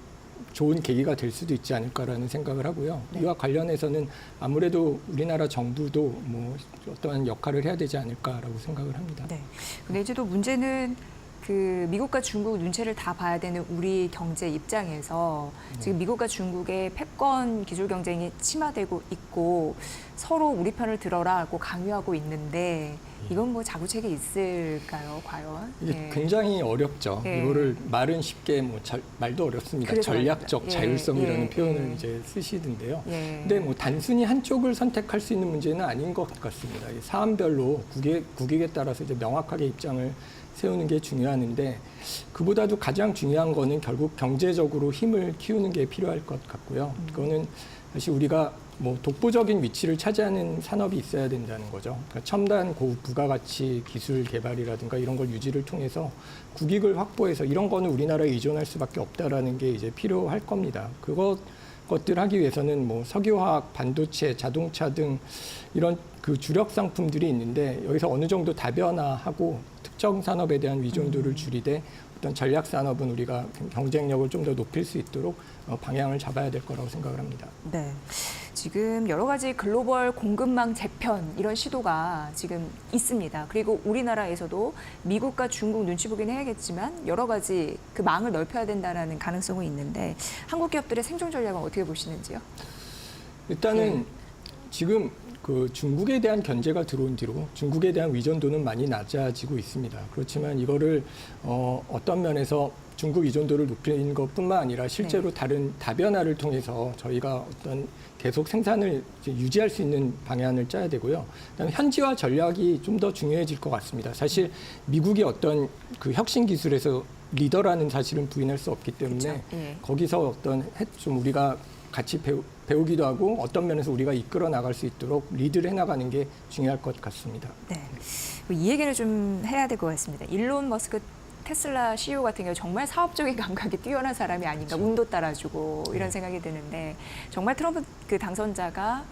Speaker 11: 좋은 계기가 될 수도 있지 않을까라는 생각을 하고요. 이와 관련해서는 아무래도 우리나라 정부도 뭐 어떠한 역할을 해야 되지 않을까라고 생각을 합니다.
Speaker 10: 네. 근데 이제 또 문제는 그 미국과 중국 눈치를 다 봐야 되는 우리 경제 입장에서 지금 미국과 중국의 패권 기술 경쟁이 심화되고 있고 서로 우리 편을 들어라고 강요하고 있는데 이건 뭐 자구책이 있을까요, 과연?
Speaker 11: 이게 굉장히 어렵죠. 이거를 말은 쉽게 뭐 말도 어렵습니다. 전략적 자율성이라는 표현을 이제 쓰시던데요. 근데 뭐 단순히 한쪽을 선택할 수 있는 문제는 아닌 것 같습니다. 사안별로 국익에 따라서 이제 명확하게 입장을 세우는 게 중요한데 그보다도 가장 중요한 거는 결국 경제적으로 힘을 키우는 게 필요할 것 같고요. 그거는 사실 우리가 뭐 독보적인 위치를 차지하는 산업이 있어야 된다는 거죠. 그러니까 첨단 고급 부가가치 기술 개발이라든가 이런 걸 유지를 통해서 국익을 확보해서 이런 거는 우리나라에 의존할 수밖에 없다라는 게 이제 필요할 겁니다. 것들 하기 위해서는 뭐 석유화학, 반도체, 자동차 등 이런 그 주력 상품들이 있는데 여기서 어느 정도 다변화하고 특정 산업에 대한 의존도를 줄이되 어떤 전략 산업은 우리가 경쟁력을 좀 더 높일 수 있도록 방향을 잡아야 될 거라고 생각을 합니다.
Speaker 10: 네. 지금 여러 가지 글로벌 공급망 재편 이런 시도가 지금 있습니다. 그리고 우리나라에서도 미국과 중국 눈치 보긴 해야겠지만 여러 가지 그 망을 넓혀야 된다는 가능성은 있는데 한국 기업들의 생존 전략은 어떻게 보시는지요?
Speaker 11: 일단은 지금 그 중국에 대한 견제가 들어온 뒤로 중국에 대한 의존도는 많이 낮아지고 있습니다. 그렇지만 이거를 어떤 면에서 중국 의존도를 높이는 것뿐만 아니라 실제로 다른 다변화를 통해서 저희가 어떤 계속 생산을 이제 유지할 수 있는 방향을 짜야 되고요. 그다음에 현지화 전략이 좀 더 중요해질 것 같습니다. 사실 미국이 어떤 그 혁신 기술에서 리더라는 사실은 부인할 수 없기 때문에 거기서 어떤 좀 우리가 같이 배우기도 하고 어떤 면에서 우리가 이끌어 나갈 수 있도록 리드를 해나가는 게 중요할 것 같습니다.
Speaker 10: 네, 이 얘기를 좀 해야 될 것 같습니다. 일론 머스크 테슬라 CEO 같은 경우 정말 사업적인 감각이 뛰어난 사람이 아닌가, 운도 따라주고 이런 생각이 드는데 정말 트럼프 그 당선자가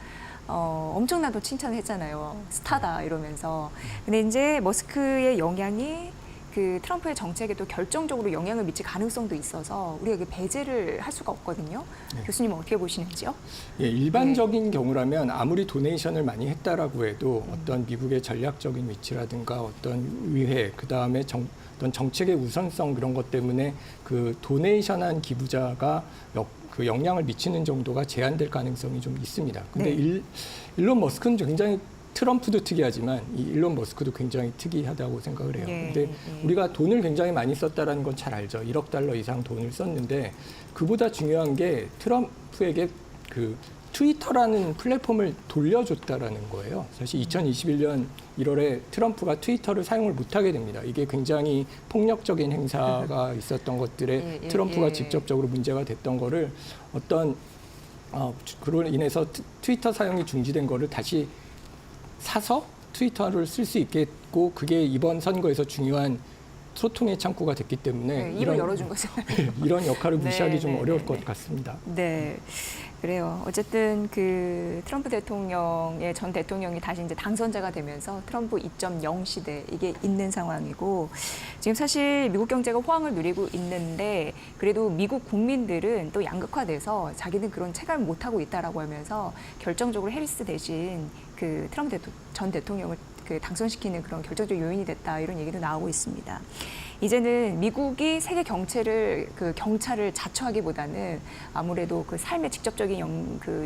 Speaker 10: 엄청나도 칭찬을 했잖아요. 스타다 이러면서. 근데 이제 머스크의 영향이 그 트럼프의 정책에도 결정적으로 영향을 미칠 가능성도 있어서 우리가 이게 배제를 할 수가 없거든요. 교수님은 어떻게 보시는지요?
Speaker 11: 예, 일반적인 경우라면 아무리 도네이션을 많이 했다라고 해도 어떤 미국의 전략적인 위치라든가 어떤 의회, 그다음에 어떤 정책의 우선성 그런 것 때문에 그 도네이션한 기부자가 그 영향을 미치는 정도가 제한될 가능성이 좀 있습니다. 근데 일론 머스크는 굉장히 트럼프도 특이하지만 이 일론 머스크도 굉장히 특이하다고 생각을 해요. 근데 우리가 돈을 굉장히 많이 썼다라는 건 잘 알죠. 1억 달러 이상 돈을 썼는데 그보다 중요한 게 트럼프에게 그 트위터라는 플랫폼을 돌려줬다라는 거예요. 사실 2021년 1월에 트럼프가 트위터를 사용을 못하게 됩니다. 이게 굉장히 폭력적인 행사가 있었던 것들에 트럼프가 직접적으로 문제가 됐던 거를 그로 인해서 트위터 사용이 중지된 거를 다시 사서 트위터를 쓸 수 있겠고 그게 이번 선거에서 중요한 소통의 창구가 됐기 때문에
Speaker 10: 입을 열어준 거죠.
Speaker 11: 이런 역할을 무시하기 좀 어려울 것 같습니다.
Speaker 10: 네, 그래요. 어쨌든 그 트럼프 대통령의 전 대통령이 다시 이제 당선자가 되면서 트럼프 2.0 시대 이게 있는 상황이고 지금 사실 미국 경제가 호황을 누리고 있는데 그래도 미국 국민들은 또 양극화돼서 자기는 그런 체감을 못 하고 있다라고 하면서 결정적으로 해리스 대신 그 트럼프 전 대통령을 그 당선시키는 그런 결정적 요인이 됐다 이런 얘기도 나오고 있습니다. 이제는 미국이 세계 경찰을 자처하기보다는 아무래도 그 삶의 직접적인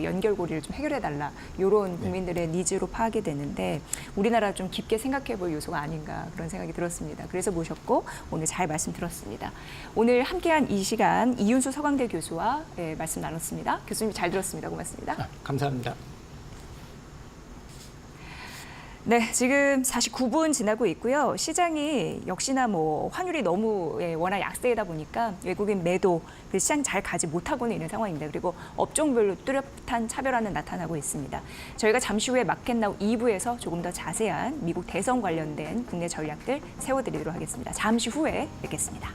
Speaker 10: 연결고리를 좀 해결해달라 이런 국민들의 니즈로 파악이 되는데 우리나라 좀 깊게 생각해볼 요소가 아닌가 그런 생각이 들었습니다. 그래서 모셨고 오늘 잘 말씀 들었습니다. 오늘 함께한 이 시간 이윤수 서강대 교수와 말씀 나눴습니다. 교수님 잘 들었습니다. 고맙습니다.
Speaker 11: 감사합니다.
Speaker 10: 네, 지금 49분 지나고 있고요. 시장이 역시나 환율이 너무 워낙 약세이다 보니까 외국인 매도 그 시장 잘 가지 못하고는 있는 상황입니다. 그리고 업종별로 뚜렷한 차별화는 나타나고 있습니다. 저희가 잠시 후에 마켓나우 2부에서 조금 더 자세한 미국 대선 관련된 국내 전략들 세워드리도록 하겠습니다. 잠시 후에 뵙겠습니다.